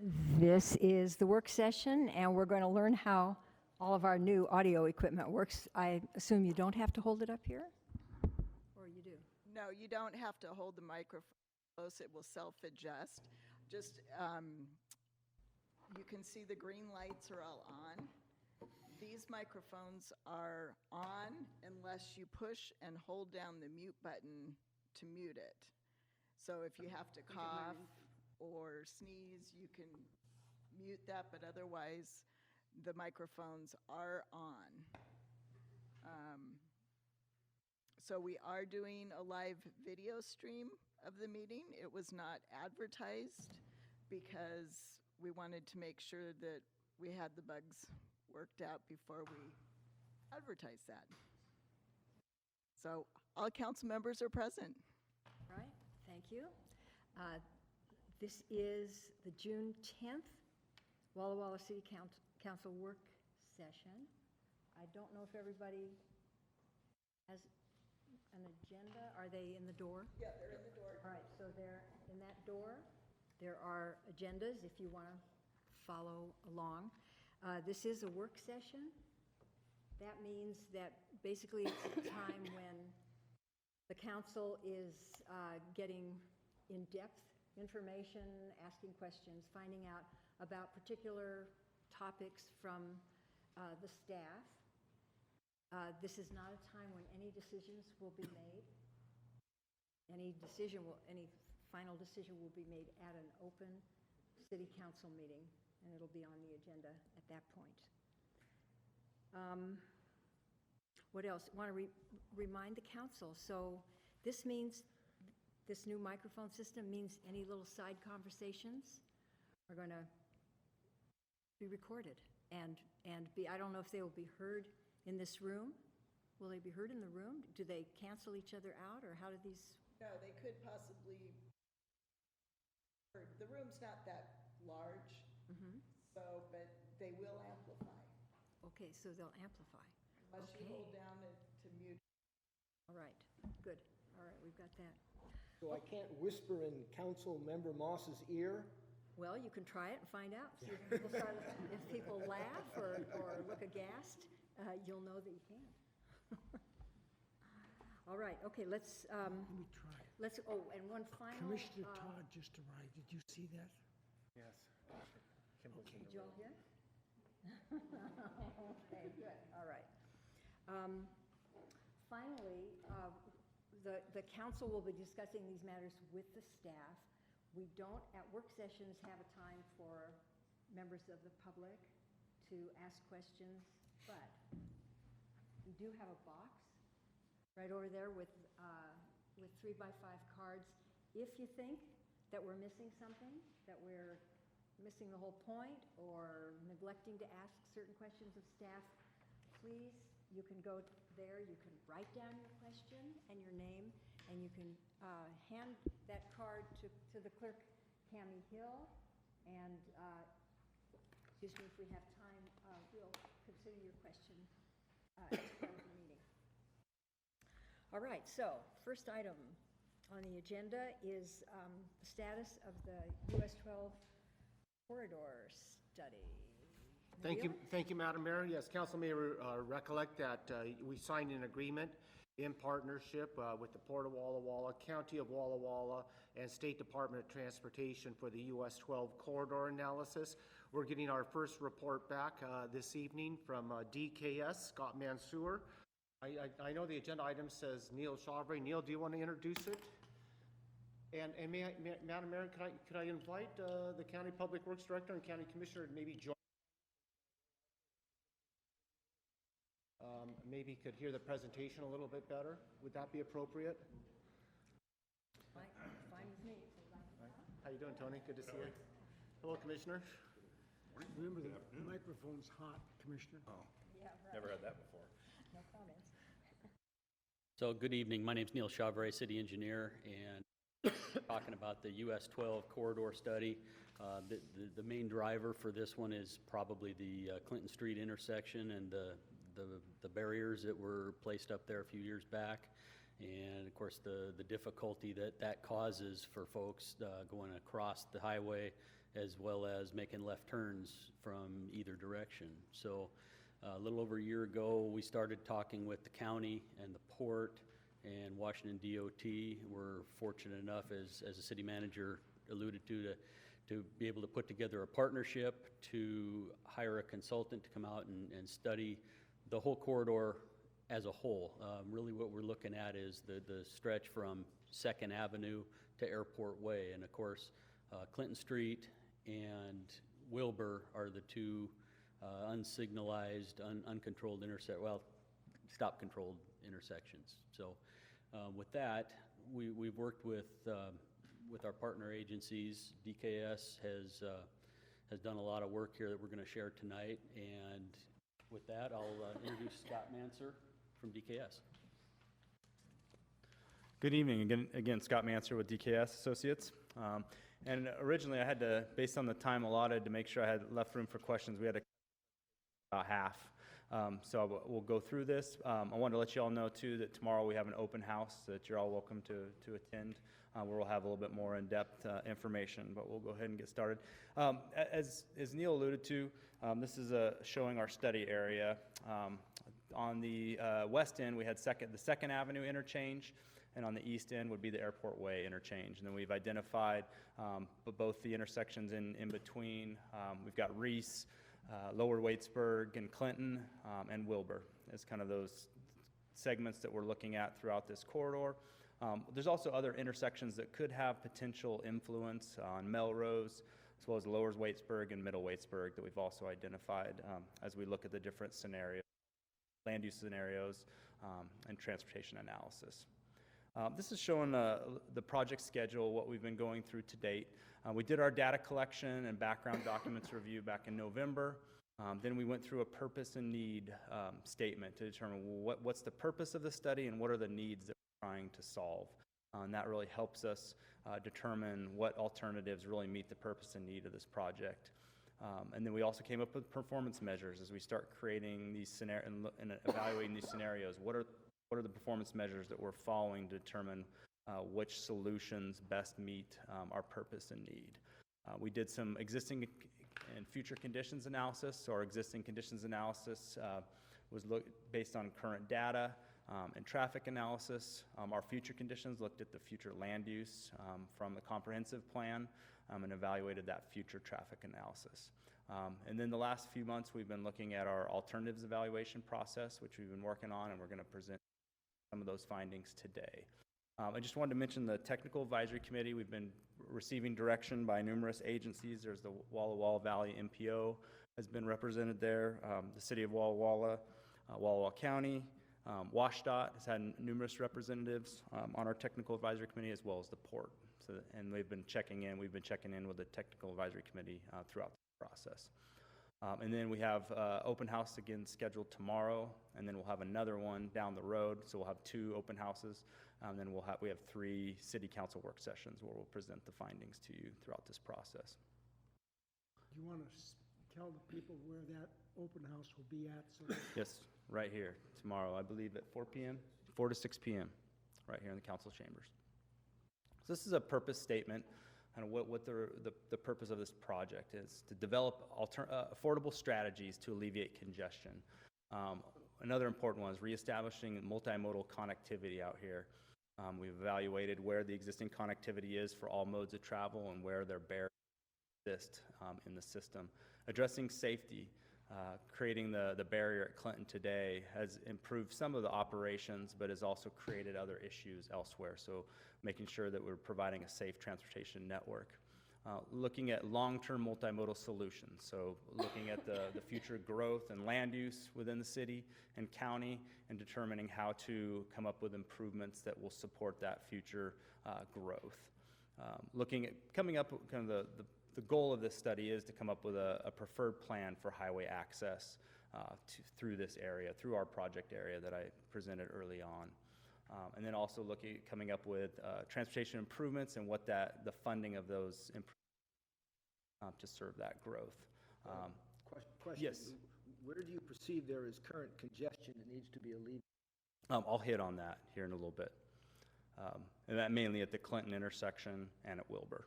This is the work session, and we're going to learn how all of our new audio equipment works. I assume you don't have to hold it up here? Or you do? No, you don't have to hold the microphone close. It will self-adjust. Just, you can see the green lights are all on. These microphones are on unless you push and hold down the mute button to mute it. So if you have to cough or sneeze, you can mute that, but otherwise the microphones are on. So we are doing a live video stream of the meeting. It was not advertised because we wanted to make sure that we had the bugs worked out before we advertise that. So all council members are present. Right, thank you. This is the June 10th Walla Walla City Council work session. I don't know if everybody has an agenda. Are they in the door? Yeah, they're in the door. All right, so they're in that door. There are agendas if you want to follow along. This is a work session. That means that basically it's a time when the council is getting in-depth information, asking questions, finding out about particular topics from the staff. This is not a time when any decisions will be made. Any final decision will be made at an open city council meeting, and it'll be on the agenda at that point. What else? I want to remind the council. So this means, this new microphone system means any little side conversations are going to be recorded and be, I don't know if they will be heard in this room. Will they be heard in the room? Do they cancel each other out, or how do these? No, they could possibly, the room's not that large, so, but they will amplify. Okay, so they'll amplify. Unless you hold down to mute. All right, good. All right, we've got that. So I can't whisper in Council Member Moss's ear? Well, you can try it and find out. See if people laugh or look aghast, you'll know that you can. All right, okay, let's, Let me try it. and one final. Commissioner Todd just arrived. Did you see that? Yes. Did you all hear? Okay, good, all right. Finally, the council will be discussing these matters with the staff. We don't, at work sessions, have a time for members of the public to ask questions, but we do have a box right over there with 3x5 cards. If you think that we're missing something, that we're missing the whole point or neglecting to ask certain questions of staff, please, you can go there, you can write down your question and your name, and you can hand that card to the clerk, Cammie Hill, and excuse me, if we have time, we'll consider your question as part of the meeting. All right, so first item on the agenda is the status of the US 12 corridor study. Thank you, Madam Mayor. Yes, Council may recollect that we signed an agreement in partnership with the Port of Walla Walla, County of Walla Walla, and State Department of Transportation for the US 12 corridor analysis. We're getting our first report back this evening from DKS, Scott Mansour. I know the agenda item says Neil Chavre. Neil, do you want to introduce it? And Madam Mayor, could I invite the County Public Works Director and County Commissioner to maybe join? Maybe could hear the presentation a little bit better. Would that be appropriate? Fine with me. Right. How you doing, Tony? Good to see you. Hello, Commissioner. Remember, the microphone's hot, Commissioner. Oh, Yeah, right. never had that before. No comments. So good evening. My name is Neil Chavre, City Engineer, and talking about the US 12 corridor study. The main driver for this one is probably the Clinton Street intersection and the barriers that were placed up there a few years back. And of course, the difficulty that causes for folks going across the highway as well as making left turns from either direction. So a little over a year ago, we started talking with the county and the port and Washington DOT. We're fortunate enough, as the city manager alluded to be able to put together a partnership to hire a consultant to come out and study the whole corridor as a whole. Really what we're looking at is the stretch from 2nd Avenue to Airport Way. And of course, Clinton Street and Wilbur are the two unsignalized, uncontrolled stop-controlled intersections. So with that, we've worked with our partner agencies. DKS has done a lot of work here that we're going to share tonight. And with that, I'll introduce Scott Manser from DKS. Good evening. Again, Scott Manser with DKS Associates. And originally I had to, based on the time allotted to make sure I had left room for questions, we had about half. So we'll go through this. I wanted to let you all know too that tomorrow we have an open house that you're all welcome to attend, where we'll have a little bit more in-depth information, but we'll go ahead and get started. As Neil alluded to, this is showing our study area. On the west end, we had the 2nd Avenue interchange, and on the east end would be the Airport Way interchange. And then we've identified both the intersections in between. We've got Reese, Lower Waitsburg, and Clinton, and Wilbur as kind of those segments that we're looking at throughout this corridor. There's also other intersections that could have potential influence on Melrose, as well as Lower Waitsburg and Middle Waitsburg that we've also identified as we look at the different scenarios, land use scenarios, and transportation analysis. This is showing the project schedule, what we've been going through to date. We did our data collection and background documents review back in November. Then we went through a purpose and need statement to determine what's the purpose of the study and what are the needs that we're trying to solve. And that really helps us determine what alternatives really meet the purpose and need of this project. And then we also came up with performance measures as we start creating these scenarios and evaluating these scenarios. What are the performance measures that we're following to determine which solutions best meet our purpose and need? We did some existing and future conditions analysis. So our existing conditions analysis was based on current data and traffic analysis. Our future conditions looked at the future land use from the comprehensive plan and evaluated that future traffic analysis. And then the last few months, we've been looking at our alternatives evaluation process, which we've been working on, and we're going to present some of those findings today. I just wanted to mention the Technical Advisory Committee. We've been receiving direction by numerous agencies. There's the Walla Valley MPO has been represented there, the City of Walla Walla County, WashDOT has had numerous representatives on our Technical Advisory Committee, as well as the port. And we've been checking in with the Technical Advisory Committee throughout the process. And then we have open house again scheduled tomorrow, and then we'll have another one down the road. So we'll have 2 open houses, and then we have 3 city council work sessions where we'll present the findings to you throughout this process. Do you want to tell the people where that open house will be at? So Yes, right here tomorrow, I believe at 4 p.m., 4 to 6 p.m., right here in the council chambers. So this is a purpose statement. Kind of what the purpose of this project is to develop affordable strategies to alleviate congestion. Another important one is reestablishing multimodal connectivity out here. We've evaluated where the existing connectivity is for all modes of travel and where their barriers exist in the system. Addressing safety, creating the barrier at Clinton today has improved some of the operations, but has also created other issues elsewhere. So making sure that we're providing a safe transportation network. Looking at long-term multimodal solutions. So looking at the future growth and land use within the city and county and determining how to come up with improvements that will support that future growth. Looking at coming up with kind of the goal of this study is to come up with a preferred plan for highway access through this area, through our project area that I presented early on. And then also looking at coming up with transportation improvements and what the funding of those improvements to serve that growth. Question. Yes. Where do you perceive there is current congestion that needs to be alleviated? I'll hit on that here in a little bit. And that mainly at the Clinton intersection and at Wilbur.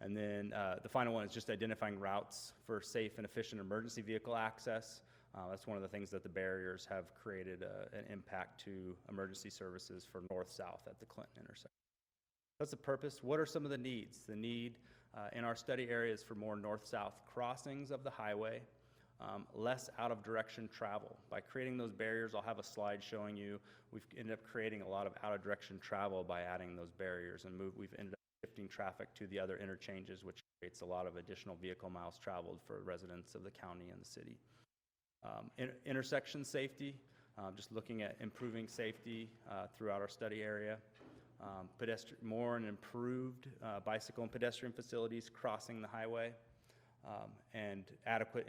And then the final one is just identifying routes for safe and efficient emergency vehicle access. That's one of the things that the barriers have created an impact to emergency services for north-south at the Clinton intersection. That's the purpose. What are some of the needs? The need in our study area is for more north-south crossings of the highway, less out-of-direction travel. By creating those barriers, I'll have a slide showing you, we've ended up creating a lot of out-of-direction travel by adding those barriers, and we've ended up shifting traffic to the other interchanges, which creates a lot of additional vehicle miles traveled for residents of the county and the city. Intersection safety, just looking at improving safety throughout our study area. More and improved bicycle and pedestrian facilities crossing the highway, and adequate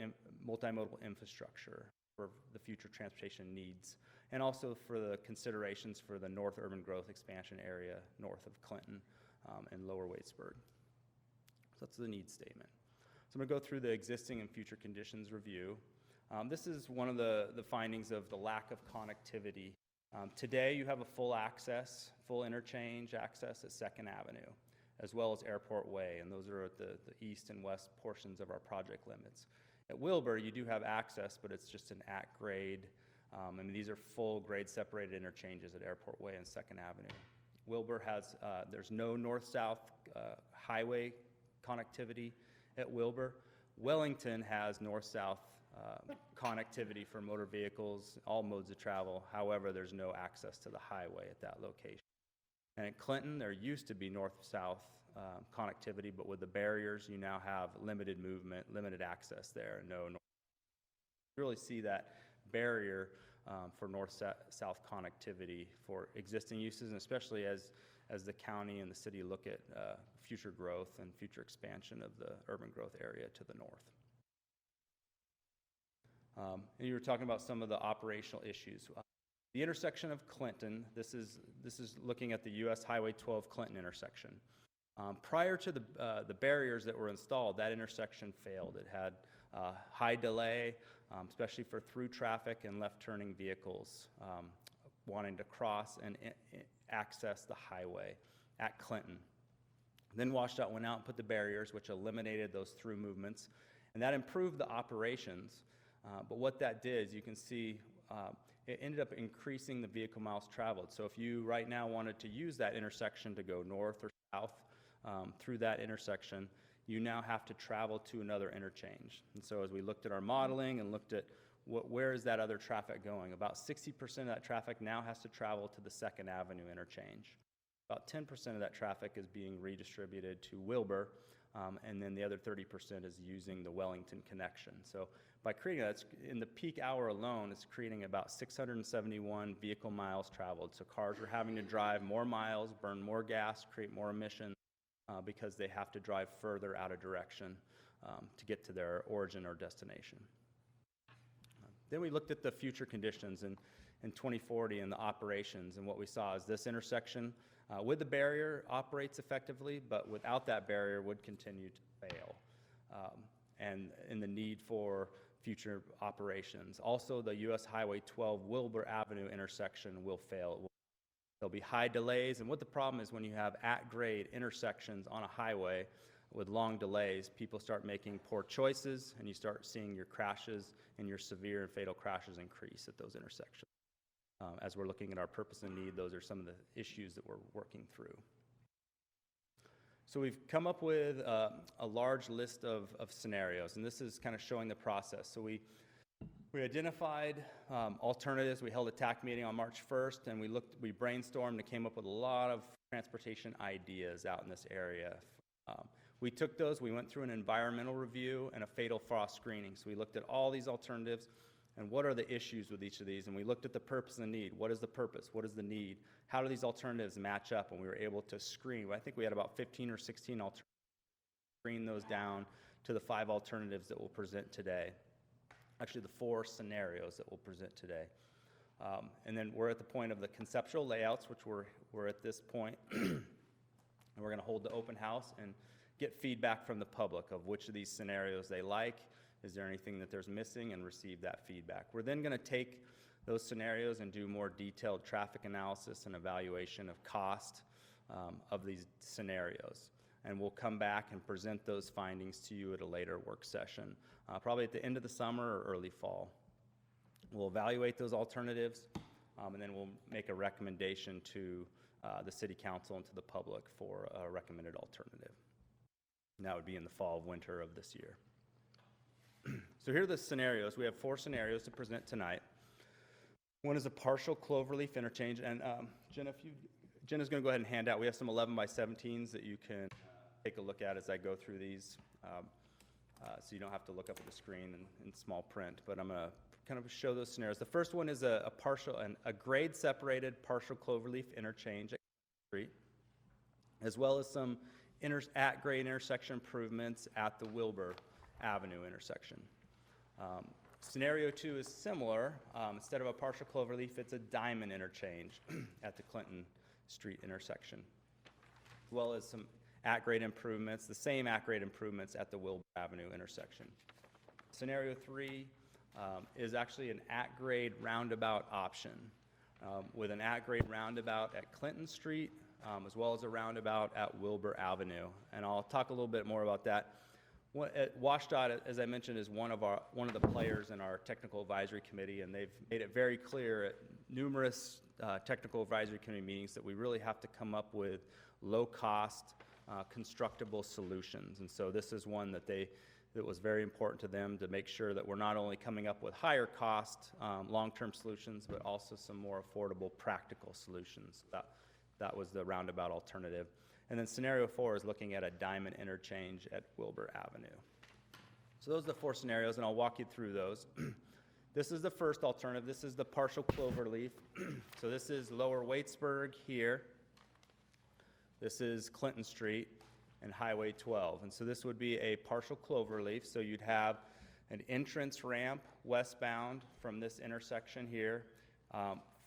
multimodal infrastructure for the future transportation needs, and also for the considerations for the North Urban Growth Expansion area north of Clinton and Lower Waitsburg. So that's the needs statement. So I'm going to go through the existing and future conditions review. This is one of the findings of the lack of connectivity. Today you have a full interchange access at 2nd Avenue, as well as Airport Way, and those are at the east and west portions of our project limits. At Wilbur, you do have access, but it's just an at-grade. These are full grade separated interchanges at Airport Way and 2nd Avenue. Wilbur has, there's no north-south highway connectivity at Wilbur. Wellington has north-south connectivity for motor vehicles, all modes of travel. However, there's no access to the highway at that location. And at Clinton, there used to be north-south connectivity, but with the barriers, you now have limited movement, limited access there. You really see that barrier for north-south connectivity for existing uses, and especially as the county and the city look at future growth and future expansion of the urban growth area to the north. And you were talking about some of the operational issues. The intersection of Clinton, this is looking at the US Highway 12 Clinton intersection. Prior to the barriers that were installed, that intersection failed. It had high delay, especially for through traffic and left turning vehicles wanting to cross and access the highway at Clinton. Then WashDOT went out and put the barriers, which eliminated those through movements, and that improved the operations. But what that did is you can see it ended up increasing the vehicle miles traveled. So if you right now wanted to use that intersection to go north or south through that intersection, you now have to travel to another interchange. And so as we looked at our modeling and looked at where is that other traffic going, about 60% of that traffic now has to travel to the 2nd Avenue interchange. About 10% of that traffic is being redistributed to Wilbur, and then the other 30% is using the Wellington connection. So by creating that, in the peak hour alone, it's creating about 671 vehicle miles traveled. So cars are having to drive more miles, burn more gas, create more emissions because they have to drive further out of direction to get to their origin or destination. Then we looked at the future conditions in 2040 and the operations, and what we saw is this intersection with the barrier operates effectively, but without that barrier would continue to fail. And in the need for future operations. Also, the US Highway 12 Wilbur Avenue intersection will fail. There'll be high delays, and what the problem is when you have at-grade intersections on a highway with long delays, people start making poor choices, and you start seeing your crashes and your severe and fatal crashes increase at those intersections. As we're looking at our purpose and need, those are some of the issues that we're working through. So we've come up with a large list of scenarios, and this is kind of showing the process. So we identified alternatives. We held a TAC meeting on March 1st, and we brainstormed and came up with a lot of transportation ideas out in this area. We took those, we went through an environmental review and a fatal frost screening. So we looked at all these alternatives and what are the issues with each of these, and we looked at the purpose and the need. What is the purpose? What is the need? How do these alternatives match up? And we were able to screen. I think we had about 15 or 16 alternatives, screen those down to the 5 alternatives that we'll present today. Actually, the 4 scenarios that we'll present today. And then we're at the point of the conceptual layouts, which we're at this point. And we're going to hold the open house and get feedback from the public of which of these scenarios they like. Is there anything that there's missing, and receive that feedback. We're then going to take those scenarios and do more detailed traffic analysis and evaluation of cost of these scenarios. and we'll come back and present those findings to you at a later work session, probably at the end of the summer or early fall. We'll evaluate those alternatives, and then we'll make a recommendation to the city council and to the public for a recommended alternative. And that would be in the fall, winter of this year. So here are the scenarios. We have 4 scenarios to present tonight. One is a partial cloverleaf interchange, and Jenna's going to go ahead and hand out. We have some 11 by 17s that you can take a look at as I go through these, so you don't have to look up at the screen in small print. But I'm going to kind of show those scenarios. The first one is a grade-separated partial cloverleaf interchange at Street, as well as some at-grade intersection improvements at the Wilbur Avenue intersection. Scenario 2 is similar. Instead of a partial cloverleaf, it's a diamond interchange at the Clinton Street intersection, as well as some at-grade improvements, the same at-grade improvements at the Wilbur Avenue intersection. Scenario 3 is actually an at-grade roundabout option, with an at-grade roundabout at Clinton Street, as well as a roundabout at Wilbur Avenue. And I'll talk a little bit more about that. WashDOT, as I mentioned, is one of the players in our technical advisory committee, and they've made it very clear at numerous technical advisory committee meetings that we really have to come up with low-cost, constructible solutions. And so this is one that was very important to them, to make sure that we're not only coming up with higher cost, long-term solutions, but also some more affordable, practical solutions. That was the roundabout alternative. And then scenario 4 is looking at a diamond interchange at Wilbur Avenue. So those are the 4 scenarios, and I'll walk you through those. This is the first alternative. This is the partial cloverleaf. So this is Lower Waitsburg here. This is Clinton Street and Highway 12. And so this would be a partial cloverleaf. So you'd have an entrance ramp westbound from this intersection here.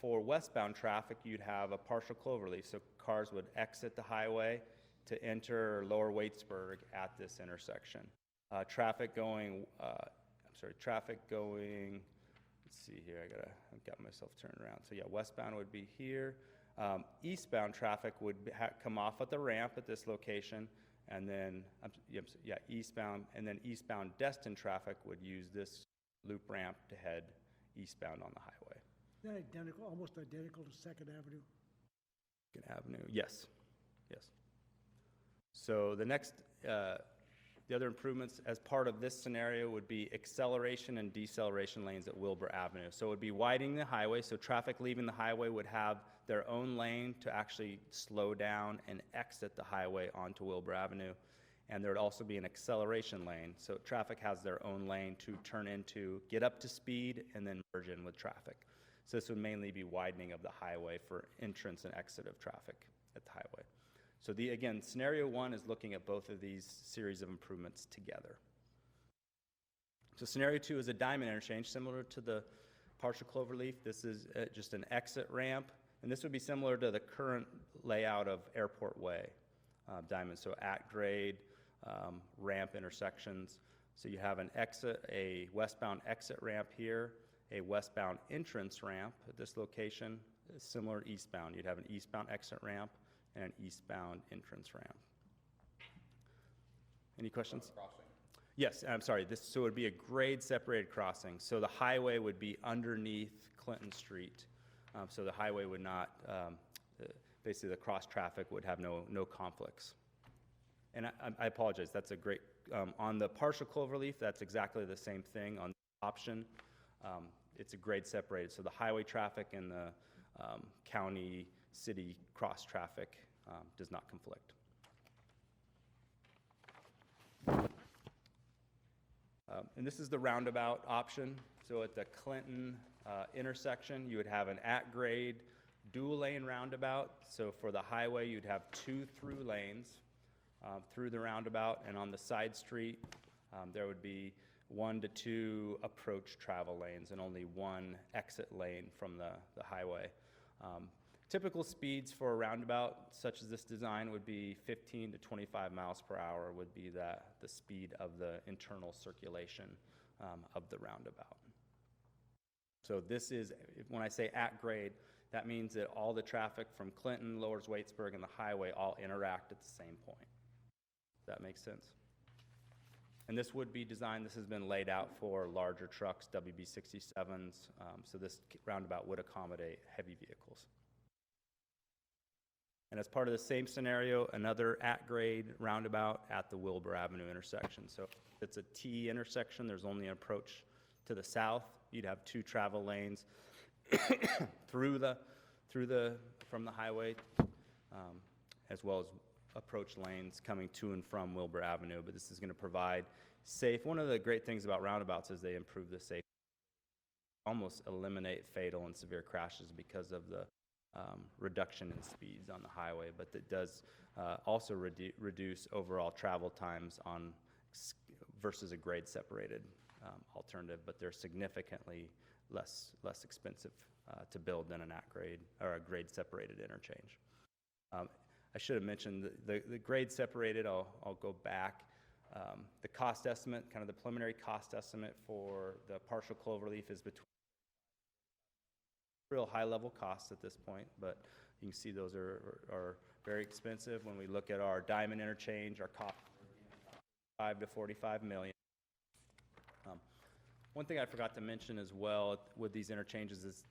For westbound traffic, you'd have a partial cloverleaf. So cars would exit the highway to enter Lower Waitsburg at this intersection. Traffic going, let's see here, I've got myself turned around. So yeah, westbound would be here. Eastbound traffic would come off at the ramp at this location, and then, eastbound destined traffic would use this loop ramp to head eastbound on the highway. Is that identical, almost identical to Second Avenue? Second Avenue, yes. So the next, the other improvements as part of this scenario would be acceleration and deceleration lanes at Wilbur Avenue. So it would be widening the highway, so traffic leaving the highway would have their own lane to actually slow down and exit the highway onto Wilbur Avenue. And there would also be an acceleration lane, so traffic has their own lane to turn into, get up to speed, and then merge in with traffic. So this would mainly be widening of the highway for entrance and exit of traffic at the highway. So again, scenario 1 is looking at both of these series of improvements together. So scenario 2 is a diamond interchange, similar to the partial cloverleaf. This is just an exit ramp, and this would be similar to the current layout of Airport Way diamond. So at grade ramp intersections. So you have a westbound exit ramp here, a westbound entrance ramp at this location, similar to eastbound. You'd have an eastbound exit ramp and an eastbound entrance ramp. Any questions? Crossing. Yes, I'm sorry. So it would be a grade-separated crossing. So the highway would be underneath Clinton Street. So the highway would not, basically the cross traffic would have no conflicts. And I apologize. That's a great, on the partial cloverleaf, that's exactly the same thing. On the option, it's a grade separated. So the highway traffic and the county city cross traffic does not conflict. And this is the roundabout option. So at the Clinton intersection, you would have an at-grade dual-lane roundabout. So for the highway, you'd have 2 through lanes through the roundabout, and on the side street, there would be 1 to 2 approach travel lanes and only 1 exit lane from the highway. Typical speeds for a roundabout such as this design would be 15 to 25 miles per hour would be the speed of the internal circulation of the roundabout. So this is, when I say at grade, that means that all the traffic from Clinton, Lower Waitsburg, and the highway all interact at the same point. That makes sense. And this would be designed, this has been laid out for larger trucks, WB67s, so this roundabout would accommodate heavy vehicles. And as part of the same scenario, another at-grade roundabout at the Wilbur Avenue intersection. So it's a T intersection, there's only an approach to the south. You'd have 2 travel lanes from the highway, as well as approach lanes coming to and from Wilbur Avenue. But this is going to provide safe. One of the great things about roundabouts is they improve the safety, almost eliminate fatal and severe crashes because of the reduction in speeds on the highway, but it does also reduce overall travel times versus a grade separated alternative, but they're significantly less expensive to build than an at-grade or a grade separated interchange. I should have mentioned the grade separated, I'll go back. The cost estimate, kind of the preliminary cost estimate for the partial cloverleaf is between real high-level costs at this point, but you can see those are very expensive. When we look at our Diamond interchange, our cost $5 to $45 million. One thing I forgot to mention as well with these interchanges is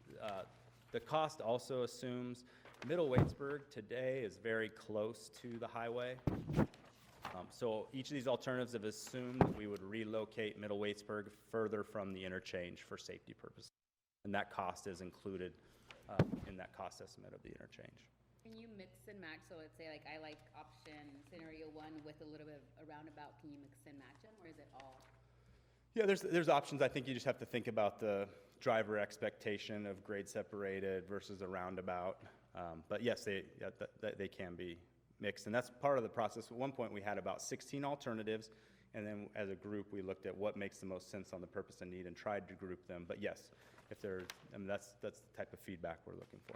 the cost also assumes Middle Waitsburg today is very close to the highway. So each of these alternatives have assumed that we would relocate Middle Waitsburg further from the interchange for safety purposes. And that cost is included in that cost estimate of the interchange. Can you mix and match? So let's say like I like option scenario 1 with a little bit of a roundabout. Can you mix and match them, or is it all? Yeah, there's options. I think you just have to think about the driver expectation of grade separated versus a roundabout. But yes, they can be mixed, and that's part of the process. At one point, we had about 16 alternatives, and then as a group, we looked at what makes the most sense on the purpose and need and tried to group them. But yes, if there's, that's the type of feedback we're looking for.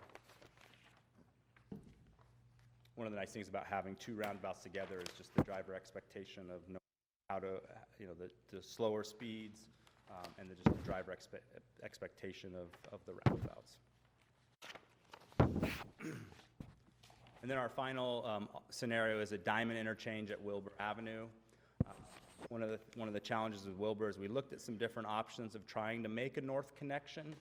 One of the nice things about having 2 roundabouts together is just the driver expectation of knowing how to, the slower speeds, and just the driver expectation of the roundabouts. And then our final scenario is a Diamond interchange at Wilbur Avenue. One of the challenges with Wilbur is we looked at some different options of trying to make a north connection.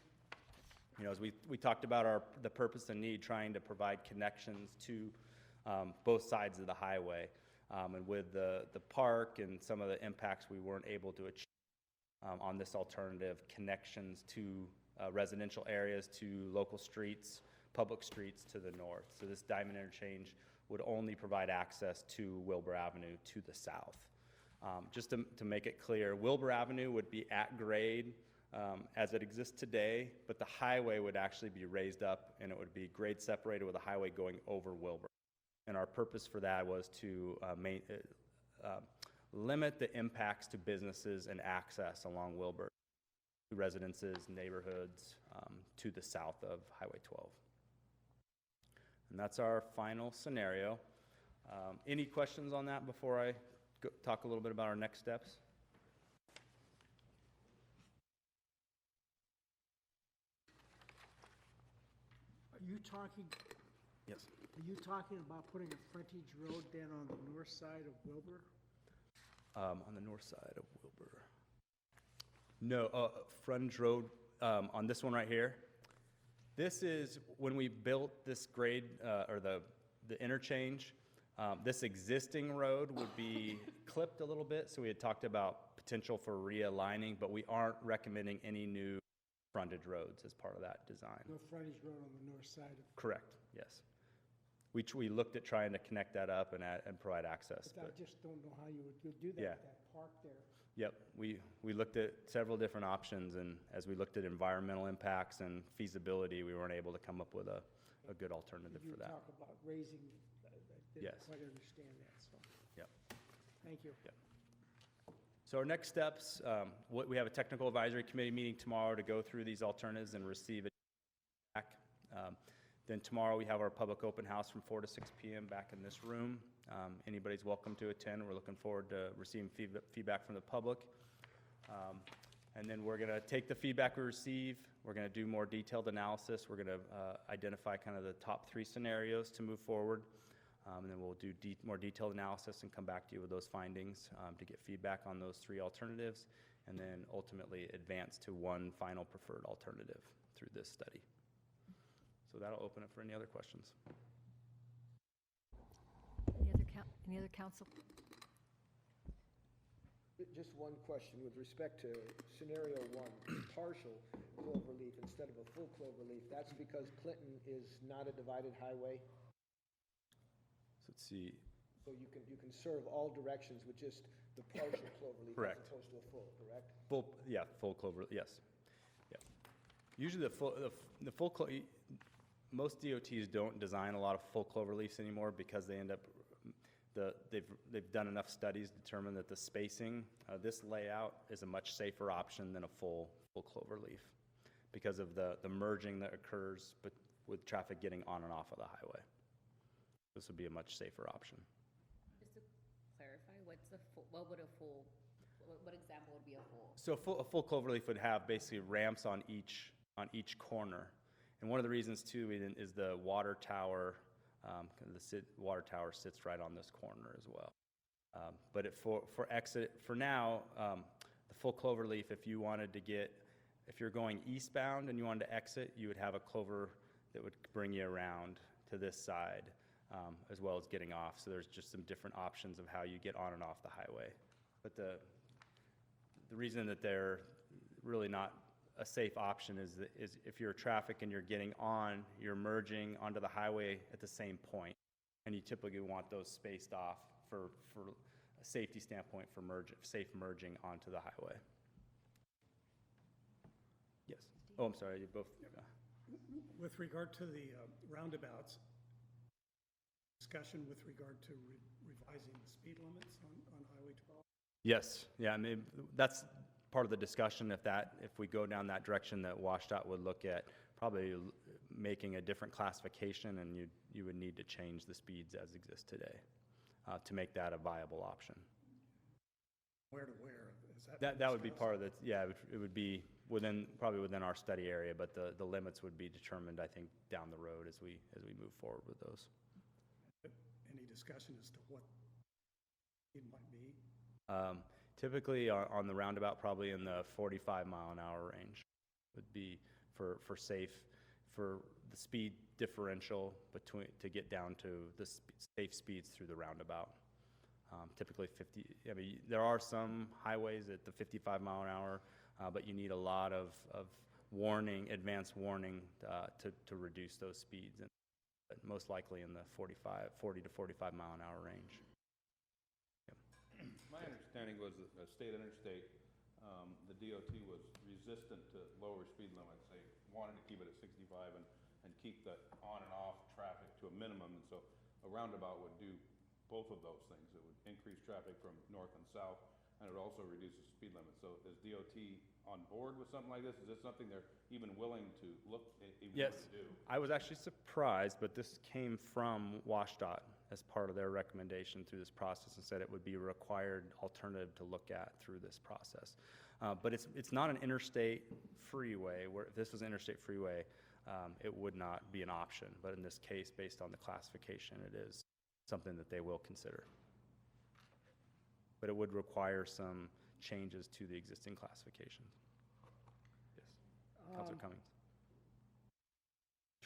As we talked about the purpose and need, trying to provide connections to both sides of the highway. And with the park and some of the impacts we weren't able to achieve on this alternative, connections to residential areas, to local streets, public streets to the north. So this Diamond interchange would only provide access to Wilbur Avenue to the south. Just to make it clear, Wilbur Avenue would be at grade as it exists today, but the highway would actually be raised up and it would be grade separated with a highway going over Wilbur. And our purpose for that was to limit the impacts to businesses and access along Wilbur, to residences, neighborhoods, to the south of Highway 12. And that's our final scenario. Any questions on that before I talk a little bit about our next steps? Are you talking, Yes. are you talking about putting a frontage road then on the north side of Wilbur? On the north side of Wilbur. No, frontage road on this one right here. This is when we built this grade, or the interchange, this existing road would be clipped a little bit, so we had talked about potential for realigning, but we aren't recommending any new frontage roads as part of that design. No frontage road on the north side of, Correct, yes. We looked at trying to connect that up and provide access. but I just don't know how you would do that, Yeah. that park there. Yep, we looked at several different options, and as we looked at environmental impacts and feasibility, we weren't able to come up with a good alternative You for that. talk about raising, I didn't Yes. quite understand that, so, Yep. thank you. Yep. So our next steps, we have a technical advisory committee meeting tomorrow to go through these alternatives and receive it back. Then tomorrow we have our public open house from 4 to 6 p.m. back in this room. Anybody's welcome to attend. We're looking forward to receiving feedback from the public. And then we're going to take the feedback we receive. We're going to do more detailed analysis. We're going to identify kind of the top 3 scenarios to move forward. And then we'll do more detailed analysis and come back to you with those findings to get feedback on those 3 alternatives, and then ultimately advance to one final preferred alternative through this study. So that'll open it for any other questions. Any other council? Just one question with respect to scenario 1, partial clover leaf instead of a full clover leaf. That's because Clinton is not a divided highway, So let's see. so you can serve all directions with just the partial clover leaf Correct. as opposed to a full, correct? Full clover, yes. Yeah. Usually the full most DOTs don't design a lot of full clover leaves anymore because they end up, they've done enough studies to determine that the spacing, this layout is a much safer option than a full clover leaf because of the merging that occurs with traffic getting on and off of the highway. This would be a much safer option. Just to clarify, what example would be a full? So a full cloverleaf would have basically ramps on each corner. And one of the reasons too is the water tower, water tower sits right on this corner as well. But for now, the full cloverleaf, if you're going eastbound and you wanted to exit, you would have a clover that would bring you around to this side, as well as getting off. So there's just some different options of how you get on and off the highway. But the reason that they're really not a safe option is if you're traffic and you're getting on, you're merging onto the highway at the same point, and you typically want those spaced off for a safety standpoint for safe merging onto the highway. Yes. Oh, I'm sorry. You both. With regard to the roundabouts, discussion with regard to revising the speed limits on Highway 12? Yes. Yeah. I mean, that's part of the discussion. If we go down that direction, that WashDOT would look at probably making a different classification, and you would need to change the speeds as exist today to make that a viable option. Where to where? Is That would be part of the, yeah, it would be probably within our study area, but the limits would be determined, I think, down the road as we move forward with those. Any discussion as to what it might be? Typically on the roundabout, probably in the 45-mile-an-hour range would be for the speed differential to get down to the safe speeds through the roundabout. Typically 50. I mean, there are some highways at the 55-mile-an-hour, but you need a lot of advanced warning to reduce those speeds, and most likely in the 40 to 45-mile-an-hour range. My understanding was that a state interstate, the DOT was resistant to lower speed limits. They wanted to keep it at 65 and keep the on and off traffic to a minimum. And so a roundabout would do both of those things. It would increase traffic from north and south, and it would also reduce the speed limit. So is DOT on board with something like this? Is this something they're even willing to Yes, do? I was actually surprised, but this came from WashDOT as part of their recommendation through this process, and said it would be a required alternative to look at through this process. But it's not an interstate freeway. Where if this was an interstate freeway, it would not be an option. But in this case, based on the classification, it is something that they will consider. But it would require some changes to the existing classification. Yes, Councilor Cummings.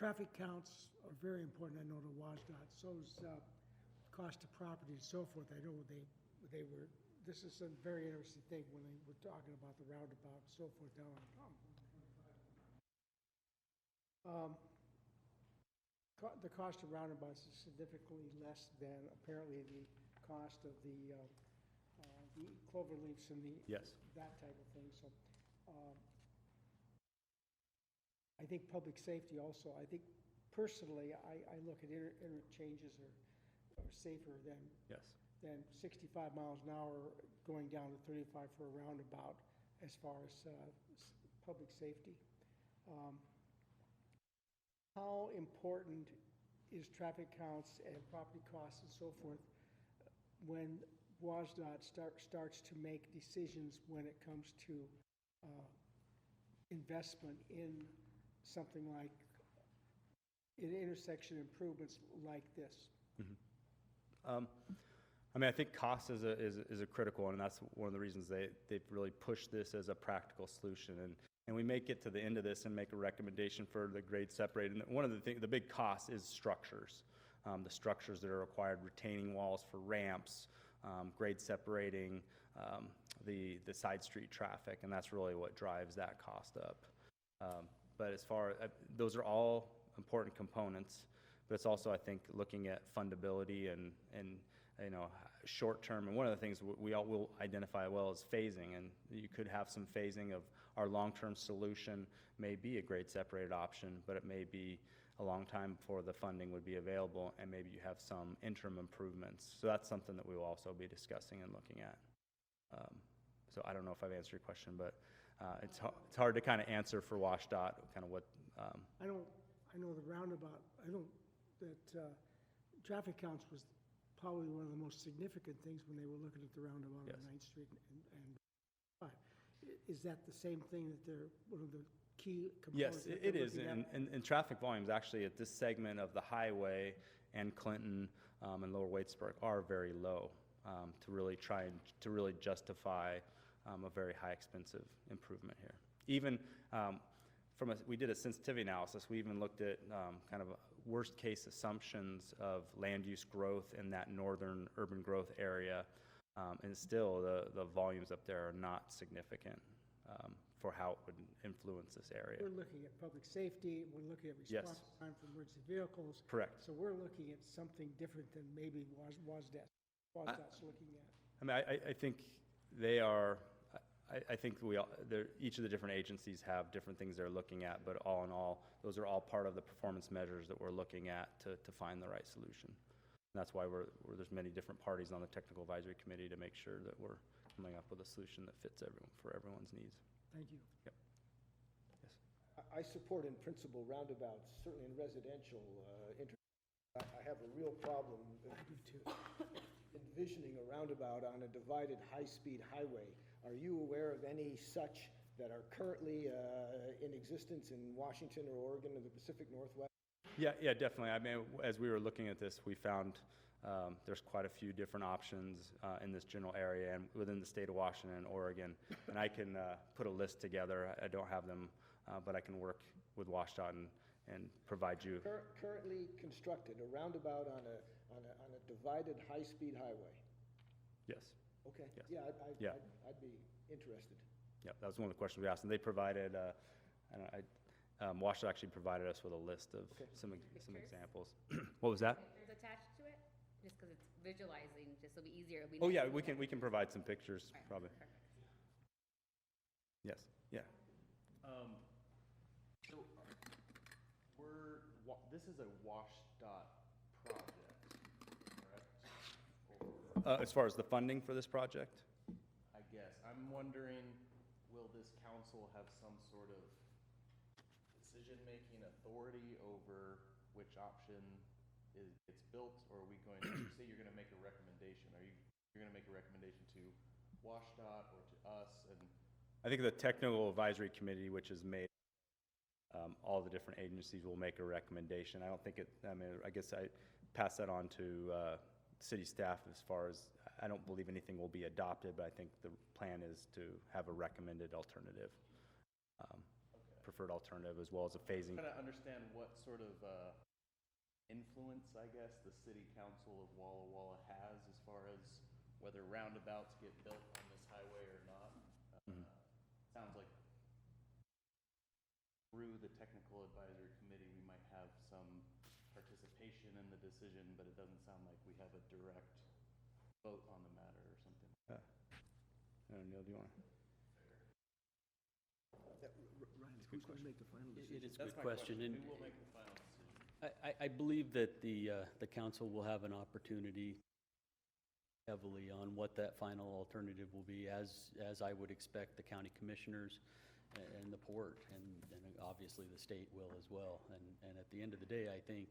Traffic counts are very important, I know, to WashDOT. So is cost of property and so forth. I know this is a very interesting thing when they were talking about the roundabout and so forth down on the cost of roundabouts is significantly less than apparently the cost of the clover leafs and Yes. that type of thing. So I think public safety also, I think personally, I look at interchanges are safer than Yes. 65 miles an hour going down to 35 for a roundabout as far as public safety. How important is traffic counts and property costs and so forth when WashDOT starts to make decisions when it comes to investment in something like in intersection improvements like this? I mean, I think cost is a critical one, and that's one of the reasons they've really pushed this as a practical solution. And we may get to the end of this and make a recommendation for the grade separate. And one of the big costs is structures. The structures that are required, retaining walls for ramps, grade separating, the side street traffic, and that's really what drives that cost up. But as far, those are all important components, but it's also, I think, looking at fundability and you know, short term. And one of the things we all will identify well is phasing, and you could have some phasing of our long-term solution may be a grade separated option, but it may be a long time before the funding would be available, and maybe you have some interim improvements. So that's something that we will also be discussing and looking at. So I don't know if I've answered your question, but it's hard to kind of answer for WashDOT, kind of what. I know the roundabout, that traffic counts was probably one of the most significant things when they were looking at the roundabout Yes. on 9th Street but is that the same thing that they're, one of the key components? Yes, that it they're is, looking at? and traffic volumes actually at this segment of the highway and Clinton and Lower Waitsburg are very low to really try and to really justify a very high expensive improvement here. Even we did a sensitivity analysis. We even looked at kind of worst case assumptions of land use growth in that northern urban growth area, and still the volumes up there are not significant for how it would influence this area. We're looking at public safety, we're looking at Yes. response time for emergency vehicles. Correct. So we're looking at something different than maybe WashDOT's looking at. I mean, I think they are, I think each of the different agencies have different things they're looking at, but all in all, those are all part of the performance measures that we're looking at to find the right solution. And that's why there's many different parties on the technical advisory committee to make sure that we're coming up with a solution that fits for everyone's needs. Thank you. Yep. Yes. I support in principle roundabouts, certainly in residential. I have a real problem envisioning a roundabout on a divided high-speed highway. Are you aware of any such that are currently in existence in Washington or Oregon or the Pacific Northwest? Yeah, definitely. I mean, as we were looking at this, we found there's quite a few different options in this general area and within the state of Washington and Oregon. And I can put a list together. I don't have them, but I can work with WashDOT and provide you. Currently constructed, a roundabout on a divided high-speed highway. Yes. Okay. Yes. Yeah, I'd be interested. Yeah, that was one of the questions we asked, and they provided. WashDOT actually provided us with a list of some examples. What was that? Pictures attached to it, just because it's visualizing, just so it'll be easier. Oh yeah, we can provide some pictures, All right, probably. perfect. Yes. Yeah. So this is a WashDOT project, correct? As far as the funding for this project? I guess. I'm wondering, will this council have some sort of decision-making authority over which option gets built, or are we going to, say you're going to make a recommendation, you're going to make a recommendation to WashDOT or to us, and I think the technical advisory committee, which is made, all the different agencies will make a recommendation. I don't think I guess I pass that on to city staff as far as, I don't believe anything will be adopted, but I think the plan is to have a recommended alternative, preferred alternative, as well as a phasing. I'm trying to understand what sort of influence, I guess, the city council of Walla Walla has as far as whether roundabouts get built on this highway or not. Sounds like through the technical advisory committee, we might have some participation in the decision, but it doesn't sound like we have a direct vote on the matter or something. Neil, do you want to? Ryan, who's going to make the final decision? It is a That's good my question. And Who will make the final decision? I believe that the council will have an opportunity heavily on what that final alternative will be, as I would expect the county commissioners and the port, and obviously the state will as well. And at the end of the day, I think,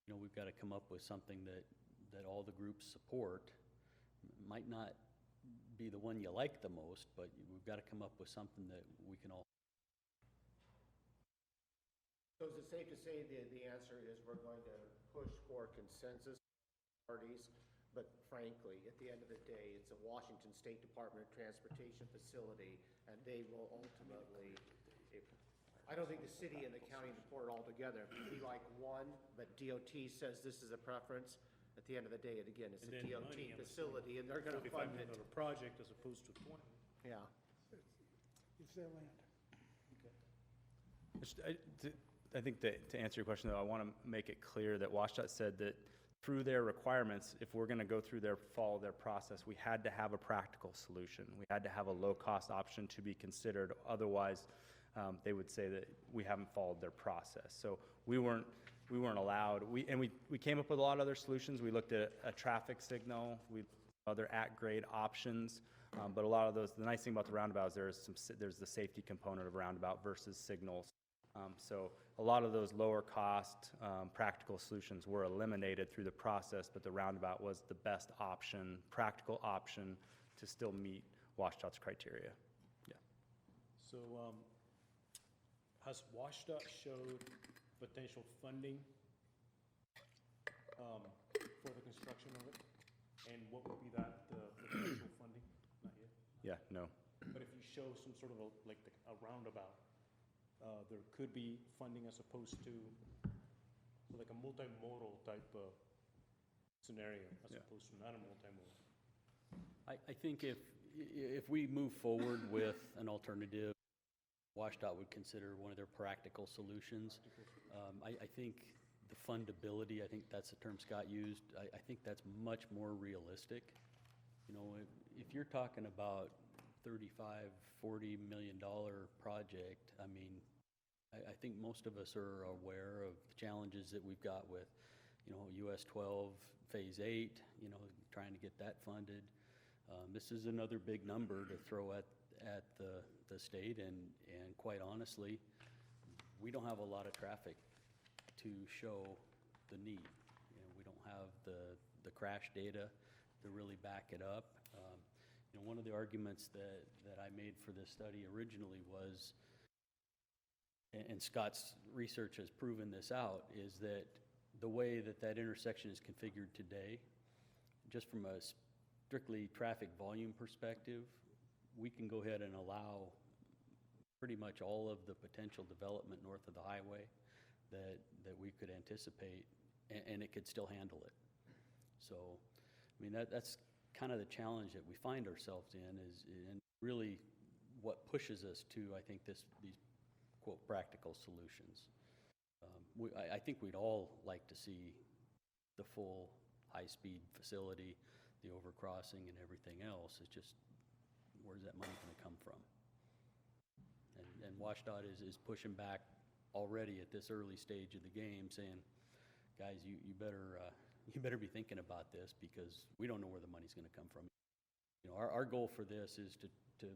we've got to come up with something that all the groups support. Might not be the one you like the most, but we've got to come up with something that we can all. So is it safe to say that the answer is we're going to push for consensus parties, but frankly, at the end of the day, it's a Washington State Department of Transportation facility, and they will ultimately, I don't think the city and the county support it all together. If we like one, but DOT says this is a preference, at the end of the day, it again, it's a DOT facility, and they're gonna fund it. $45 million project as opposed to 20. Yeah. It's their land. I think that to answer your question, though, I want to make it clear that WashDOT said that through their requirements, if we're going to go through follow their process, we had to have a practical solution. We had to have a low-cost option to be considered. Otherwise, they would say that we haven't followed their process. So we weren't allowed. We came up with a lot of other solutions. We looked at a traffic signal. We looked at other at-grade options. But a lot of those, the nice thing about the roundabout is there's the safety component of roundabout versus signals. So a lot of those lower cost practical solutions were eliminated through the process, but the roundabout was the best option, practical option to still meet WashDOT's criteria. Yeah. So has WashDOT showed potential funding for the construction of it? And what would be the potential funding? Not yet. Yeah, no. But if you show some sort of a roundabout, there could be funding as opposed to like a multimodal type of scenario as opposed to not a multimodal. I think if we move forward with an alternative, WashDOT would consider one of their practical solutions. I think the fundability, I think that's the term Scott used, I think that's much more realistic. You know, if you're talking about $35-40 million project, I mean, I think most of us are aware of the challenges that we've got with, you know, US 12, Phase 8, you know, trying to get that funded. This is another big number to throw at the state, and quite honestly, we don't have a lot of traffic to show the need. You know, we don't have the crash data to really back it up. You know, one of the arguments that I made for this study originally was, and Scott's research has proven this out, is that the way that intersection is configured today, just from a strictly traffic volume perspective, we can go ahead and allow pretty much all of the potential development north of the highway that we could anticipate, and it could still handle it. So, I mean, that's kind of the challenge that we find ourselves in, and really what pushes us to, I think, these quote practical solutions. I think we'd all like to see the full high-speed facility, the overcrossing and everything else. It's just, where's that money going to come from? And WashDOT is pushing back already at this early stage of the game, saying, guys, you better be thinking about this, because we don't know where the money's going to come from. You know, our goal for this is to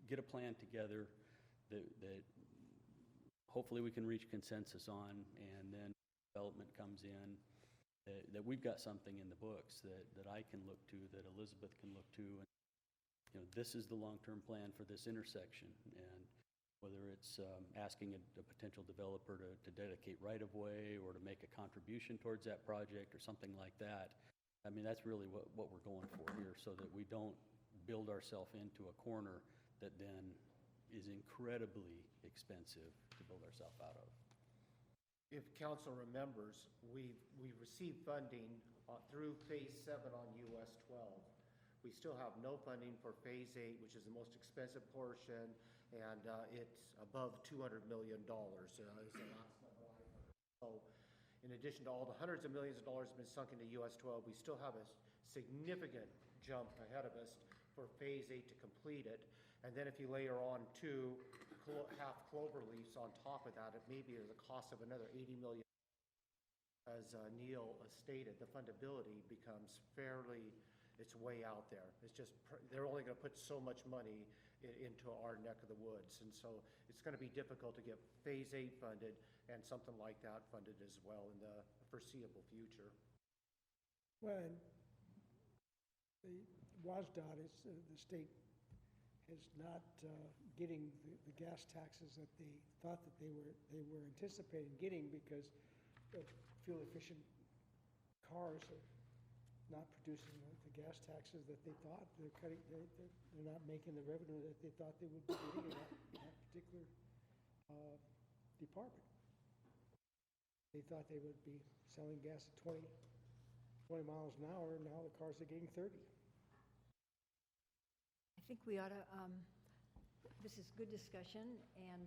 get a plan together that hopefully we can reach consensus on, and then development comes in, that we've got something in the books that I can look to, that Elizabeth can look to, and you know, this is the long-term plan for this intersection. And whether it's asking a potential developer to dedicate right-of-way or to make a contribution towards that project or something like that, I mean, that's really what we're going for here, so that we don't build ourselves into a corner that then is incredibly expensive to build ourselves out of. If council remembers, we received funding through Phase 7 on US 12. We still have no funding for Phase 8, which is the most expensive portion, and it's above $200 million, is the last number I heard. So in addition to all the hundreds of millions of dollars that have been sunk into US 12, we still have a significant jump ahead of us for Phase 8 to complete it. And then if you layer on 2 half clover leaves on top of that, it may be at the cost of another $80 million. As Neil stated, the fundability becomes it's way out there. It's just, they're only going to put so much money into our neck of the woods. And so it's going to be difficult to get Phase 8 funded and something like that funded as well in the foreseeable future. Well, and the WashDOT is, the state is not getting the gas taxes that they thought that they were anticipating getting, because the fuel-efficient cars not producing the gas taxes that they thought. They're cutting, they're not making the revenue that they thought they would be getting in that particular department. They thought they would be selling gas at 20 miles an hour, and now the cars are getting 30. I think we ought to, this is good discussion, and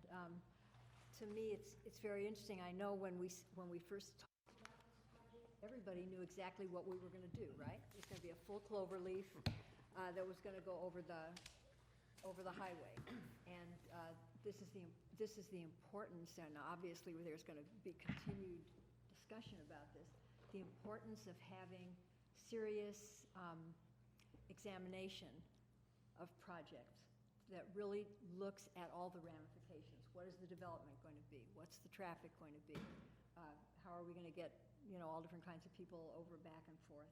to me, it's very interesting. I know when we first talked about this project, everybody knew exactly what we were going to do, right? It was going to be a full clover leaf that was going to go over the highway. And this is the importance, and obviously there's going to be continued discussion about this, the importance of having serious examination of projects that really looks at all the ramifications. What is the development going to be? What's the traffic going to be? How are we going to get, all different kinds of people over, back and forth?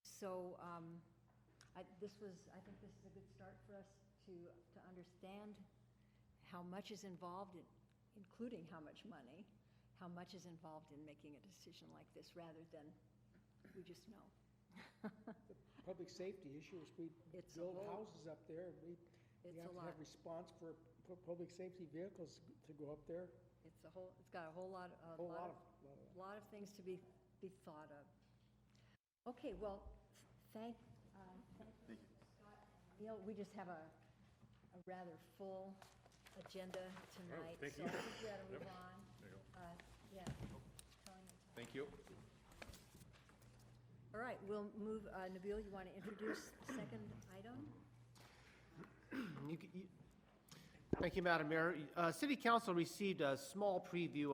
So I think this is a good start for us to understand how much is involved, including how much money, how much is involved in making a decision like this, rather than we just know. The public safety issues, we It's a build whole- houses up there, and we It's have a to lot. have response for public safety vehicles to go up there. It's got a whole lot, Whole lot of lot of things to be thought of. Okay, well, thank you, Scott and Neil. We just have a rather full agenda tonight. thank So you. I think we ought to move on. There you go. Yeah. Telling the time. Thank you. All right, we'll move, Nabil, you want to introduce the second item? Thank you, Madam Mayor. City Council received a small preview.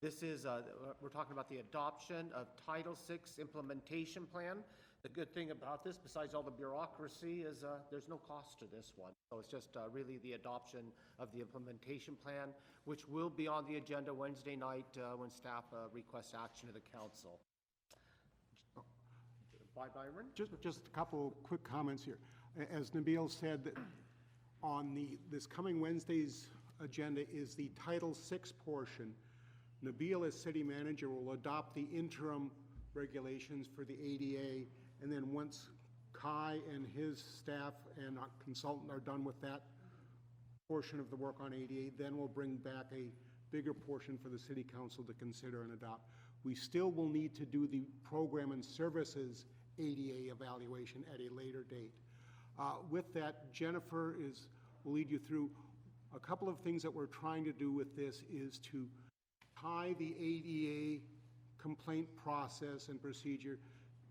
This is, we're talking about the adoption of Title VI implementation plan. The good thing about this, besides all the bureaucracy, is there's no cost to this one. So it's just really the adoption of the implementation plan, which will be on the agenda Wednesday night when staff requests action to the council. Bye, Byron. Just a couple quick comments here. As Nabil said, that on this coming Wednesday's agenda is the Title VI portion. Nabil, as city manager, will adopt the interim regulations for the ADA, and then once Kai and his staff and our consultant are done with that portion of the work on ADA, then we'll bring back a bigger portion for the city council to consider and adopt. We still will need to do the program and services ADA evaluation at a later date. With that, Jennifer will lead you through a couple of things that we're trying to do with this is to tie the ADA complaint process and procedure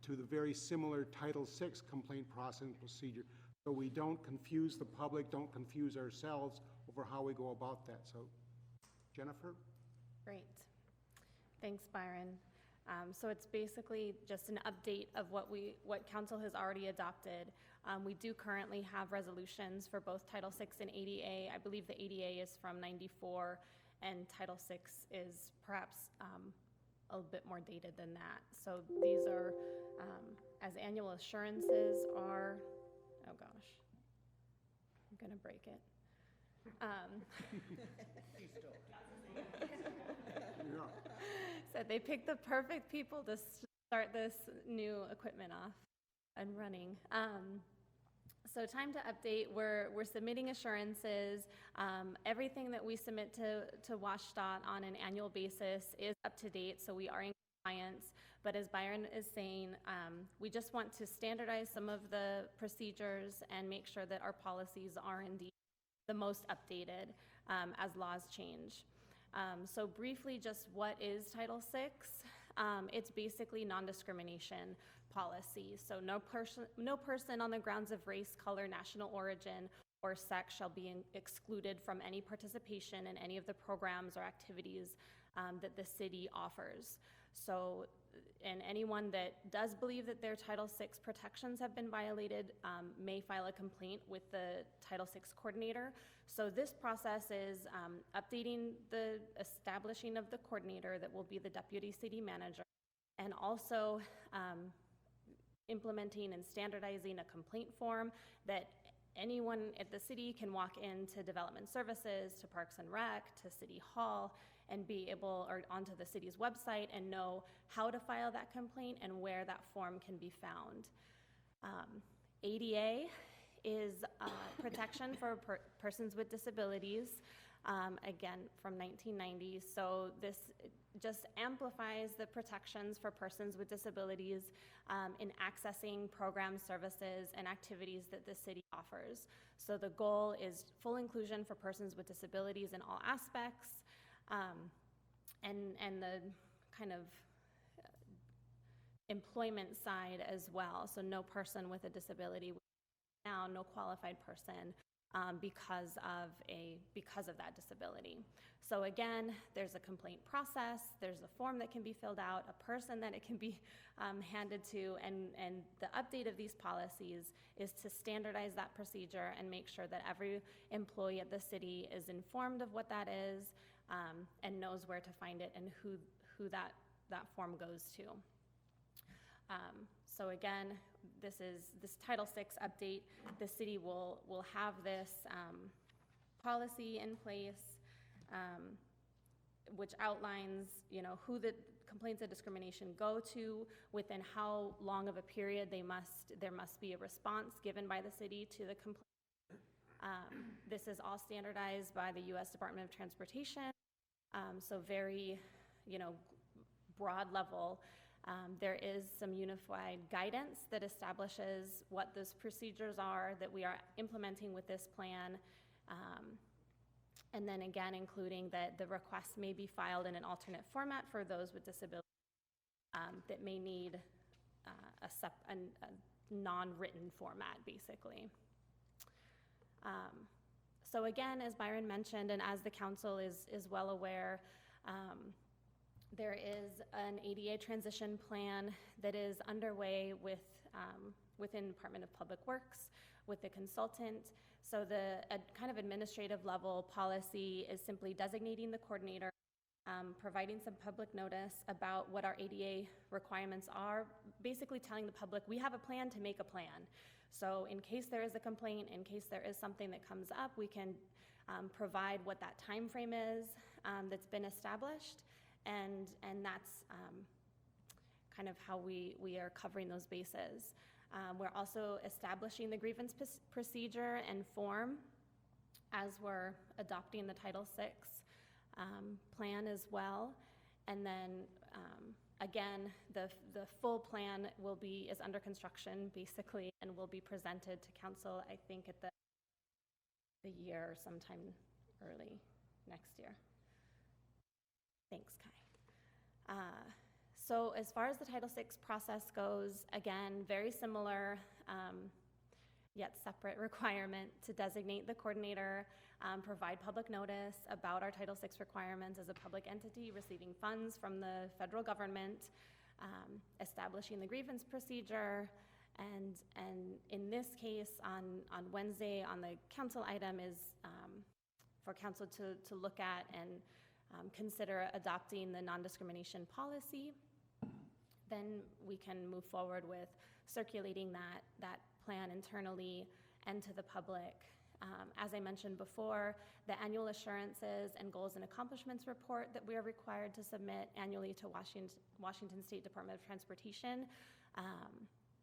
to the very similar Title VI complaint process and procedure, so we don't confuse the public, don't confuse ourselves over how we go about that. So, Jennifer? Great. Thanks, Byron. So it's basically just an update of what council has already adopted. We do currently have resolutions for both Title VI and ADA. I believe the ADA is from '94, and Title VI is perhaps a little bit more dated than that. So these are, as annual assurances are, oh gosh, I'm gonna break it. So they picked the perfect people to start this new equipment off and running. So time to update, we're submitting assurances. Everything that we submit to WashDOT on an annual basis is up to date, so we are in compliance. But as Byron is saying, we just want to standardize some of the procedures and make sure that our policies are indeed the most updated as laws change. So briefly, just what is Title VI? It's basically non-discrimination policy. So no person on the grounds of race, color, national origin, or sex shall be excluded from any participation in any of the programs or activities that the city offers. So, and anyone that does believe that their Title VI protections have been violated may file a complaint with the Title VI coordinator. So this process is updating the establishing of the coordinator that will be the deputy city manager, and also implementing and standardizing a complaint form that anyone at the city can walk into Development Services, to Parks and Rec, to City Hall, and be able, or onto the city's website and know how to file that complaint and where that form can be found. ADA is protection for persons with disabilities, again, from 1990. So this just amplifies the protections for persons with disabilities in accessing programs, services, and activities that the city offers. So the goal is full inclusion for persons with disabilities in all aspects, and the kind of employment side as well. So no person with a disability now, no qualified person because of that disability. So again, there's a complaint process, there's a form that can be filled out, a person that it can be handed to, and the update of these policies is to standardize that procedure and make sure that every employee at the city is informed of what that is, and knows where to find it and who that form goes to. So again, this Title VI update. The city will have this policy in place, which outlines, who the complaints of discrimination go to, within how long of a period there must be a response given by the city to the complaint. This is all standardized by the U.S. Department of Transportation, so very, broad level. There is some unified guidance that establishes what those procedures are that we are implementing with this plan. And then again, including that the request may be filed in an alternate format for those with disabilities that may need a non-written format, basically. So again, as Byron mentioned, and as the council is well aware, there is an ADA transition plan that is underway within Department of Public Works with the consultant. So the kind of administrative level policy is simply designating the coordinator, providing some public notice about what our ADA requirements are, basically telling the public we have a plan to make a plan. So in case there is a complaint, in case there is something that comes up, we can provide what that time frame is that's been established. And that's kind of how we are covering those bases. We're also establishing the grievance procedure and form as we're adopting the Title VI plan as well. And then again, the full plan is under construction basically, and will be presented to council, I think, at the year or sometime early next year. Thanks, Kai. So as far as the Title VI process goes, again, very similar, yet separate requirement to designate the coordinator, provide public notice about our Title VI requirements as a public entity receiving funds from the federal government, establishing the grievance procedure, and in this case, on Wednesday, on the council item is for council to look at and consider adopting the non-discrimination policy. Then we can move forward with circulating that plan internally and to the public. As I mentioned before, the annual assurances and goals and accomplishments report that we are required to submit annually to Washington State Department of Transportation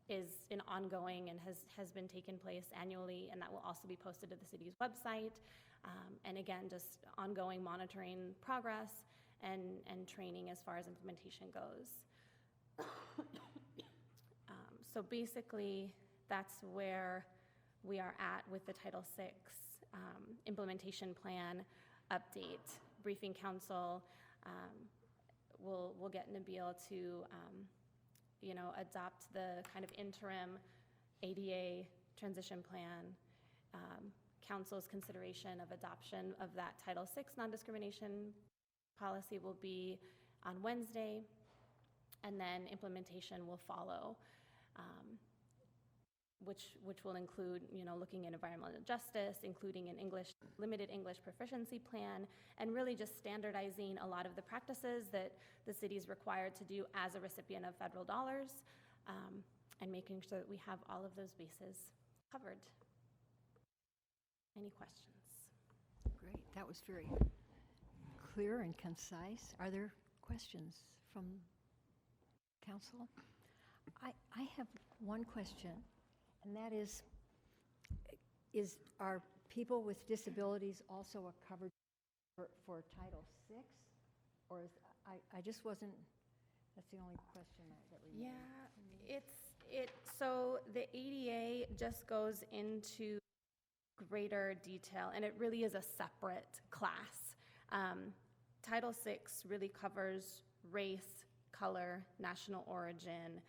is an ongoing and has been taking place annually, and that will also be posted to the city's website. And again, just ongoing monitoring progress and training as far as implementation goes. So basically, that's where we are at with the Title VI implementation plan update. Briefing council will get Nabil to adopt the kind of interim ADA transition plan. Council's consideration of adoption of that Title VI non-discrimination policy will be on Wednesday, and then implementation will follow, which will include, looking at environmental justice, including an limited English proficiency plan, and really just standardizing a lot of the practices that the city is required to do as a recipient of federal dollars, and making sure that we have all of those bases covered. Any questions? Great, that was very clear and concise. Are there questions from council? I have one question, and that is are people with disabilities also a covered for Title VI? Or is, I just wasn't, that's the only question that remains. Yeah, so the ADA just goes into greater detail, and it really is a separate class. Title VI really covers race, color, national origin,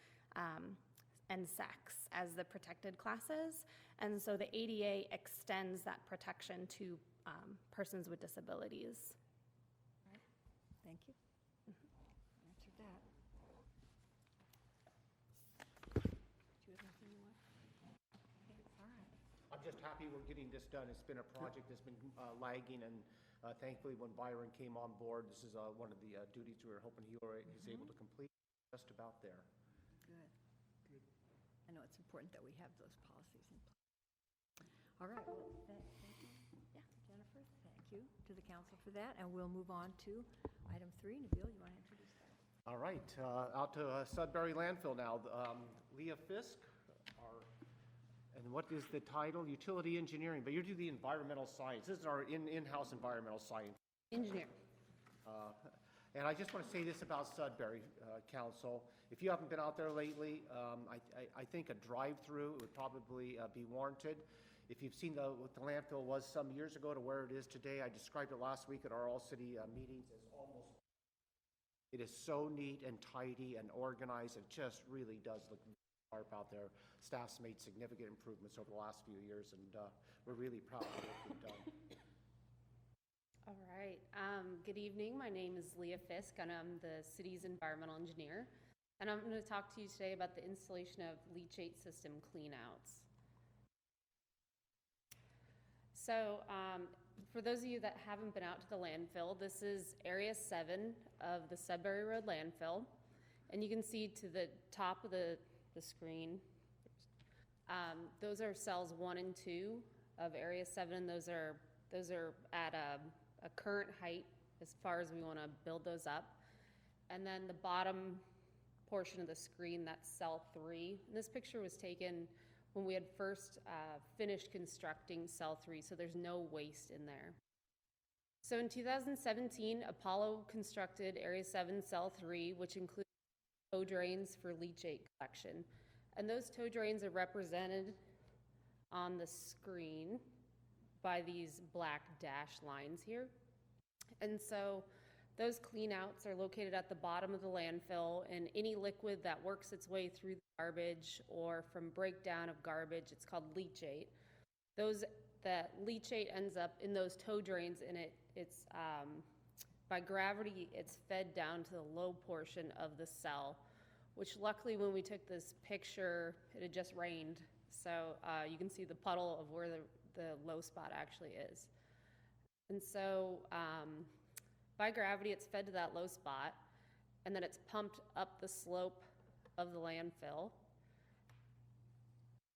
and sex as the protected classes. And so the ADA extends that protection to persons with disabilities. Thank you. Answered that. Do you have anything you want? Okay, all right. I'm just happy we're getting this done. It's been a project that's been lagging, and thankfully, when Byron came on board, this is one of the duties we were hoping he is able to complete, just about there. Good. Good. I know it's important that we have those policies in place. All right, well, thank you. Yeah, Jennifer, thank you to the council for that, and we'll move on to item 3. Nabil, you want to introduce that? All right, out to Sudbury landfill now. Leah Fisk, and what is the title? Utility engineering, but you do the environmental science. This is our in-house environmental science. Engineer. And I just want to say this about Sudbury Council. If you haven't been out there lately, I think a drive-through would probably be warranted. If you've seen what the landfill was some years ago to where it is today, I described it last week at our all-city meetings as almost. It is so neat and tidy and organized. It just really does look sharp out there. Staff's made significant improvements over the last few years, and we're really proud of what we've done. All right. Good evening. My name is Leah Fisk, and I'm the city's environmental engineer. And I'm going to talk to you today about the installation of leachate system cleanouts. So for those of you that haven't been out to the landfill, this is Area 7 of the Sudbury Road landfill. And you can see to the top of the screen, those are cells 1 and 2 of Area 7. Those are at a current height as far as we want to build those up. And then the bottom portion of the screen, that's cell 3. And this picture was taken when we had first finished constructing cell 3, so there's no waste in there. So in 2017, Apollo constructed Area 7 cell 3, which includes tow drains for leachate collection. And those tow drains are represented on the screen by these black dash lines here. And so those cleanouts are located at the bottom of the landfill, and any liquid that works its way through the garbage or from breakdown of garbage, it's called leachate. That leachate ends up in those tow drains, and it's by gravity, it's fed down to the low portion of the cell, which luckily when we took this picture, it had just rained. So you can see the puddle of where the low spot actually is. And so by gravity, it's fed to that low spot, and then it's pumped up the slope of the landfill,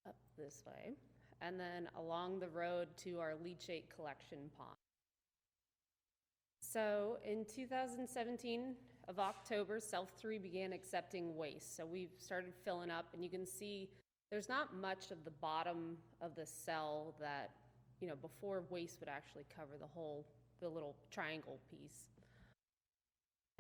up this way, and then along the road to our leachate collection pond. So in 2017 of October, Cell 3 began accepting waste. So we've started filling up, and you can see there's not much of the bottom of the cell that, before waste would actually cover the little triangle piece.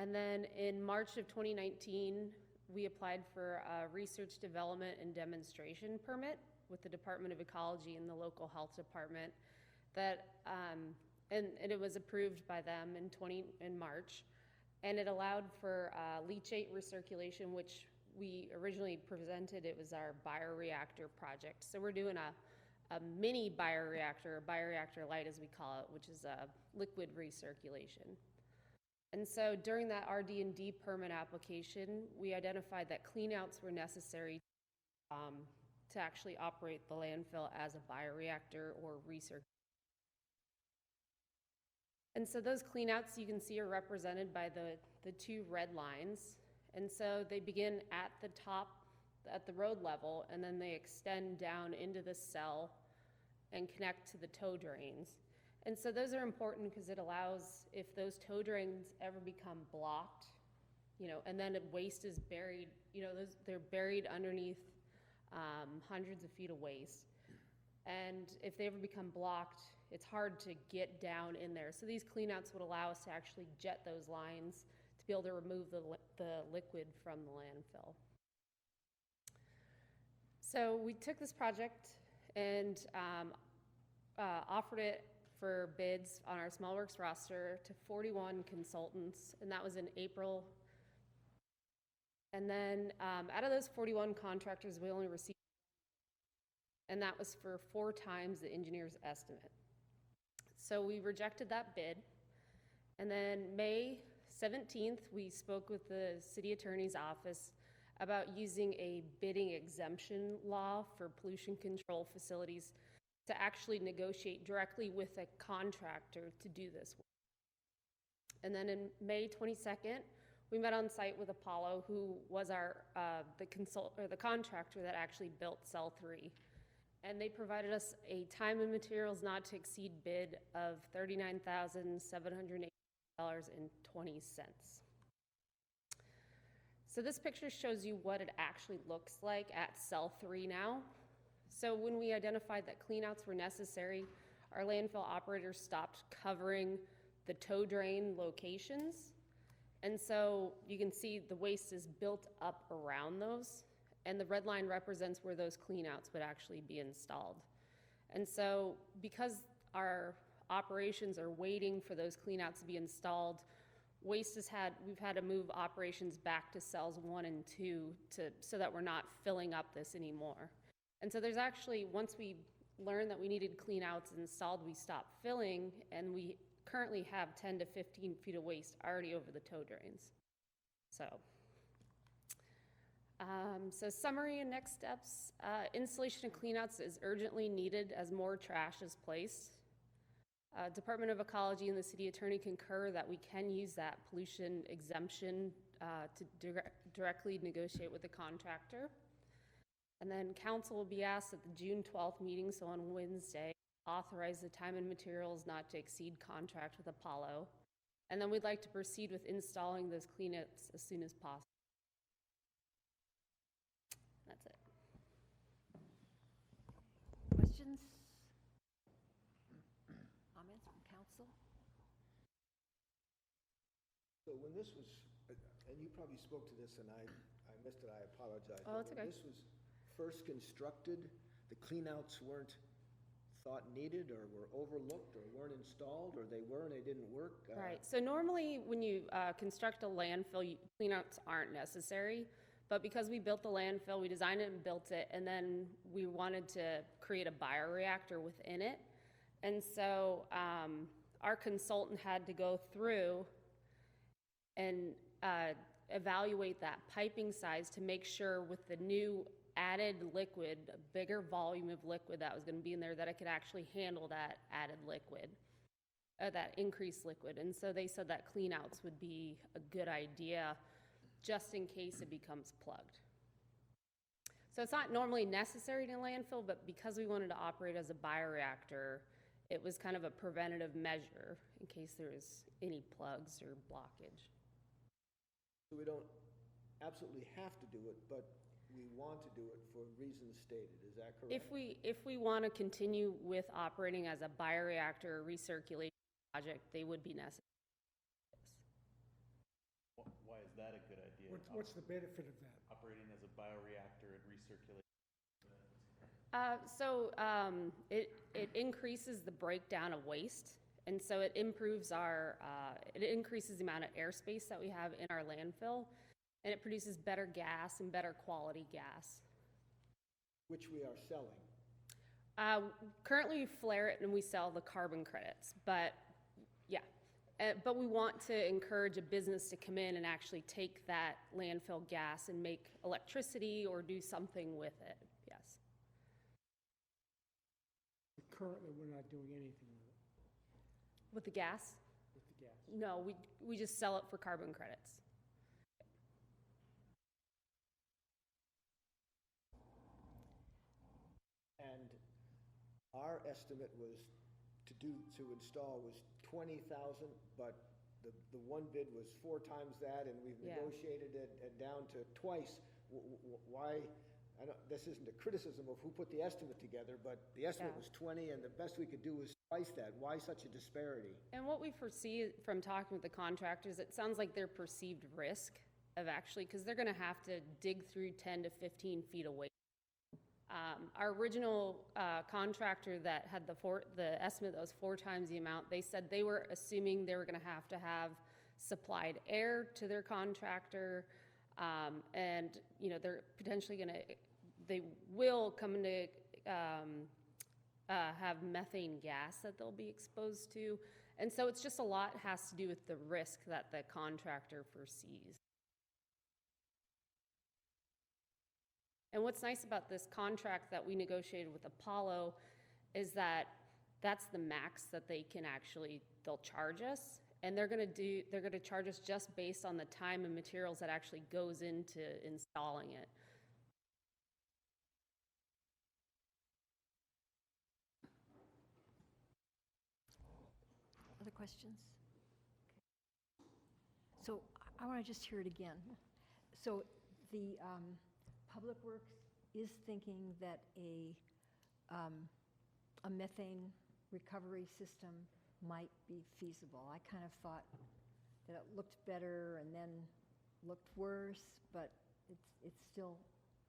And then in March of 2019, we applied for a research development and demonstration permit with the Department of Ecology and the local health department that, and it was approved by them in March. And it allowed for leachate recirculation, which we originally presented. It was our bioreactor project. So we're doing a mini bioreactor, a bioreactor light as we call it, which is a liquid recirculation. And so during that RD&D permit application, we identified that cleanouts were necessary to actually operate the landfill as a bioreactor or recirculation. And so those cleanouts you can see are represented by the 2 red lines. And so they begin at the top, at the road level, and then they extend down into the cell and connect to the tow drains. And so those are important because it allows, if those tow drains ever become blocked, and then waste is buried, they're buried underneath hundreds of feet of waste. And if they ever become blocked, it's hard to get down in there. So these cleanouts would allow us to actually jet those lines to be able to remove the liquid from the landfill. So we took this project and offered it for bids on our Small Works roster to 41 consultants, and that was in April. And then out of those 41 contractors, we only received, and that was for 4 times the engineer's estimate. So we rejected that bid. And then May 17th, we spoke with the city attorney's office about using a bidding exemption law for pollution control facilities to actually negotiate directly with a contractor to do this work. And then in May 22nd, we met on site with Apollo, who was the contractor that actually built Cell 3. And they provided us a time and materials not to exceed bid of $39,780.20. So this picture shows you what it actually looks like at Cell 3 now. So when we identified that cleanouts were necessary, our landfill operators stopped covering the tow drain locations. And so you can see the waste is built up around those, and the red line represents where those cleanouts would actually be installed. And so because our operations are waiting for those cleanouts to be installed, we've had to move operations back to cells 1 and 2 so that we're not filling up this anymore. And so there's actually, once we learned that we needed cleanouts installed, we stopped filling, and we currently have 10 to 15 feet of waste already over the tow drains. So summary and next steps. Installation of cleanouts is urgently needed as more trash is placed. Department of Ecology and the city attorney concur that we can use that pollution exemption to directly negotiate with the contractor. And then council will be asked at the June 12th meeting, so on Wednesday, authorize the time and materials not to exceed contract with Apollo. And then we'd like to proceed with installing those cleanups as soon as possible. That's it. Questions? Comments from council? So when this was, and you probably spoke to this and I missed it, I apologize. Oh, it's okay. When this was first constructed, the cleanouts weren't thought needed or were overlooked or weren't installed, or they were and they didn't work? Right, so normally when you construct a landfill, cleanouts aren't necessary, but because we built the landfill, we designed it and built it, and then we wanted to create a bioreactor within it. And so our consultant had to go through and evaluate that piping size to make sure with the new added liquid, a bigger volume of liquid that was going to be in there, that it could actually handle that added liquid, that increased liquid. And so they said that cleanouts would be a good idea just in case it becomes plugged. So it's not normally necessary in a landfill, but because we wanted to operate as a bioreactor, it was kind of a preventative measure in case there was any plugs or blockage. So we don't absolutely have to do it, but we want to do it for reasons stated, is that correct? If we want to continue with operating as a bioreactor or recirculation project, they would be necessary. Why is that a good idea? What's the benefit of that? Operating as a bioreactor and recirculating? It increases the breakdown of waste, and so it improves it increases the amount of airspace that we have in our landfill, and it produces better gas and better quality gas. Which we are selling. Currently, we flare it and we sell the carbon credits, but yeah. But we want to encourage a business to come in and actually take that landfill gas and make electricity or do something with it, yes. Currently, we're not doing anything with it, With the gas? with the gas. No, we just sell it for carbon credits. And our estimate was to install was 20,000, but the one bid was 4 times that, and we've Yeah. negotiated it down to twice. Why, I don't, this isn't a criticism of who put the estimate together, but the estimate Yeah. was 20, and the best we could do was twice that. Why such a disparity? And what we foresee from talking with the contractors, it sounds like their perceived risk of actually, because they're gonna have to dig through 10 to 15 feet away. Our original contractor that had the estimate that was 4 times the amount, they said they were assuming they were gonna have to have supplied air to their contractor, and, you know, they're potentially they will come into, have methane gas that they'll be exposed to. And so it's just a lot has to do with the risk that the contractor foresees. And what's nice about this contract that we negotiated with Apollo is that that's the max that they can actually, they'll charge us. And they're gonna charge us just based on the time and materials that actually goes into installing it. Other questions? So I want to just hear it again. So the Public Works is thinking that a methane recovery system might be feasible. I kind of thought that it looked better and then looked worse, but it's still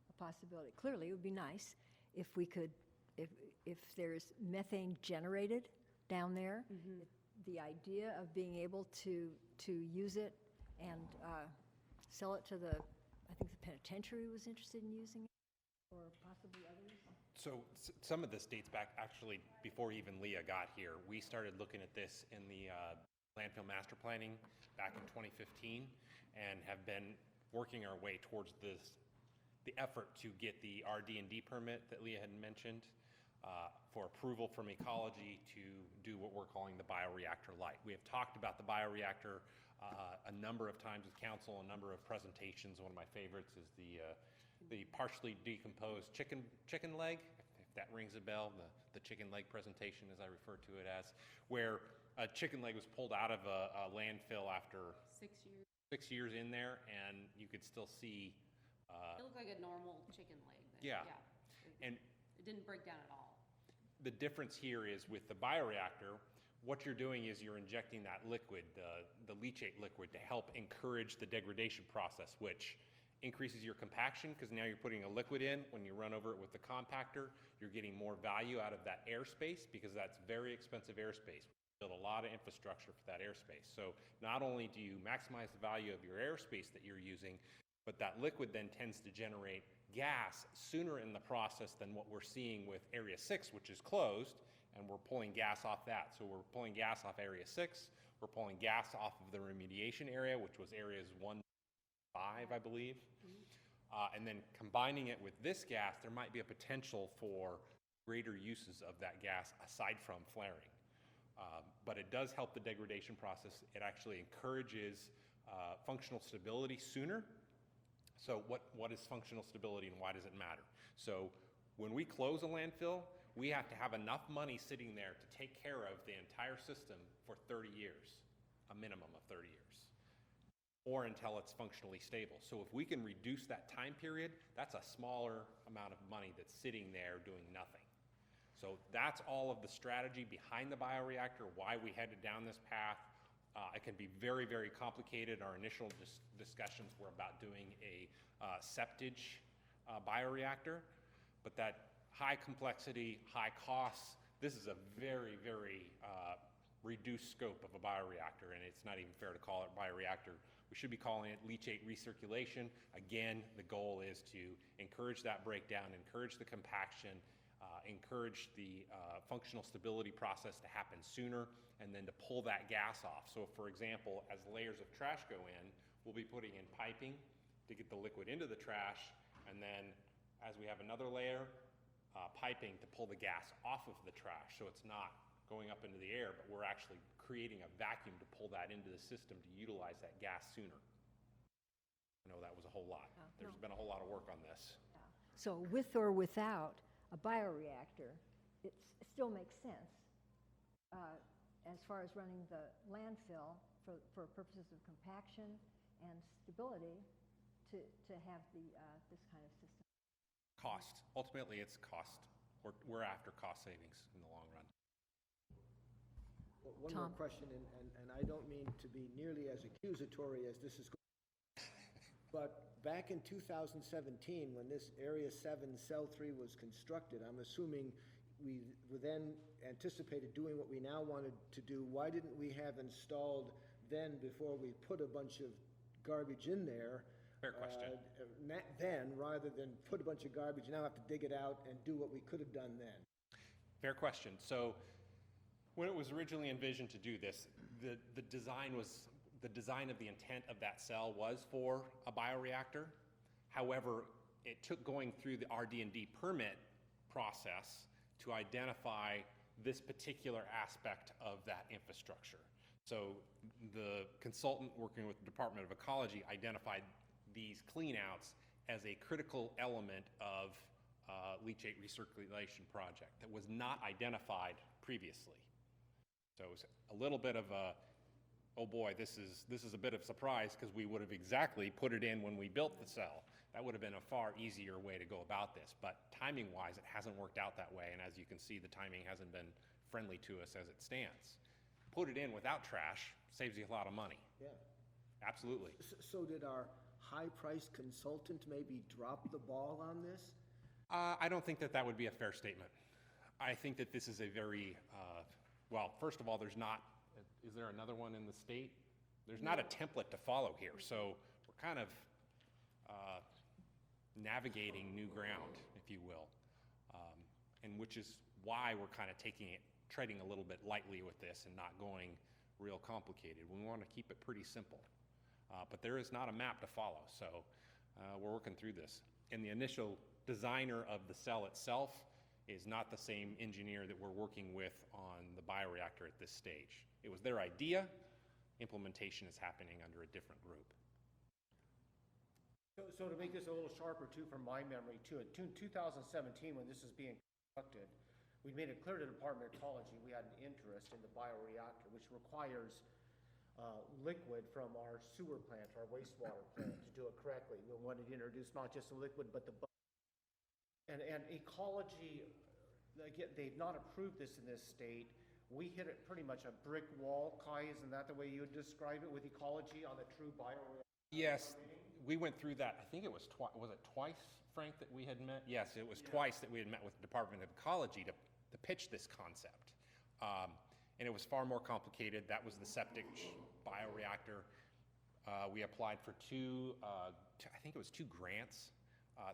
a possibility. Clearly, it would be nice if we could, if there's methane generated down there, the idea of being able to use it and sell it to I think the penitentiary was interested in using it, or possibly others. So some of this dates back actually before even Leah got here. We started looking at this in the landfill master planning back in 2015 and have been working our way towards the effort to get the RD&D permit that Leah had mentioned for approval from ecology to do what we're calling the bioreactor light. We have talked about the bioreactor a number of times with council, a number of presentations. One of my favorites is the partially decomposed chicken leg, if that rings a bell, the chicken leg presentation, as I refer to it as, where a chicken leg was pulled out of a landfill after 6 years. 6 years in there, and you could still see. It looked like a normal chicken leg. Yeah. And it didn't break down at all. the difference here is with the bioreactor, what you're doing is you're injecting that liquid, the leachate liquid, to help encourage the degradation process, which increases your compaction, because now you're putting a liquid in. When you run over it with the compactor, you're getting more value out of that airspace, because that's very expensive airspace. We build a lot of infrastructure for that airspace. So not only do you maximize the value of your airspace that you're using, but that liquid then tends to generate gas sooner in the process than what we're seeing with Area 6, which is closed, and we're pulling gas off that. So we're pulling gas off Area 6, we're pulling gas off of the remediation area, which was areas 1 to 5, I believe. And then combining it with this gas, there might be a potential for greater uses of that gas aside from flaring. But it does help the degradation process. It actually encourages functional stability sooner. So what is functional stability and why does it matter? So when we close a landfill, we have to have enough money sitting there to take care of the entire system for 30 years, a minimum of 30 years, or until it's functionally stable. So if we can reduce that time period, that's a smaller amount of money that's sitting there doing nothing. So that's all of the strategy behind the bioreactor, why we headed down this path. It can be very, very complicated. Our initial discussions were about doing a septage bioreactor, but that high complexity, high costs, this is a very, very reduced scope of a bioreactor, and it's not even fair to call it bioreactor. We should be calling it leachate recirculation. Again, the goal is to encourage that breakdown, encourage the compaction, encourage the functional stability process to happen sooner, and then to pull that gas off. So for example, as layers of trash go in, we'll be putting in piping to get the liquid into the trash, and then as we have another layer, piping to pull the gas off of the trash, so it's not going up into the air, but we're actually creating a vacuum to pull that into the system to utilize that gas sooner. I know that was a whole lot. There's been a whole lot of work on this. So with or without a bioreactor, it still makes sense as far as running the landfill for purposes of compaction and stability, to have this kind of system. Cost. Ultimately, it's cost. We're after cost savings in the long run. Well, one more question, and I don't mean to be nearly as accusatory as this is going, but back in 2017, when this Area 7 Cell 3 was constructed, I'm assuming we were then anticipated doing what we now wanted to do. Why didn't we have installed then, before we put a bunch of garbage in there? Fair question. Then, rather than put a bunch of garbage, now have to dig it out and do what we could have done then. Fair question. So when it was originally envisioned to do this, the design of the intent of that cell was for a bioreactor. However, it took going through the RD&D permit process to identify this particular aspect of that infrastructure. So the consultant working with the Department of Ecology identified these cleanouts as a critical element of leachate recirculation project that was not identified previously. So it was a little bit of a, oh boy, this is a bit of a surprise, because we would have exactly put it in when we built the cell. That would have been a far easier way to go about this, but timing-wise, it hasn't worked out that way, and as you can see, the timing hasn't been friendly to us as it stands. Put it in without trash, saves you a lot of money. Yeah. Absolutely. So did our high-priced consultant maybe drop the ball on this? I don't think that would be a fair statement. I think that this is a very, well, first of all, there's not, is there another one in the state? There's not a template to follow here, so we're kind of navigating new ground, if you will, and which is why we're kind of treading a little bit lightly with this and not going real complicated. We want to keep it pretty simple, but there is not a map to follow, so we're working through this. And the initial designer of the cell itself is not the same engineer that we're working with on the bioreactor at this stage. It was their idea. Implementation is happening under a different group. So to make this a little sharper too, from my memory too, in 2017, when this is being constructed, we made it clear to the Department of Ecology we had an interest in the bioreactor, which requires liquid from our sewer plant, our wastewater plant, to do it correctly. We wanted to introduce not just the liquid, but the and ecology, again, they've not approved this in this state. We hit it pretty much a brick wall. Kai, isn't that the way you would describe it, with ecology on the true bioreactor? Yes, we went through that. I think it was twice, Frank, that we had met? Yes, it was twice that we had met with the Department of Ecology to pitch this concept. And it was far more complicated. That was the septic bioreactor. We applied for I think it was two grants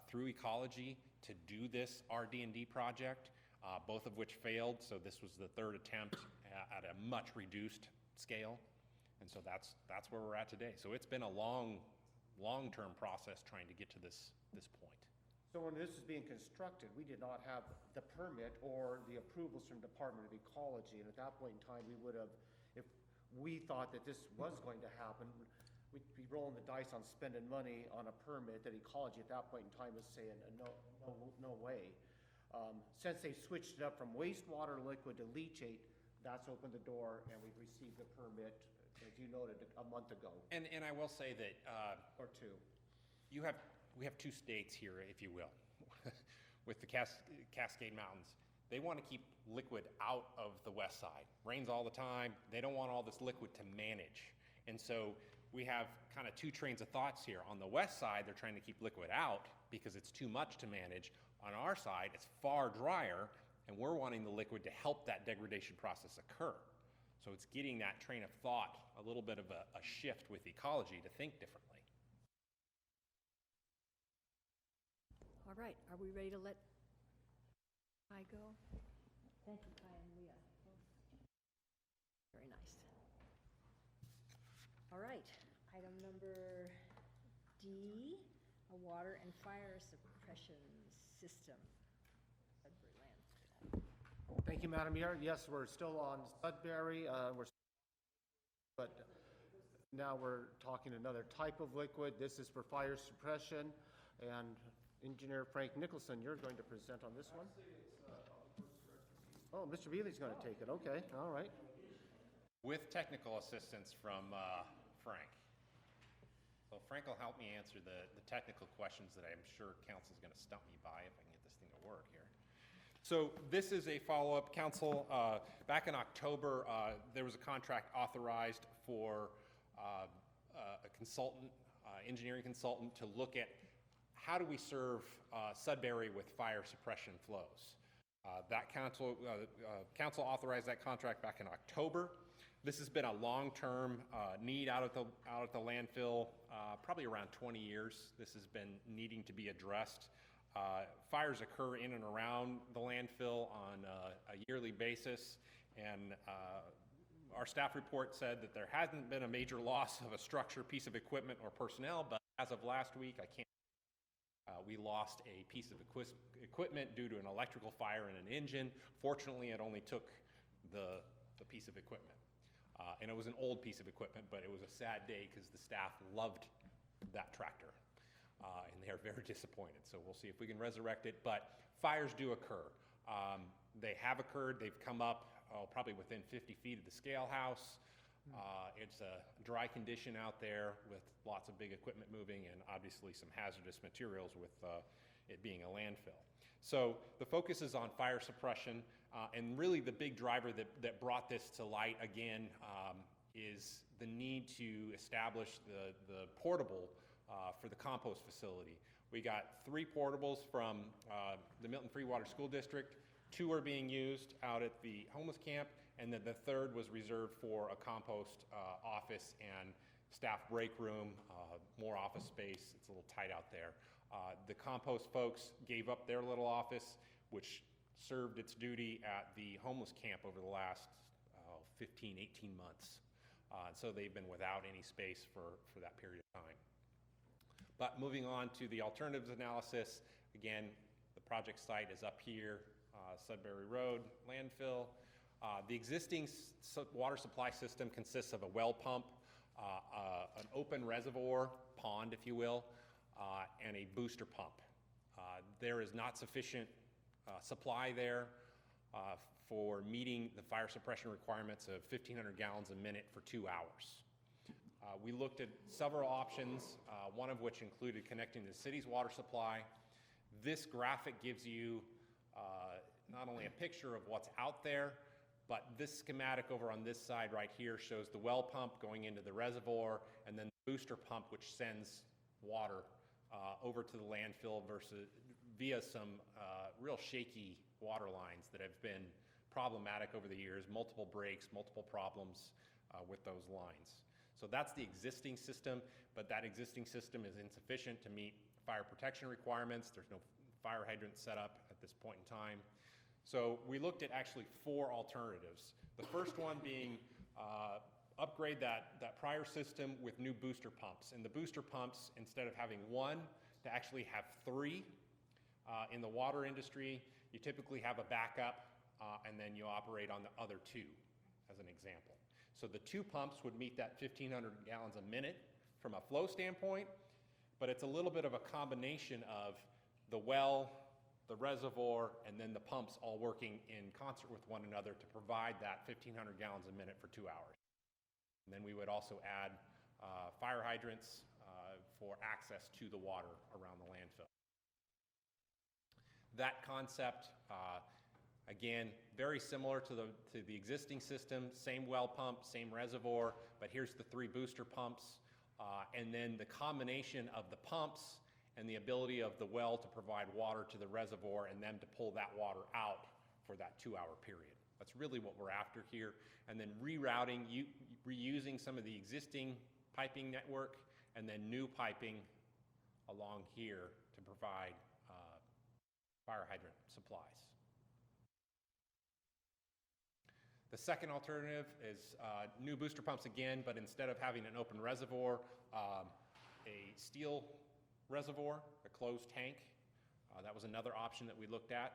through Ecology to do this RD&D project, both of which failed. So this was the third attempt at a much reduced scale. And so that's where we're at today. So it's been a long-term process trying to get to this point. So when this is being constructed, we did not have the permit or the approvals from Department of Ecology, and at that point in time, we would have, if we thought that this was going to happen, we'd be rolling the dice on spending money on a permit that Ecology at that point in time was saying, no way. Since they switched it up from wastewater liquid to leachate, that's opened the door, and we've received the permit, as you noted, a month ago. And I will say that Or two. we have two states here, if you will, with the Cascade Mountains. They want to keep liquid out of the west side. Rains all the time. They don't want all this liquid to manage. And so we have kind of two trains of thoughts here. On the west side, they're trying to keep liquid out because it's too much to manage. On our side, it's far drier, and we're wanting the liquid to help that degradation process occur. So it's getting that train of thought, a little bit of a shift with Ecology to think differently. All right, are we ready to let Kai go? Thank you, Kai and Leah. Very nice. All right, item number D, a water and fire suppression system. Sudbury landfill. Thank you, Madam Mayor. Yes, we're still on Sudbury, but now we're talking another type of liquid. This is for fire suppression, and Engineer Frank Nicholson, you're going to present on this one? Oh, Mr. Bealey's going to take it, okay, all right. With technical assistance from Frank. So Frank will help me answer the technical questions that I'm sure council's going to stump me by if I can get this thing to work here. So this is a follow-up, council. Back in October, there was a contract authorized for a consultant, engineering consultant, to look at how do we serve Sudbury with fire suppression flows. That council authorized that contract back in October. This has been a long-term need out at the landfill, probably around 20 years. This has been needing to be addressed. Fires occur in and around the landfill on a yearly basis, and our staff report said that there hasn't been a major loss of a structure, piece of equipment, or personnel, but as of last week, we lost a piece of equipment due to an electrical fire in an engine. Fortunately, it only took the piece of equipment. And it was an old piece of equipment, but it was a sad day because the staff loved that tractor. And they are very disappointed. So we'll see if we can resurrect it. But fires do occur. They have occurred. They've come up probably within 50 feet of the scale house. It's a dry condition out there with lots of big equipment moving and obviously some hazardous materials with it being a landfill. So the focus is on fire suppression, and really the big driver that brought this to light again is the need to establish the portable for the compost facility. We got 3 portables from the Milton Free Water School District. 2 are being used out at the homeless camp, and then the 3rd was reserved for a compost office and staff break room, more office space. It's a little tight out there. The compost folks gave up their little office, which served its duty at the homeless camp over the last 15, 18 months. So they've been without any space for that period of time. But moving on to the alternatives analysis, again, the project site is up here, Sudbury Road, landfill. The existing water supply system consists of a well pump, an open reservoir, pond if you will, and a booster pump. There is not sufficient supply there for meeting the fire suppression requirements of 1,500 gallons a minute for 2 hours. We looked at several options, one of which included connecting to the city's water supply. This graphic gives you not only a picture of what's out there, but this schematic over on this side right here shows the well pump going into the reservoir, and then the booster pump which sends water over to the landfill via some real shaky water lines that have been problematic over the years, multiple breaks, multiple problems with those lines. So that's the existing system, but that existing system is insufficient to meet fire protection requirements. There's no fire hydrant set up at this point in time. So we looked at actually 4 alternatives. The first one being upgrade that prior system with new booster pumps. And the booster pumps, instead of having 1, to actually have 3. In the water industry, you typically have a backup and then you operate on the other 2, as an example. So the 2 pumps would meet that 1,500 gallons a minute from a flow standpoint, but it's a little bit of a combination of the well, the reservoir, and then the pumps all working in concert with one another to provide that 1,500 gallons a minute for 2 hours. And then we would also add fire hydrants for access to the water around the landfill. That concept, again, very similar to the existing system, same well pump, same reservoir, but here's the 3 booster pumps, and then the combination of the pumps and the ability of the well to provide water to the reservoir and then to pull that water out for that 2-hour period. That's really what we're after here. And then rerouting, reusing some of the existing piping network and then new piping along here to provide fire hydrant supplies. The second alternative is new booster pumps again, but instead of having an open reservoir, a steel reservoir, a closed tank. That was another option that we looked at.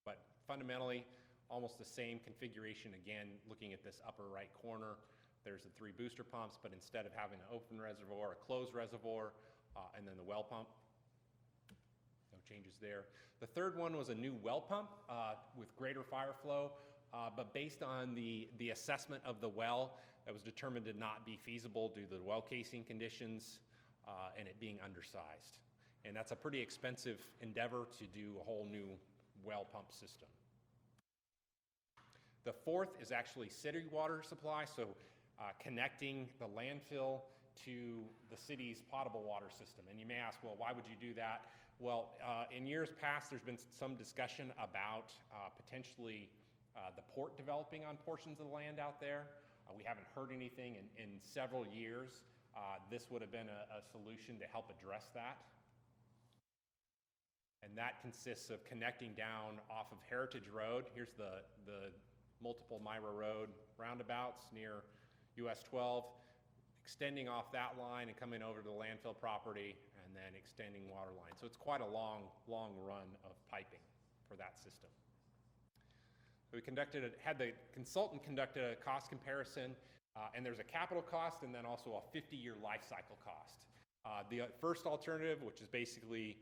But fundamentally, almost the same configuration again, looking at this upper right corner. There's the 3 booster pumps, but instead of having an open reservoir, a closed reservoir, and then the well pump. No changes there. The third one was a new well pump with greater fire flow, but based on the assessment of the well, that was determined to not be feasible due to the well casing conditions and it being undersized. And that's a pretty expensive endeavor to do a whole new well pump system. The fourth is actually city water supply, so connecting the landfill to the city's potable water system. And you may ask, well, why would you do that? Well, in years past, there's been some discussion about potentially the port developing on portions of the land out there. We haven't heard anything in several years. This would have been a solution to help address that. And that consists of connecting down off of Heritage Road. Here's the multiple Myra Road roundabouts near US 12, extending off that line and coming over to the landfill property and then extending water line. So it's quite a long run of piping for that system. So we had the consultant conduct a cost comparison, and there's a capital cost and then also a 50-year life cycle cost. The first alternative, which is basically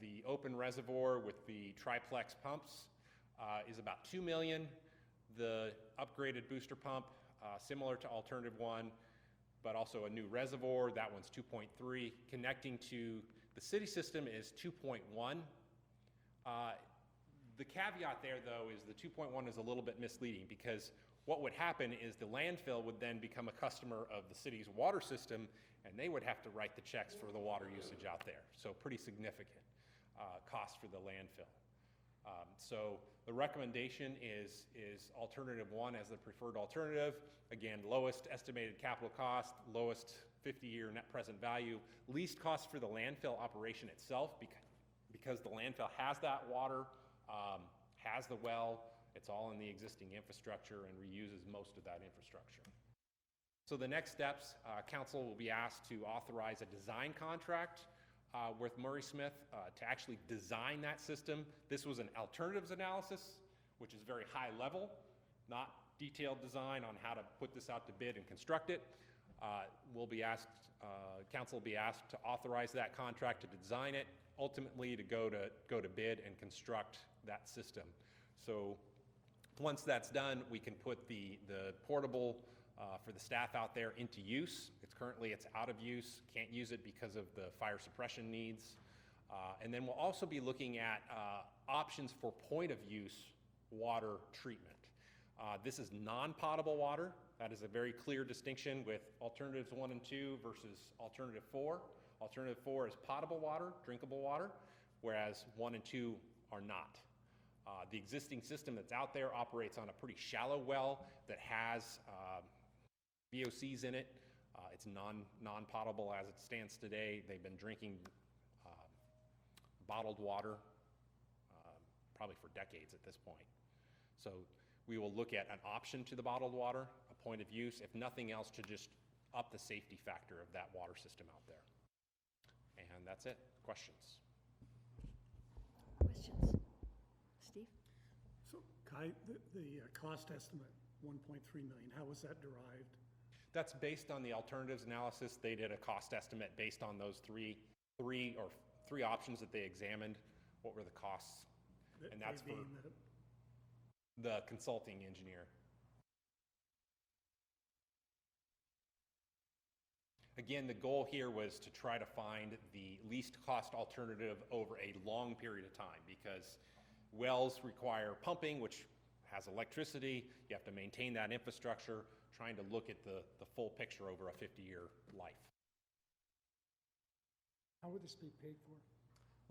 the open reservoir with the triplex pumps, is about $2 million. The upgraded booster pump, similar to alternative 1, but also a new reservoir, that one's 2.3. Connecting to the city system is 2.1. The caveat there, though, is the 2.1 is a little bit misleading because what would happen is the landfill would then become a customer of the city's water system, and they would have to write the checks for the water usage out there. So pretty significant cost for the landfill. So the recommendation is alternative 1 as the preferred alternative. Again, lowest estimated capital cost, lowest 50-year net present value, least cost for the landfill operation itself because the landfill has that water, has the well, it's all in the existing infrastructure and reuses most of that infrastructure. So the next steps, council will be asked to authorize a design contract with Murray Smith to actually design that system. This was an alternatives analysis, which is very high level, not detailed design on how to put this out to bid and construct it. Council will be asked to authorize that contract to design it, ultimately to go to bid and construct that system. So once that's done, we can put the portable for the staff out there into use. Currently it's out of use, can't use it because of the fire suppression needs. And then we'll also be looking at options for point of use water treatment. This is non-potable water. That is a very clear distinction with alternatives 1 and 2 versus alternative 4. Alternative 4 is potable water, drinkable water, whereas 1 and 2 are not. The existing system that's out there operates on a pretty shallow well that has VOCs in it. It's non-potable as it stands today. They've been drinking bottled water probably for decades at this point. So we will look at an option to the bottled water, a point of use, if nothing else, to just up the safety factor of that water system out there. And that's it. Questions? Questions? Steve? So Kai, the cost estimate, 1.3 million, how was that derived? That's based on the alternatives analysis. They did a cost estimate based on those three options that they examined. What were the costs? And that's for the consulting engineer. Again, the goal here was to try to find the least cost alternative over a long period of time because wells require pumping, which has electricity. You have to maintain that infrastructure, trying to look at the full picture over a 50-year life. How would this be paid for?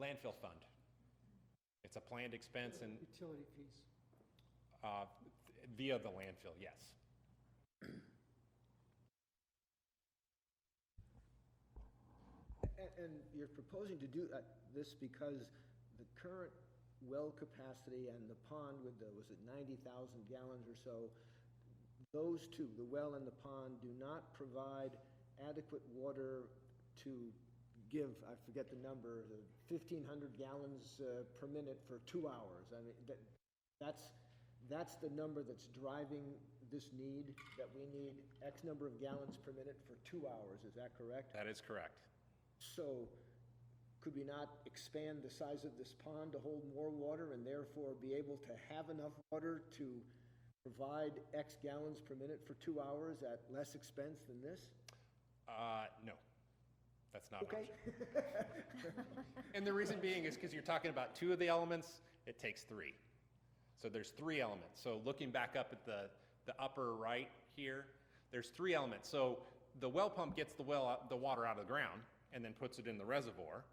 Landfill fund. It's a planned expense and Utility fees. via the landfill, yes. And you're proposing to do this because the current well capacity and the pond with the, was it 90,000 gallons or so, those two, the well and the pond, do not provide adequate water to give, I forget the number, 1,500 gallons per minute for 2 hours. I mean, that's the number that's driving this need, that we need X number of gallons per minute for 2 hours. Is that correct? That is correct. So Could we not expand the size of this pond to hold more water and therefore be able to have enough water to provide X gallons per minute for 2 hours at less expense than this? No, that's not an Okay. option. And the reason being is because you're talking about 2 of the elements, it takes 3. So there's 3 elements. So looking back up at the upper right here, there's 3 elements. So the well pump gets the water out of the ground and then puts it in the reservoir.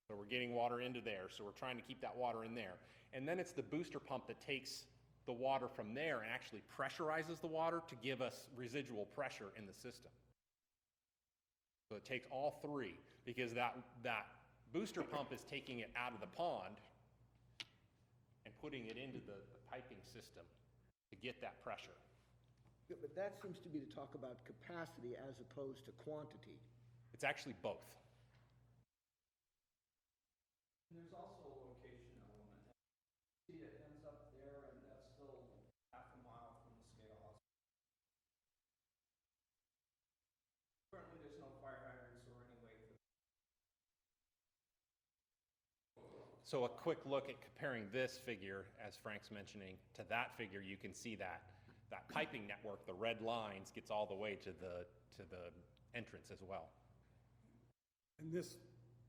So we're getting water into there, so we're trying to keep that water in there. And then it's the booster pump that takes the water from there and actually pressurizes the water to give us residual pressure in the system. So it takes all 3, because that booster pump is taking it out of the pond and putting it into the piping system to get that pressure. Yeah, but that seems to be to talk about capacity as opposed to quantity. It's actually both. There's also a location element. See, it ends up there, and that's still half a mile from the Skate Hospital. Currently, there's no fire hydrants or any way for. So a quick look at comparing this figure, as Frank's mentioning, to that figure, you can see that piping network, the red lines, gets all the way to the entrance as well. And this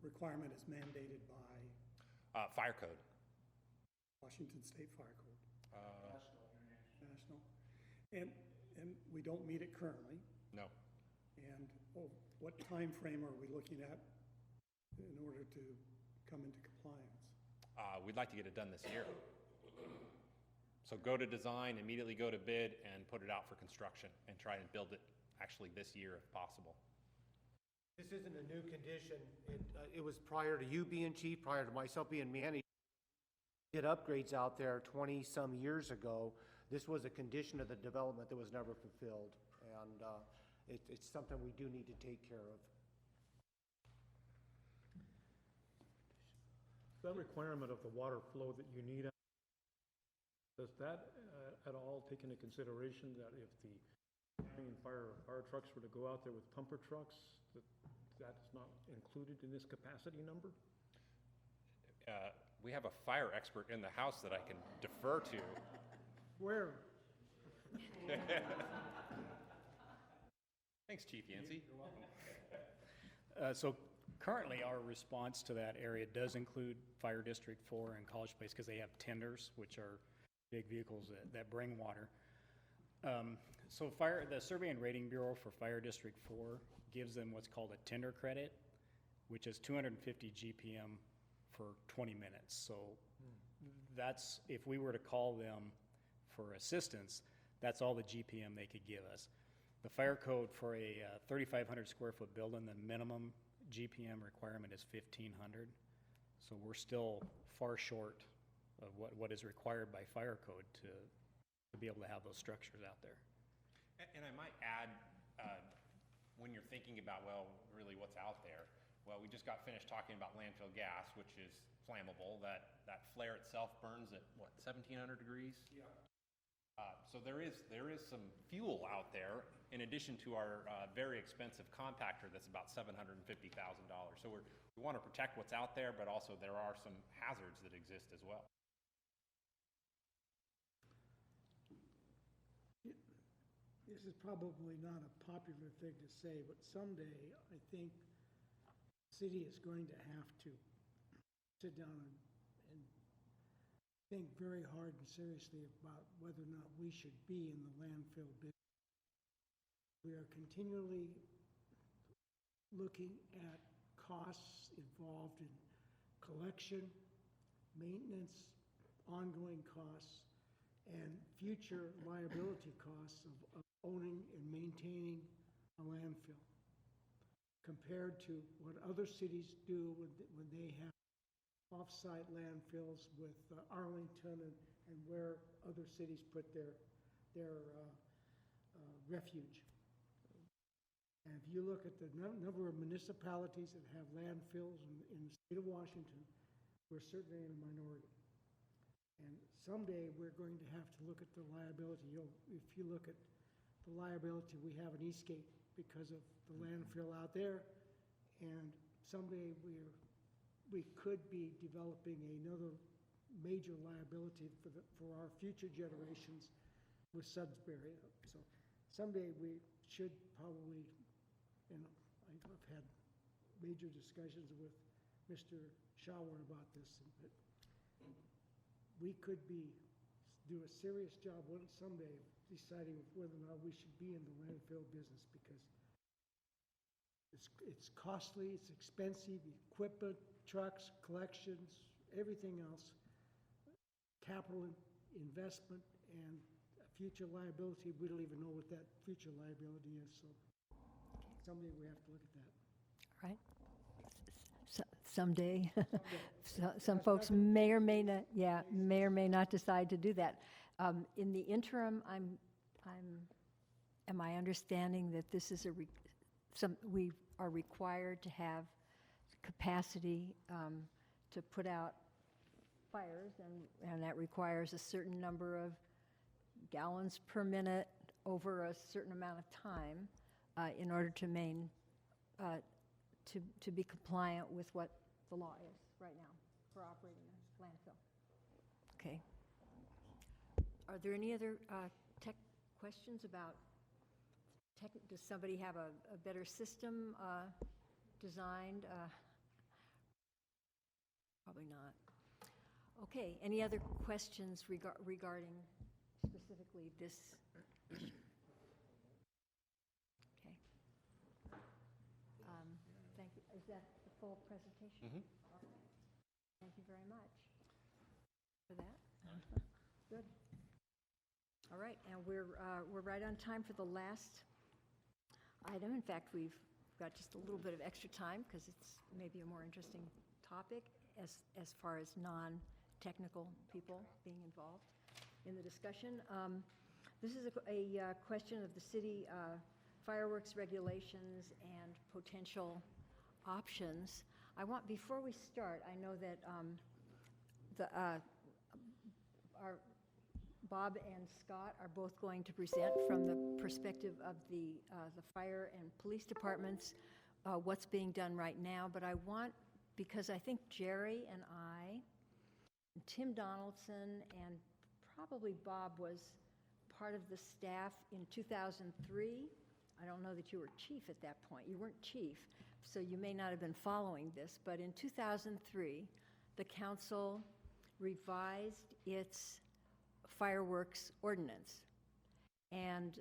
requirement is mandated by Fire code. Washington State Fire Code. National. And we don't meet it currently. No. And what time frame are we looking at in order to come into compliance? We'd like to get it done this year. So go to design, immediately go to bid, and put it out for construction, and try and build it actually this year if possible. This isn't a new condition. It was prior to you being chief, prior to myself being manager. Did upgrades out there 20-some years ago. This was a condition of the development that was never fulfilled. And it's something we do need to take care of. That requirement of the water flow that you need, does that at all take into consideration that if the fire trucks were to go out there with pumper trucks, that's not included in this capacity number? We have a fire expert in the house that I can defer to. Where? Thanks, Chief Yancey. So currently, our response to that area does include Fire District 4 and College Place, because they have tenders, which are big vehicles that bring water. So the Survey and Rating Bureau for Fire District 4 gives them what's called a tender credit, which is 250 GPM for 20 minutes. So that's, if we were to call them for assistance, that's all the GPM they could give us. The fire code for a 3,500 square foot building, the minimum GPM requirement is 1,500. So we're still far short of what is required by fire code to be able to have those structures out there. And I might add, when you're thinking about, well, really what's out there, well, we just got finished talking about landfill gas, which is flammable. That flare itself burns at, what, 1,700 degrees? Yeah. So there is some fuel out there, in addition to our very expensive compactor that's about $750,000. So we want to protect what's out there, but also there are some hazards that exist as well. This is probably not a popular thing to say, but someday I think the city is going to have to sit down and think very hard and seriously about whether or not we should be in the landfill business. We are continually looking at costs involved in collection, maintenance, ongoing costs, and future liability costs of owning and maintaining a landfill, compared to what other cities do when they have off-site landfills with Arlington and where other cities put their refuge. And if you look at the number of municipalities that have landfills in the state of Washington, we're certainly in a minority. And someday we're going to have to look at the liability. If you look at the liability we have in Eastgate because of the landfill out there, and someday we could be developing another major liability for our future generations with Sudbury. So someday we should probably, I've had major discussions with Mr. Shower about this, but we could do a serious job someday deciding whether or not we should be in the landfill business, because it's costly, it's expensive, equipment, trucks, collections, everything else, capital investment, and a future liability. We don't even know what that future liability is, so someday we have to look at that. All right. Someday, some folks may or may not, may or may not decide to do that. In the interim, am I understanding that this is we are required to have capacity to put out fires, and that requires a certain number of gallons per minute over a certain amount of time in order to to be compliant with what the law is right now for operating a landfill. Okay. Are there any other tech questions about does somebody have a better system designed? Probably not. Okay, any other questions regarding specifically this issue? Okay. Thank you. Is that the full presentation? Mm-hmm. Okay. Thank you very much for that. Good. All right, and we're right on time for the last item. In fact, we've got just a little bit of extra time because it's maybe a more interesting topic as far as non-technical people being involved in the discussion. This is a question of the city fireworks regulations and potential options. Before we start, I know that our Bob and Scott are both going to present from the perspective of the fire and police departments what's being done right now. But because I think Jerry and I, and Tim Donaldson, and probably Bob was part of the staff in 2003. I don't know that you were chief at that point. You weren't chief, so you may not have been following this. But in 2003, the council revised its fireworks ordinance. And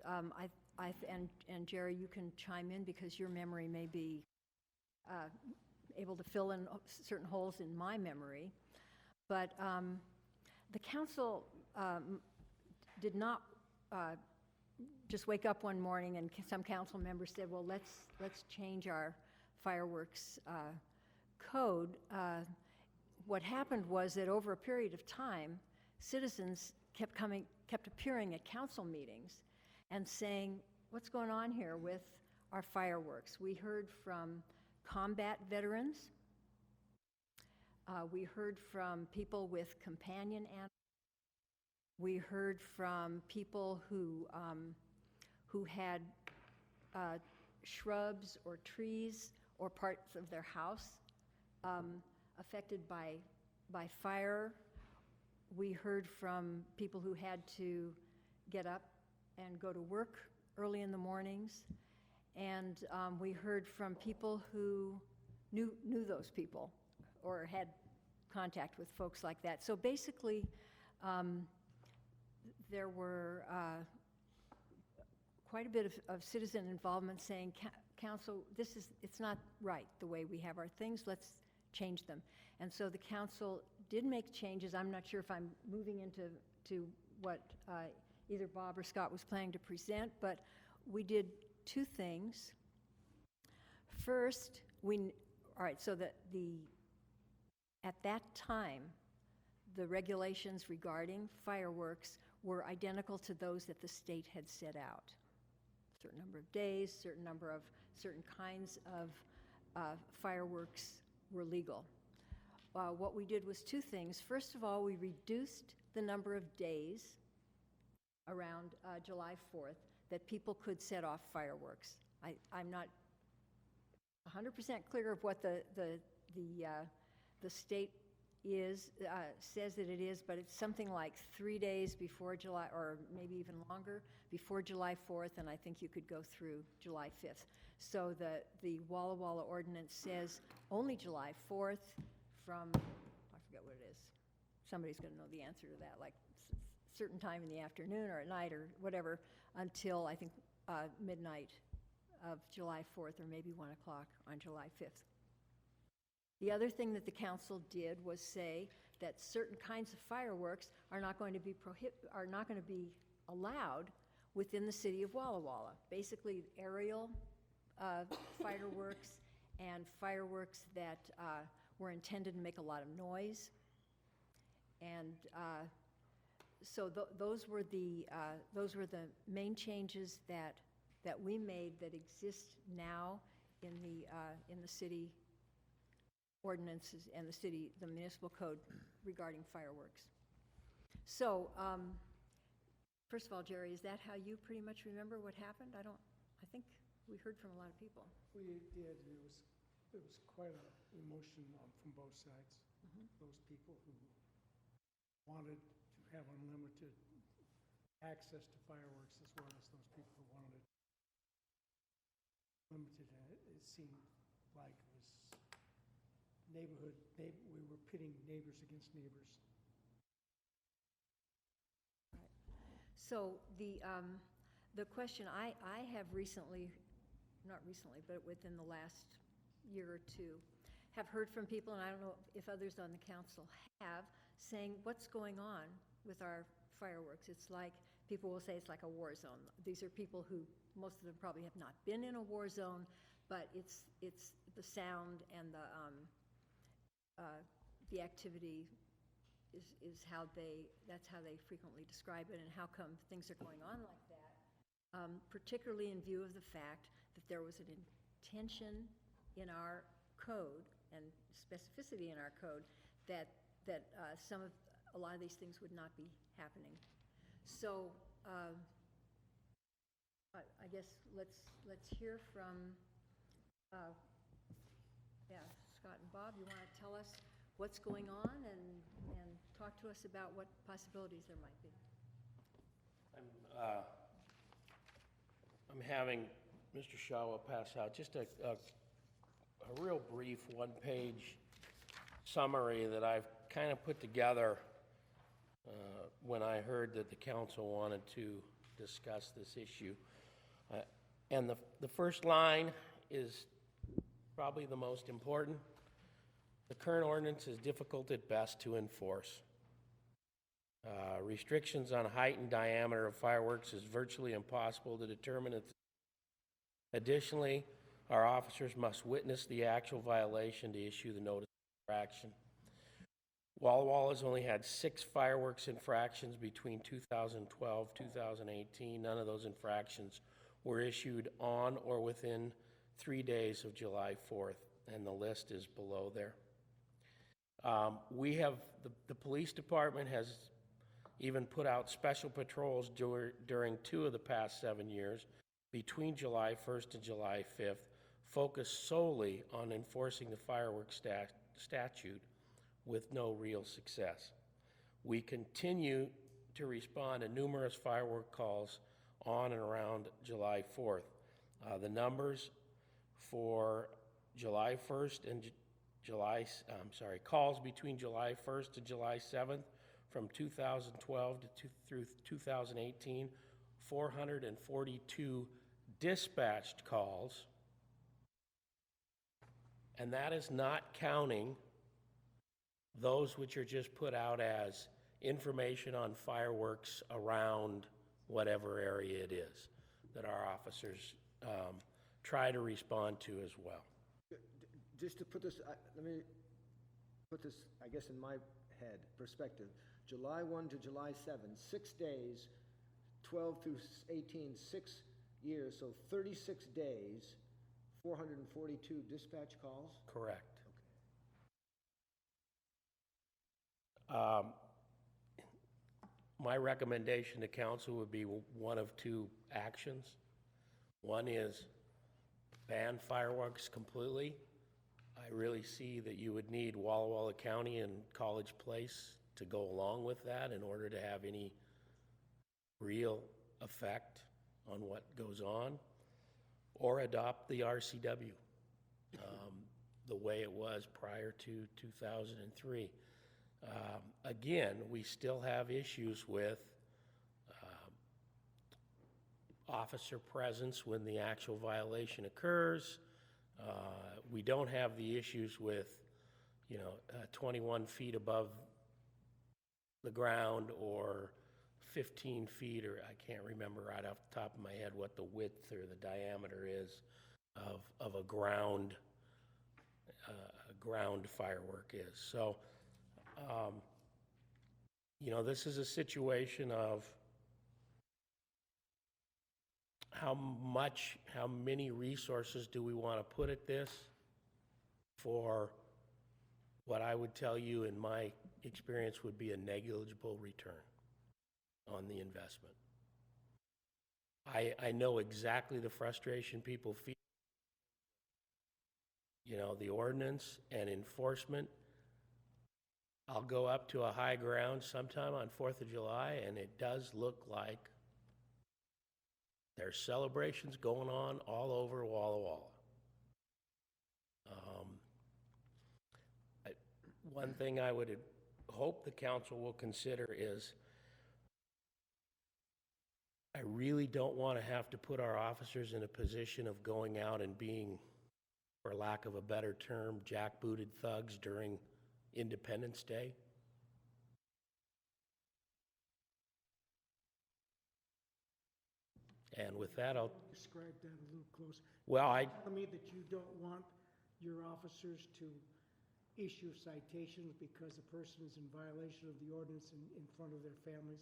and Jerry, you can chime in because your memory may be able to fill in certain holes in my memory. But the council did not just wake up one morning and some council members said, well, let's change our fireworks code. What happened was that over a period of time, citizens kept appearing at council meetings and saying, what's going on here with our fireworks? We heard from combat veterans. We heard from people with companion animals. We heard from people who had shrubs or trees or parts of their house affected by fire. We heard from people who had to get up and go to work early in the mornings. And we heard from people who knew those people or had contact with folks like that. So basically, there were quite a bit of citizen involvement saying, council, it's not right the way we have our things, let's change them. And so the council did make changes. I'm not sure if I'm moving into what either Bob or Scott was planning to present, but we did two things. First, at that time, the regulations regarding fireworks were identical to those that the state had set out. Certain number of days, certain kinds of fireworks were legal. What we did was two things. First of all, we reduced the number of days around July 4th that people could set off fireworks. I'm not 100% clear of what the state is, says that it is, but it's something like 3 days before July, or maybe even longer, before July 4th, and I think you could go through July 5th. So the Walla Walla ordinance says only July 4th from, I forget what it is. Somebody's going to know the answer to that, like certain time in the afternoon or at night or whatever, until I think midnight of July 4th, or maybe 1 o'clock on July 5th. The other thing that the council did was say that certain kinds of fireworks are not going to be allowed within the city of Walla Walla. Basically, aerial fireworks and fireworks that were intended to make a lot of noise. And so those were the main changes that we made that exist now in the city ordinances and the municipal code regarding fireworks. So, first of all, Jerry, is that how you pretty much remember what happened? I think we heard from a lot of people. We did, and it was quite an emotion from both sides. Those people who wanted to have unlimited access to fireworks, as well as those people who wanted limited, and it seemed like it was we were pitting neighbors against neighbors. So the question I have recently, not recently, but within the last year or two, have heard from people, and I don't know if others on the council have, saying, what's going on with our fireworks? It's like, people will say it's like a war zone. These are people who, most of them probably have not been in a war zone, but it's the sound and the activity is that's how they frequently describe it, and how come things are going on like that, particularly in view of the fact that there was an intention in our code and specificity in our code that a lot of these things would not be happening. So I guess let's hear from Scott and Bob. You want to tell us what's going on and talk to us about what possibilities there might be. I'm having Mr. Shawa pass out just a real brief one-page summary that I've kind of put together when I heard that the council wanted to discuss this issue. And the first line is probably the most important. The current ordinance is difficult at best to enforce. Restrictions on height and diameter of fireworks is virtually impossible to determine. Additionally, our officers must witness the actual violation to issue the notice of infraction. Walla Walla's only had 6 fireworks infractions between 2012 and 2018. None of those infractions were issued on or within 3 days of July 4th, and the list is below there. The police department has even put out special patrols during 2 of the past 7 years, between July 1st and July 5th, focused solely on enforcing the fireworks statute with no real success. We continue to respond to numerous firework calls on and around July 4th. The numbers for July 1st and calls between July 1st and July 7th from 2012 through 2018, 442 dispatched calls, and that is not counting those which are just put out as information on fireworks around whatever area it is that our officers try to respond to as well. Just to put this, let me put this, I guess, in my head perspective. July 1 to July 7, 6 days, 12 through 18, 6 years, so 36 days, 442 dispatch calls? Correct. My recommendation to council would be one of 2 actions. One is ban fireworks completely. I really see that you would need Walla Walla County and College Place to go along with that in order to have any real effect on what goes on, or adopt the RCW the way it was prior to 2003. Again, we still have issues with officer presence when the actual violation occurs. We don't have the issues with, 21 feet above the ground or 15 feet, or I can't remember right off the top of my head what the width or the diameter is of a ground firework is. So, this is a situation of how many resources do we want to put at this for what I would tell you in my experience would be a negligible return on the investment. I know exactly the frustration people feel. The ordinance and enforcement. I'll go up to a high ground sometime on 4th of July, and it does look like there's celebrations going on all over Walla Walla. One thing I would hope the council will consider is I really don't want to have to put our officers in a position of going out and being, for lack of a better term, jackbooted thugs during Independence Day. And with that, I'll... Describe that a little closer. Well, Tell me that you don't want your officers to issue citations because a person is in violation of the ordinance in front of their families?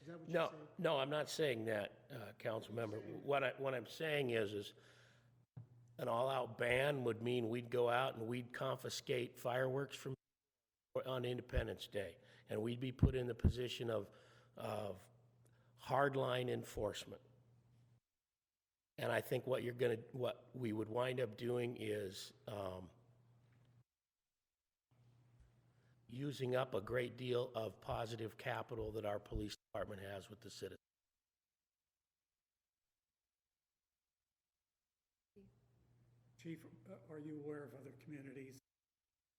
Is that what you're saying? No, I'm not saying that, council member. What I'm saying is an all-out ban would mean we'd go out and we'd confiscate fireworks from on Independence Day, and we'd be put in the position of hardline enforcement. And I think what we would wind up doing is using up a great deal of positive capital that our police department has with the citizens. Chief, are you aware of other communities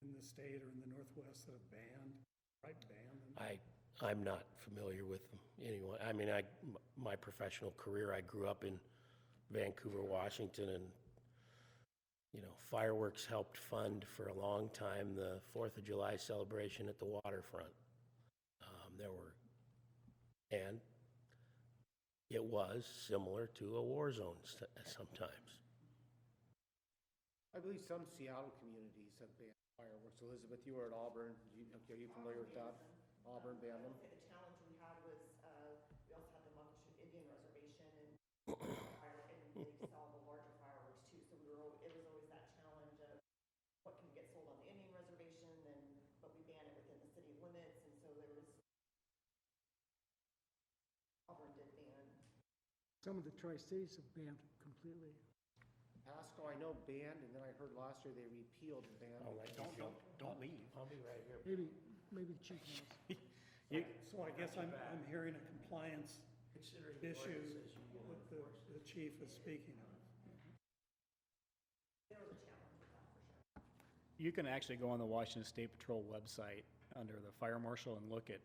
in the state or in the Northwest that have banned them? I'm not familiar with them anyway. I mean, my professional career, I grew up in Vancouver, Washington, and fireworks helped fund for a long time the 4th of July celebration at the waterfront. And it was similar to a war zone sometimes. I believe some Seattle communities have banned fireworks. Elizabeth, you were at Auburn. Are you familiar with that? Auburn banned them? The challenge we had was, we also had the Muckleshoot Indian Reservation, and they sell the larger fireworks too, so it was always that challenge of what can get sold on the Indian Reservation, but we ban it within the city limits, and so there was, Auburn did ban. Some of the Tri-Cities have banned completely. Pasco, I know banned, and then I heard last year they repealed the ban. Don't leave. I'll be right here. Maybe the chief knows. So I guess I'm hearing a compliance issue with the chief is speaking of. There was a challenge with that, for sure. You can actually go on the Washington State Patrol website under the fire marshal and look at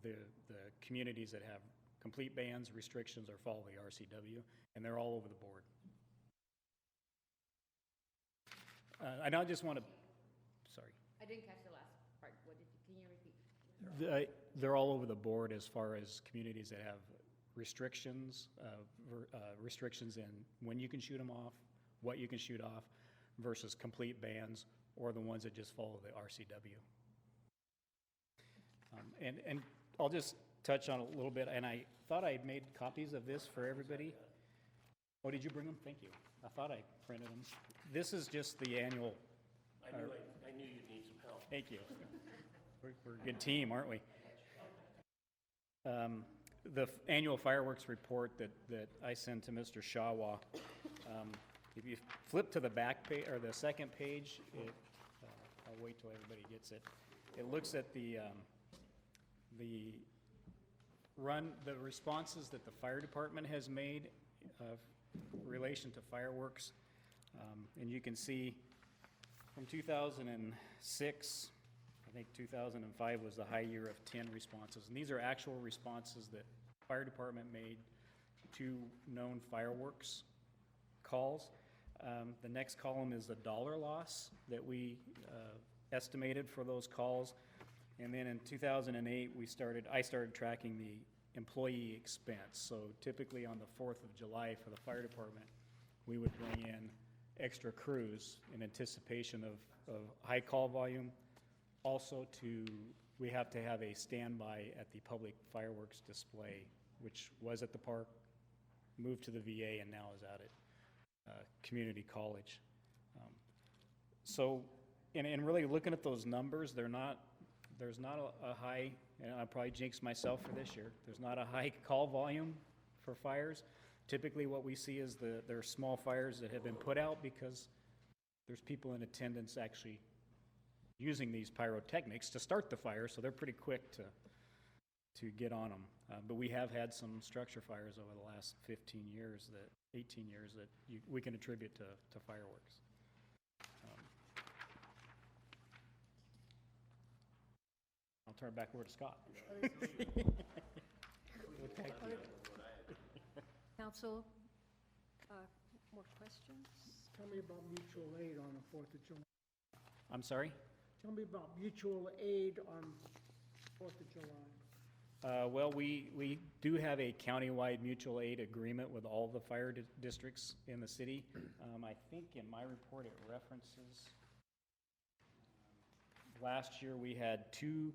the communities that have complete bans, restrictions, or follow the RCW, and they're all over the board. And I just want to, sorry. I didn't catch the last part. Can you repeat? They're all over the board as far as communities that have restrictions, restrictions in when you can shoot them off, what you can shoot off, versus complete bans, or the ones that just follow the RCW. And I'll just touch on a little bit, and I thought I made copies of this for everybody. Oh, did you bring them? Thank you. I thought I printed them. This is just the annual. I knew you'd need some help. Thank you. We're a good team, aren't we? The annual fireworks report that I send to Mr. Shawa If you flip to the back page, or the second page, I'll wait till everybody gets it. It looks at the responses that the fire department has made in relation to fireworks. And you can see from 2006, I think 2005 was the high year of 10 responses. And these are actual responses that fire department made to known fireworks calls. The next column is the dollar loss that we estimated for those calls. And then in 2008, I started tracking the employee expense. So typically on the 4th of July for the fire department, we would bring in extra crews in anticipation of high call volume. Also we have to have a standby at the public fireworks display, which was at the park, moved to the VA, and now is out at community college. And really looking at those numbers, there's not a high, and I probably jinxed myself for this year, there's not a high call volume for fires. Typically what we see is there are small fires that have been put out because there's people in attendance actually using these pyrotechnics to start the fire, so they're pretty quick to get on them. But we have had some structure fires over the last 18 years that we can attribute to fireworks. I'll turn it back over to Scott. Council, more questions? Tell me about mutual aid on the 4th of July. I'm sorry? Tell me about mutual aid on 4th of July. Well, we do have a countywide mutual aid agreement with all the fire districts in the city. I think in my report it references, last year we had 2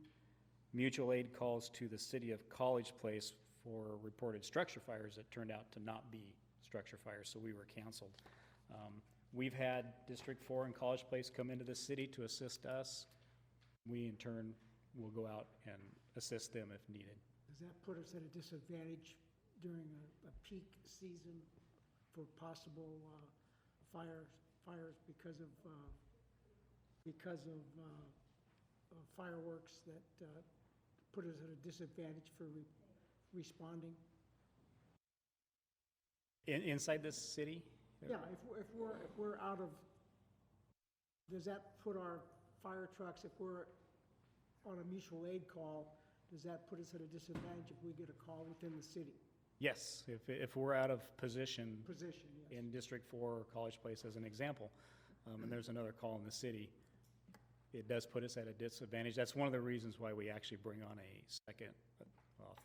mutual aid calls to the city of College Place for reported structure fires that turned out to not be structure fires, so we were canceled. We've had District 4 and College Place come into the city to assist us. We, in turn, will go out and assist them if needed. Does that put us at a disadvantage during a peak season for possible fires because of fireworks that put us at a disadvantage for responding? Inside this city? Yeah, if we're out of, does that put our fire trucks, if we're on a mutual aid call, does that put us at a disadvantage if we get a call within the city? Yes, if we're out of position Yes. in District 4 or College Place as an example, and there's another call in the city, it does put us at a disadvantage. That's one of the reasons why we actually bring on a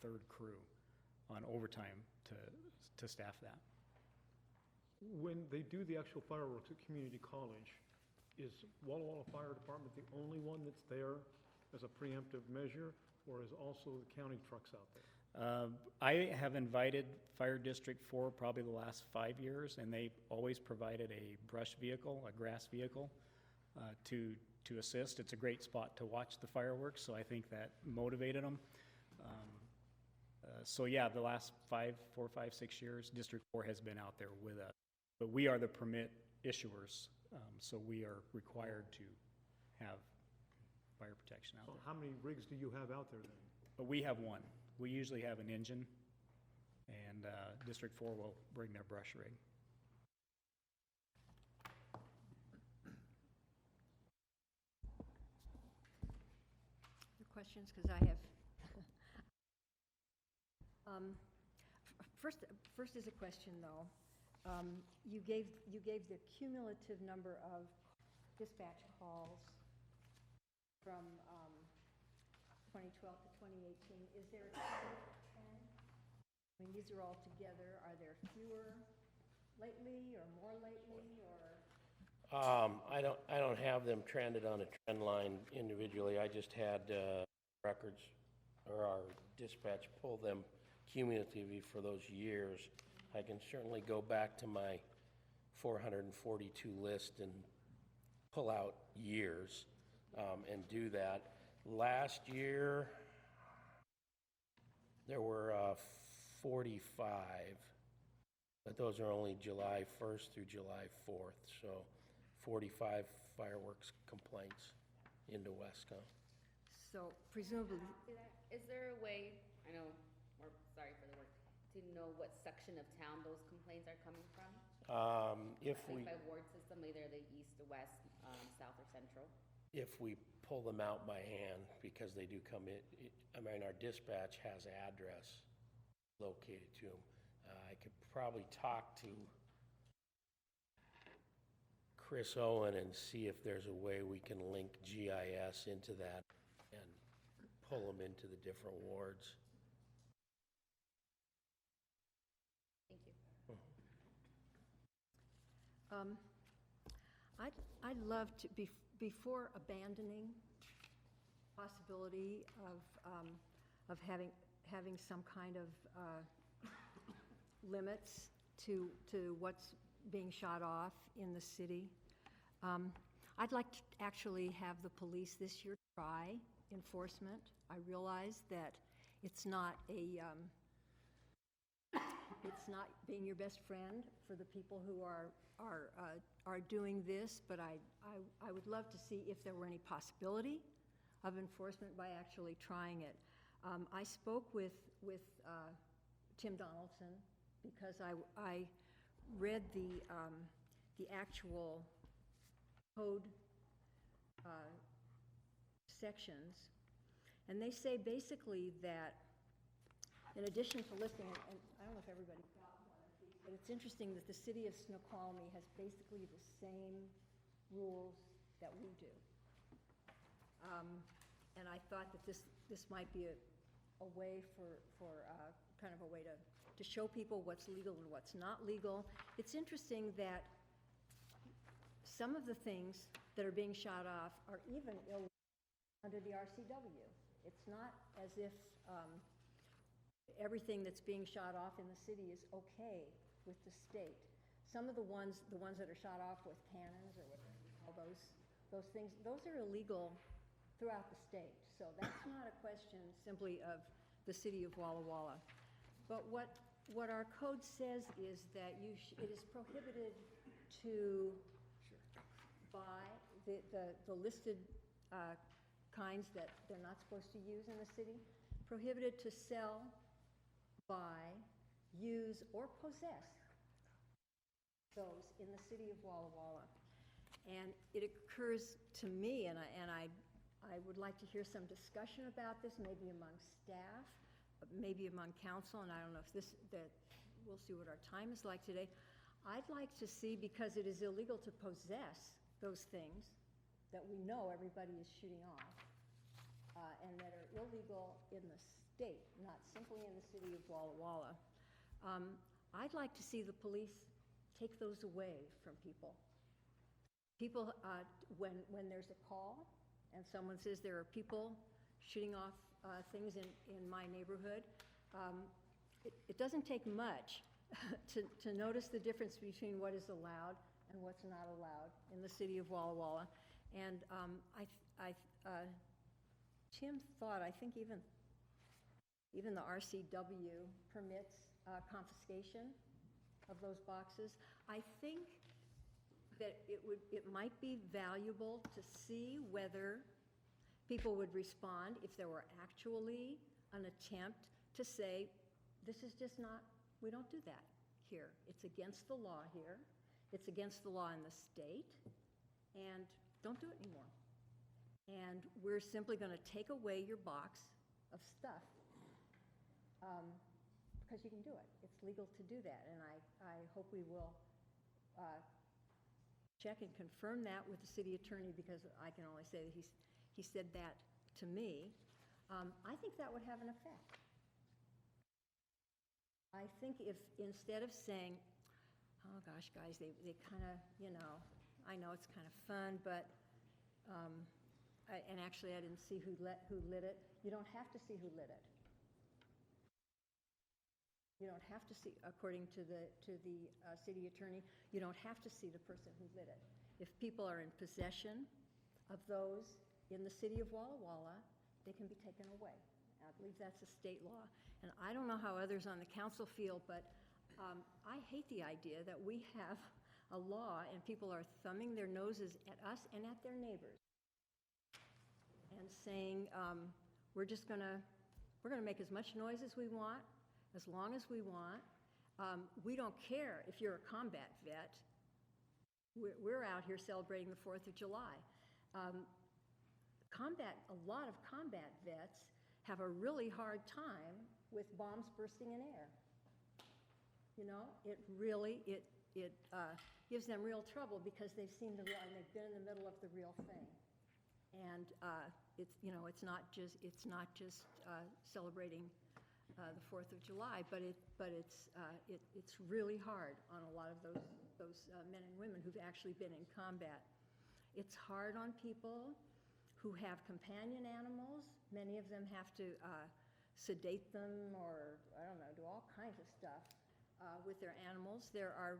third crew on overtime to staff that. When they do the actual fireworks at community college, is Walla Walla Fire Department the only one that's there as a preemptive measure, or is also the county trucks out there? I have invited Fire District 4 probably the last 5 years, and they always provided a brush vehicle, a grass vehicle, to assist. It's a great spot to watch the fireworks, so I think that motivated them. So yeah, the last 4, 5, 6 years, District 4 has been out there with us. But we are the permit issuers, so we are required to have fire protection out there. How many rigs do you have out there then? But we have one. We usually have an engine, and District 4 will bring their brush rig. Other questions? Because I have. First is a question, though. You gave the cumulative number of dispatch calls from 2012 to 2018. Is there a trend? I mean, these are all together. Are there fewer lately or more lately, or? I don't have them trended on a trend line individually. I just had records, or our dispatch pull them cumulatively for those years. I can certainly go back to my 442 list and pull out years and do that. Last year, there were 45 But those are only July 1st through July 4th, so 45 fireworks complaints into Wesco. So presumably, Is there a way, I know, or sorry for the word, to know what section of town those complaints are coming from? If we, Like by ward system, either the east, the west, south, or central? if we pull them out by hand, because they do come in, I mean, our dispatch has address located to them. I could probably talk to Chris Owen and see if there's a way we can link GIS into that and pull them into the different wards. Thank you. I'd love to, before abandoning possibility of having some kind of limits to what's being shot off in the city, I'd like to actually have the police this year try enforcement. I realize that it's not it's not being your best friend for the people who are doing this, but I would love to see if there were any possibility of enforcement by actually trying it. I spoke with Tim Donaldson because I read the actual code sections, and they say basically that in addition to listing, and I don't know if everybody got one of these, but it's interesting that the city of Snoqualmie has basically the same rules that we do. And I thought that this might be a way for kind of a way to show people what's legal and what's not legal. It's interesting that some of the things that are being shot off are even illegal under the RCW. It's not as if everything that's being shot off in the city is okay with the state. Some of the ones that are shot off with cannons or whatever you call those things, those are illegal throughout the state. So that's not a question simply of the city of Walla Walla. But what our code says is that it is prohibited to buy the listed kinds that they're not supposed to use in the city, prohibited to sell, buy, use, or possess those in the city of Walla Walla. And it occurs to me, and I would like to hear some discussion about this, maybe among staff, maybe among council, and I don't know if we'll see what our time is like today. I'd like to see, because it is illegal to possess those things that we know everybody is shooting off, and that are illegal in the state, not simply in the city of Walla Walla. I'd like to see the police take those away from people. People, when there's a call and someone says there are people shooting off things in my neighborhood, it doesn't take much to notice the difference between what is allowed and what's not allowed in the city of Walla Walla. And Tim thought, I think even the RCW permits confiscation of those boxes. I think that it might be valuable to see whether people would respond if there were actually an attempt to say, this is just not, we don't do that here. It's against the law here. It's against the law in the state, and don't do it anymore. And we're simply going to take away your box of stuff because you can do it. It's legal to do that, and I hope we will check and confirm that with the city attorney, because I can only say that he said that to me. I think that would have an effect. I think if instead of saying, oh gosh, guys, they kind of, I know it's kind of fun, but, and actually I didn't see who lit it. You don't have to see who lit it. You don't have to see, according to the city attorney, you don't have to see the person who lit it. If people are in possession of those in the city of Walla Walla, they can be taken away. I believe that's a state law. And I don't know how others on the council feel, but I hate the idea that we have a law and people are thumbing their noses at us and at their neighbors and saying, we're gonna make as much noise as we want, as long as we want. We don't care if you're a combat vet. We're out here celebrating the 4th of July. A lot of combat vets have a really hard time with bombs bursting in air. You know, it really, it gives them real trouble because they've seen the real, and they've been in the middle of the real thing. And it's, you know, it's not just celebrating the 4th of July, but it's really hard on a lot of those men and women who've actually been in combat. It's hard on people who have companion animals. Many of them have to sedate them or, I don't know, do all kinds of stuff with their animals. There are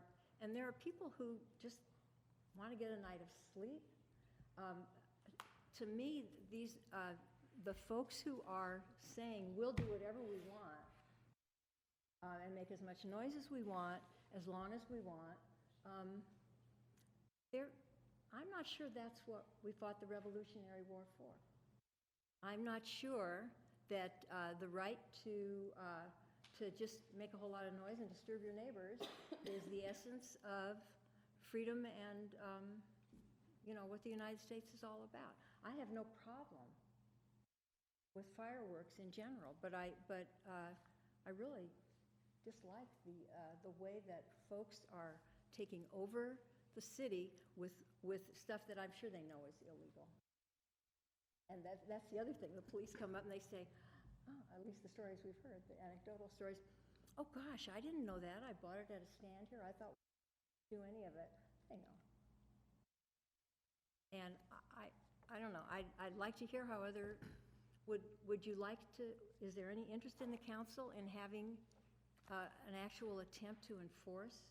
people who just want to get a night of sleep. To me, the folks who are saying, we'll do whatever we want and make as much noise as we want, as long as we want, I'm not sure that's what we fought the Revolutionary War for. I'm not sure that the right to just make a whole lot of noise and disturb your neighbors is the essence of freedom and, you know, what the United States is all about. I have no problem with fireworks in general, but I really dislike the way that folks are taking over the city with stuff that I'm sure they know is illegal. And that's the other thing. The police come up and they say, oh, at least the stories we've heard, the anecdotal stories, oh gosh, I didn't know that. I bought it at a stand here. I thought we didn't do any of it. They know. And I don't know. I'd like to hear how other, would you like to, is there any interest in the council in having an actual attempt to enforce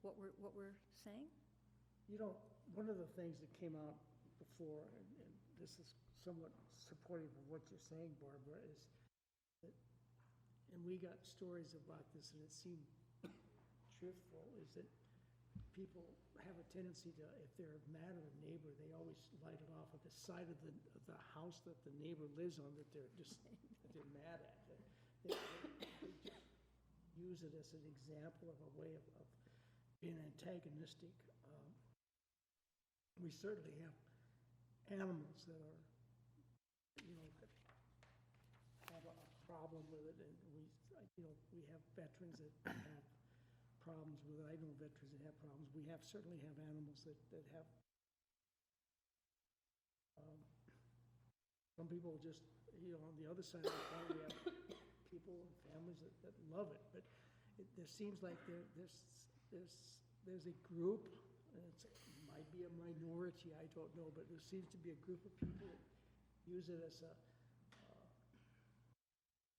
what we're saying? You know, one of the things that came out before, and this is somewhat supportive of what you're saying, Barbara, is that, and we got stories about this and it seemed truthful, is that people have a tendency to, if they're mad at a neighbor, they always light it off at the side of the house that the neighbor lives on that they're just, that they're mad at. They just use it as an example of a way of being antagonistic. We certainly have animals that are, you know, that have a problem with it, and we have veterans that have problems with it. I know veterans that have problems. We certainly have animals that have. Some people just, you know, on the other side of the coin, we have people and families that love it, but there seems like there's a group, and it might be a minority, I don't know, but there seems to be a group of people that use it as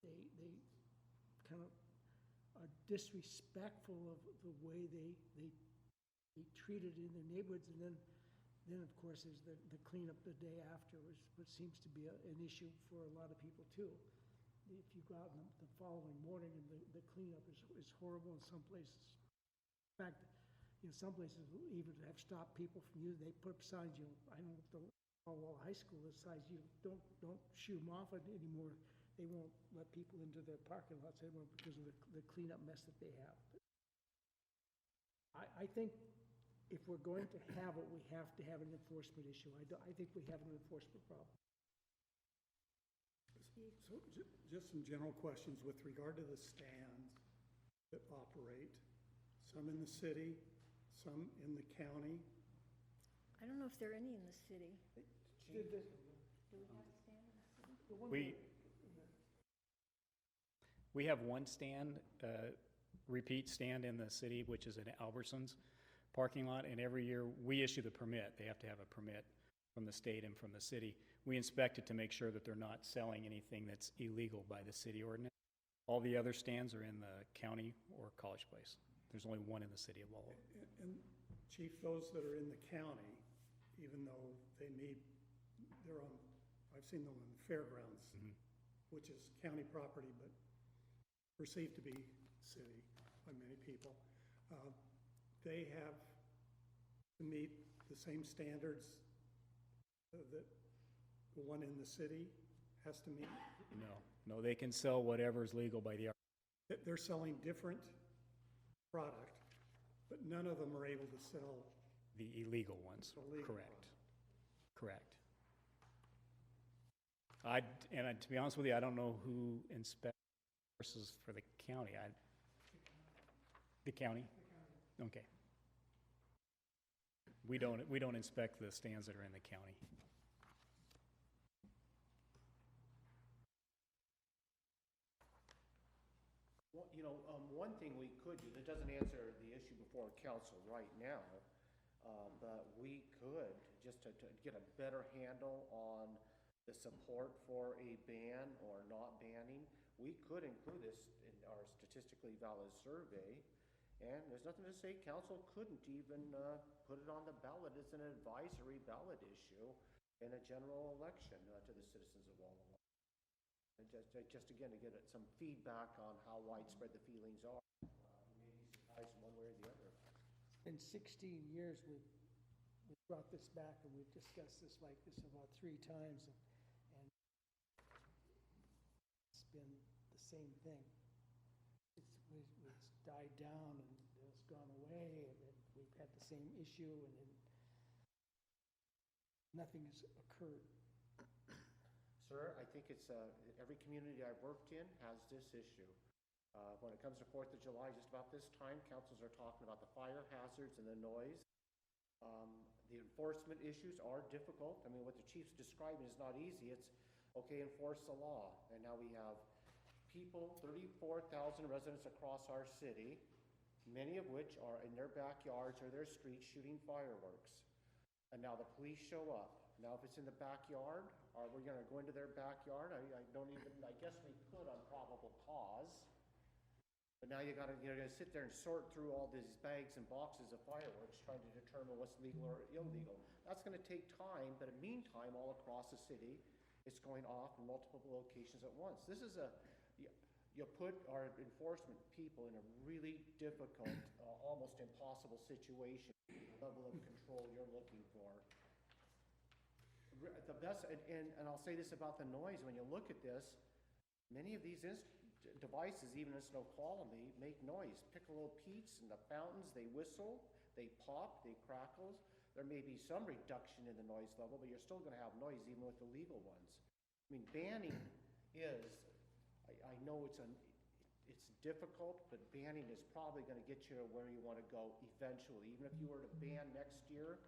they kind of are disrespectful of the way they treat it in their neighborhoods, and then of course there's the cleanup the day after, which seems to be an issue for a lot of people too. If you go out the following morning and the cleanup is horrible in some places. In fact, in some places even have stopped people from using, they put up signs, you know, I know the Walla High School has signs, you don't shoo them off anymore. They won't let people into their parking lots anymore because of the cleanup mess that they have. I think if we're going to have it, we have to have an enforcement issue. I think we have an enforcement problem. So just some general questions with regard to the stands that operate, some in the city, some in the county. I don't know if there are any in the city. Do we have a stand in the city? We have one stand, repeat stand in the city, which is at Albertsons parking lot, and every year we issue the permit. They have to have a permit from the state and from the city. We inspect it to make sure that they're not selling anything that's illegal by the city ordinance. All the other stands are in the county or College Place. There's only one in the city of Walla. And Chief, those that are in the county, even though they're on, I've seen them on the fairgrounds, which is county property, but perceived to be city by many people. They have to meet the same standards that the one in the city has to meet. No, they can sell whatever's legal by the, They're selling different product, but none of them are able to sell. the illegal ones. The legal Correct. Correct. To be honest with you, I don't know who inspects horses for the county. The county? Okay. We don't inspect the stands that are in the county. Well, one thing we could do, that doesn't answer the issue before council right now, but we could, just to get a better handle on the support for a ban or not banning, we could include this in our statistically valid survey. And there's nothing to say council couldn't even put it on the ballot as an advisory ballot issue in a general election to the citizens of Walla Walla. And just again, to get some feedback on how widespread the feelings are. You may be surprised one way or the other. In 16 years, we've brought this back, and we've discussed this like this about 3 times, and it's been the same thing. It's died down, and it's gone away, and we've had the same issue, and nothing has occurred. Sir, I think it's, every community I've worked in has this issue. When it comes to 4th of July, just about this time, councils are talking about the fire hazards and the noise. The enforcement issues are difficult. I mean, what the chief's describing is not easy. It's, okay, enforce the law. And now we have people, 34,000 residents across our city, many of which are in their backyards or their streets shooting fireworks. And now the police show up. Now, if it's in the backyard, are we gonna go into their backyard? I guess we could on probable cause. But now you're gonna sit there and sort through all these bags and boxes of fireworks, trying to determine what's legal or illegal. That's gonna take time, but in the meantime, all across the city, it's going off in multiple locations at once. This is you put our enforcement people in a really difficult, almost impossible situation, the level of control you're looking for. The best, and I'll say this about the noise, when you look at this, many of these devices, even in Snoqualmie, make noise. Piccolo Pete's and the fountains, they whistle, they pop, they crackle. There may be some reduction in the noise level, but you're still gonna have noise even with the legal ones. I mean, banning is, I know it's difficult, but banning is probably gonna get you to where you wanna go eventually. Even if you were to ban next year,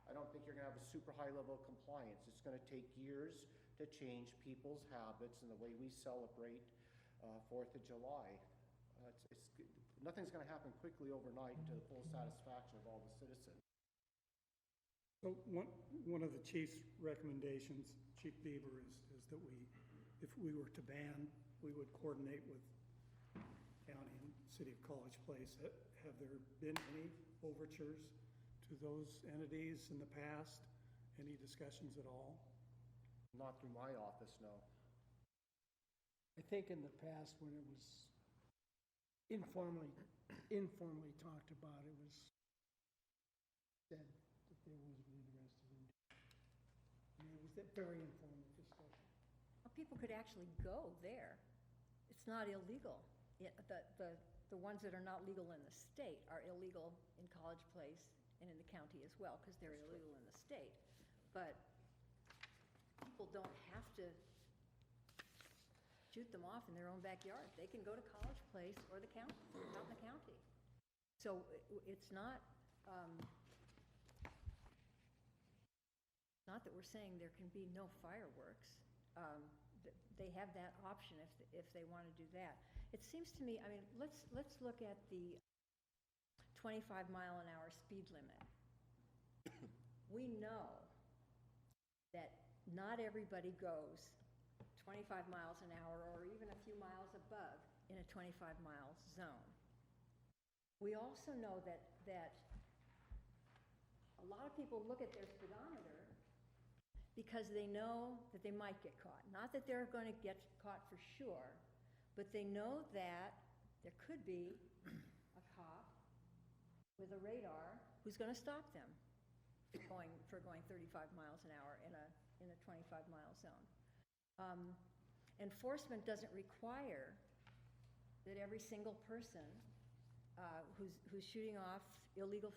I don't think you're gonna have a super high level of compliance. It's gonna take years to change people's habits and the way we celebrate 4th of July. Nothing's gonna happen quickly overnight to the full satisfaction of all the citizens. So one of the chief's recommendations, Chief Bieber, is that if we were to ban, we would coordinate with county and city of College Place. Have there been any overtures to those entities in the past? Any discussions at all? Not through my office, no. I think in the past, when it was informally talked about, it was said that they was interested in. I mean, it was a very informal discussion. Well, people could actually go there. It's not illegal. The ones that are not legal in the state are illegal in College Place and in the county as well, because they're illegal in the state. But people don't have to shoot them off in their own backyard. They can go to College Place or the county, out in the county. So it's not, not that we're saying there can be no fireworks. They have that option if they want to do that. It seems to me, I mean, let's look at the 25-mile-an-hour speed limit. We know that not everybody goes 25 miles an hour or even a few miles above in a 25-mile zone. We also know that a lot of people look at their speedometer because they know that they might get caught. Not that they're going to get caught for sure, but they know that there could be a cop with a radar who's going to stop them for going 35 miles an hour in a 25-mile zone. Enforcement doesn't require that every single person who's shooting off illegal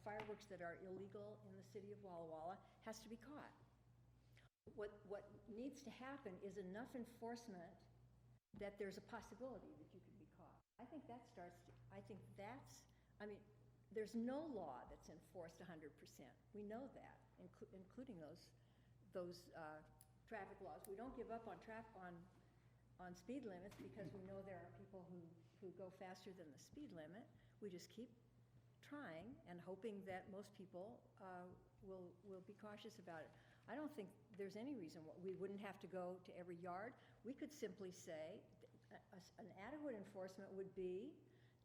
fireworks that are illegal in the city of Walla Walla has to be caught. What needs to happen is enough enforcement that there's a possibility that you could be caught. I think there's no law that's enforced 100%. We know that, including those traffic laws. We don't give up on speed limits because we know there are people who go faster than the speed limit. We just keep trying and hoping that most people will be cautious about it. I don't think there's any reason we wouldn't have to go to every yard. We could simply say an adequate enforcement would be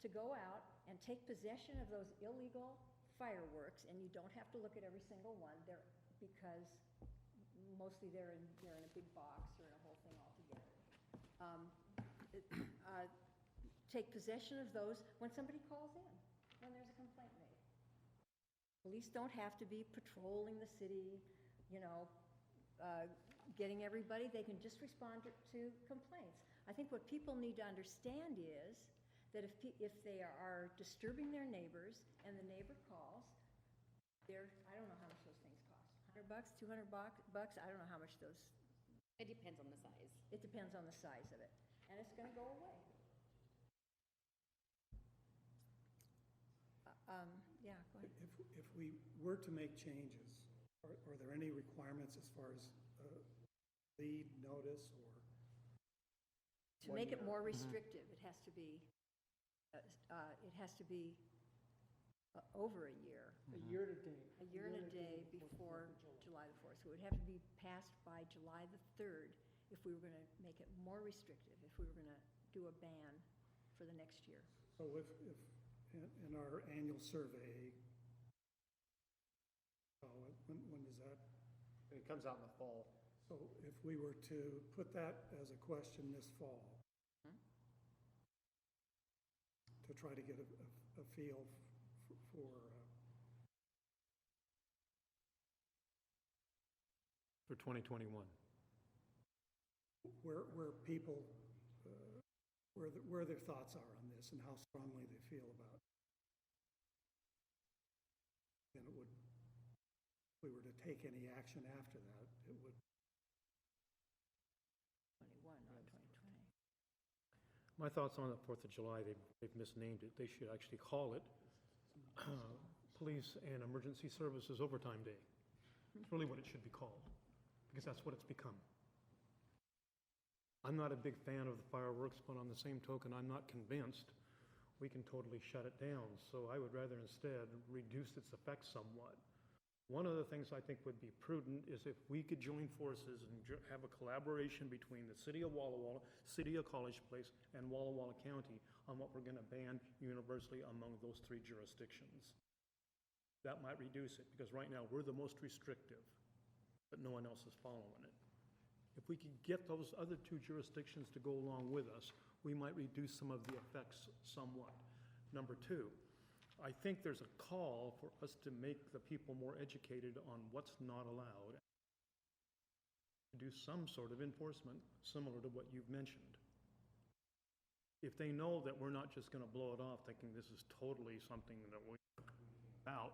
to go out and take possession of those illegal fireworks, and you don't have to look at every single one there because mostly they're in a big box or in a whole thing altogether. Take possession of those when somebody calls in, when there's a complaint made. Police don't have to be patrolling the city, getting everybody. They can just respond to complaints. I think what people need to understand is that if they are disturbing their neighbors and the neighbor calls, I don't know how much those things cost. $100, $200 bucks? I don't know how much those. It depends on the size. It depends on the size of it, and it's going to go away. Yeah, go ahead. If we were to make changes, are there any requirements as far as lead notice or? To make it more restrictive, it has to be over a year. A year and a day. A year and a day before July the 4th. So it would have to be passed by July the 3rd if we were going to make it more restrictive, if we were going to do a ban for the next year. So if in our annual survey, when does that? It comes out in the fall. So if we were to put that as a question this fall, to try to get a feel For 2021. where people, where their thoughts are on this and how strongly they feel about it. And it would, if we were to take any action after that, it would. 21, not 2020. My thoughts on the 4th of July, they've misnamed it. They should actually call it Police and Emergency Services Overtime Day. It's really what it should be called, because that's what it's become. I'm not a big fan of the fireworks, but on the same token, I'm not convinced we can totally shut it down. So I would rather instead reduce its effects somewhat. One of the things I think would be prudent is if we could join forces and have a collaboration between the City of Walla Walla, City of College Place, and Walla Walla County on what we're going to ban universally among those 3 jurisdictions. That might reduce it, because right now we're the most restrictive, but no one else is following it. If we could get those other 2 jurisdictions to go along with us, we might reduce some of the effects somewhat. Number 2, I think there's a call for us to make the people more educated on what's not allowed, to do some sort of enforcement similar to what you've mentioned. If they know that we're not just going to blow it off thinking this is totally something that we're about,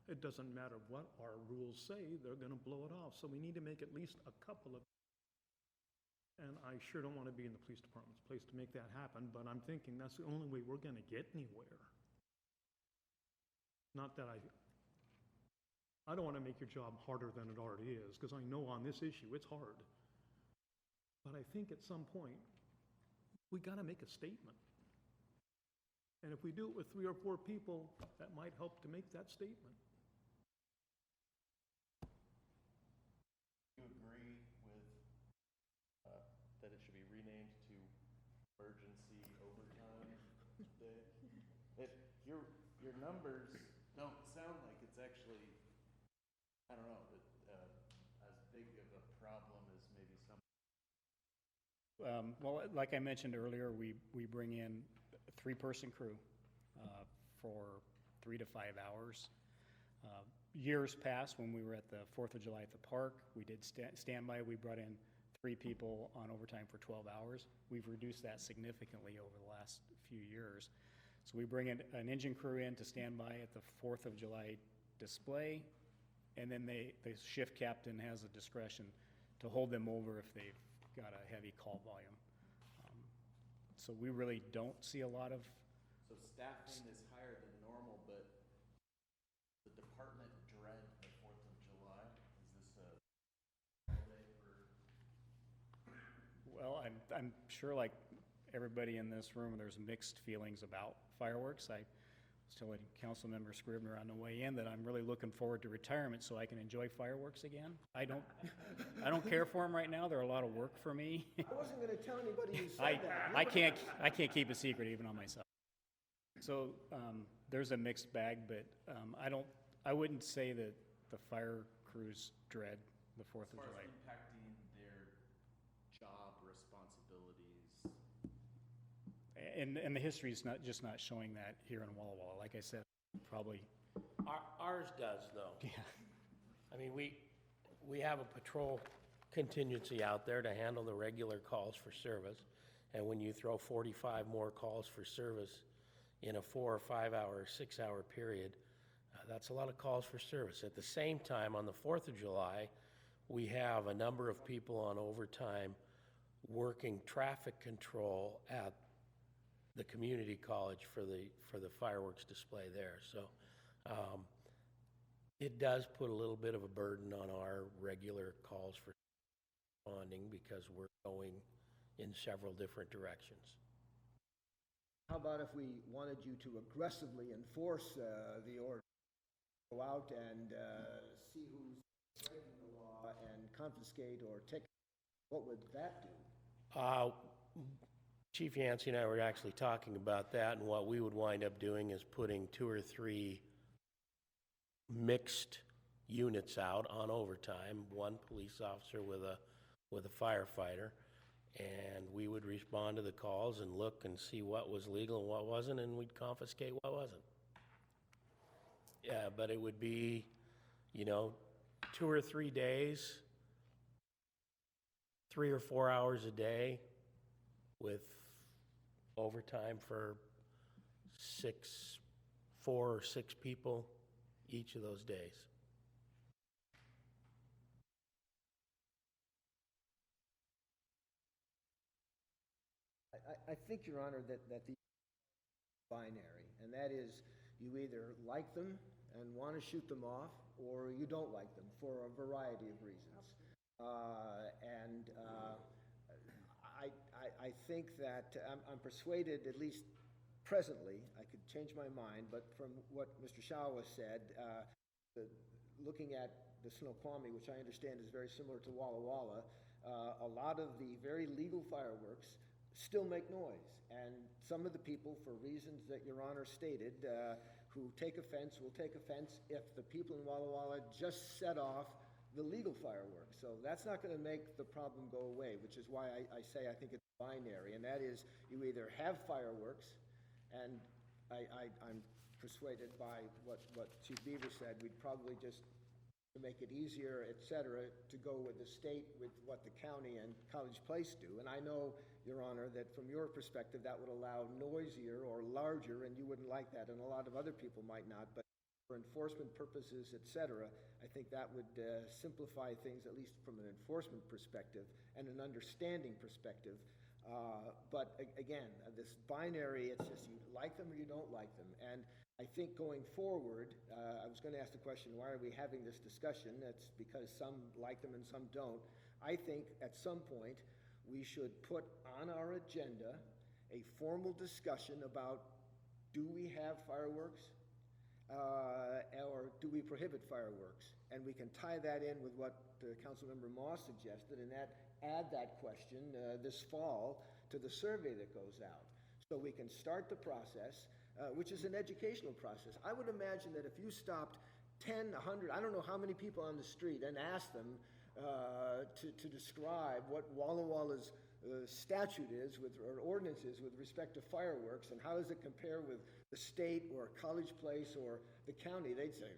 it doesn't matter what our rules say, they're going to blow it off. So we need to make at least a couple of, and I sure don't want to be in the police department's place to make that happen, but I'm thinking that's the only way we're going to get anywhere. Not that I don't want to make your job harder than it already is, because I know on this issue it's hard. But I think at some point, we got to make a statement. And if we do it with 3 or 4 people, that might help to make that statement. Do you agree with that it should be renamed to Emergency Overtime Day? Your numbers don't sound like it's actually, I don't know, as big of a problem as maybe some. Well, like I mentioned earlier, we bring in a three-person crew for 3 to 5 hours. Years past, when we were at the 4th of July at the park, we did standby. We brought in 3 people on overtime for 12 hours. We've reduced that significantly over the last few years. So we bring in an engine crew in to stand by at the 4th of July display, and then the shift captain has the discretion to hold them over if they've got a heavy call volume. So we really don't see a lot of. So staffing is higher than normal, but the department dread the 4th of July? Is this a holiday for? Well, I'm sure like everybody in this room, there's mixed feelings about fireworks. I was telling Councilmember Scribner on the way in that I'm really looking forward to retirement so I can enjoy fireworks again. I don't care for them right now. They're a lot of work for me. I wasn't going to tell anybody you said that. I can't keep a secret even on myself. So there's a mixed bag, but I wouldn't say that the fire crews dread the 4th of July. As far as impacting their job responsibilities. And the history is not showing that here in Walla Walla. Like I said, probably. Ours does, though. Yeah. I mean, we have a patrol contingency out there to handle the regular calls for service. And when you throw 45 more calls for service in a 4 or 5 hour, 6 hour period, that's a lot of calls for service. At the same time, on the 4th of July, we have a number of people on overtime working traffic control at the community college for the fireworks display there. So it does put a little bit of a burden on our regular calls for responding because we're going in several different directions. How about if we wanted you to aggressively enforce the order? Go out and see who's breaking the law and confiscate or ticket. What would that do? Chief Yancey and I were actually talking about that, and what we would wind up doing is putting 2 or 3 mixed units out on overtime, 1 police officer with a firefighter, and we would respond to the calls and look and see what was legal and what wasn't, and we'd confiscate what wasn't. Yeah, but it would be, 2 or 3 days, 3 or 4 hours a day with overtime for 4 or 6 people each of those days. I think, Your Honor, that the binary, and that is you either like them and want to shoot them off, or you don't like them for a variety of reasons. I think that I'm persuaded, at least presently, I could change my mind, but from what Mr. Shawa said, looking at the Snoqualmie, which I understand is very similar to Walla Walla, a lot of the very legal fireworks still make noise. And some of the people, for reasons that Your Honor stated, who take offense will take offense if the people in Walla Walla just set off the legal fireworks. So that's not going to make the problem go away, which is why I say I think it's binary, and that is you either have fireworks, and I'm persuaded by what Chief Beaver said, we'd probably just, to make it easier, et cetera, to go with the state, with what the county and College Place do. And I know, Your Honor, that from your perspective, that would allow noisier or larger, and you wouldn't like that, and a lot of other people might not, but for enforcement purposes, et cetera, I think that would simplify things, at least from an enforcement perspective and an understanding perspective. But again, this binary, it's just you like them or you don't like them. And I think going forward, I was going to ask the question, why are we having this discussion? That's because some like them and some don't. I think at some point we should put on our agenda a formal discussion about, do we have fireworks? Or do we prohibit fireworks? And we can tie that in with what Councilmember Moss suggested, and add that question this fall to the survey that goes out. So we can start the process, which is an educational process. I would imagine that if you stopped 10, 100, I don't know how many people on the street, and asked them to describe what Walla Walla's statute is with, or ordinance is with respect to fireworks, and how does it compare with the state or College Place or the county, they'd say,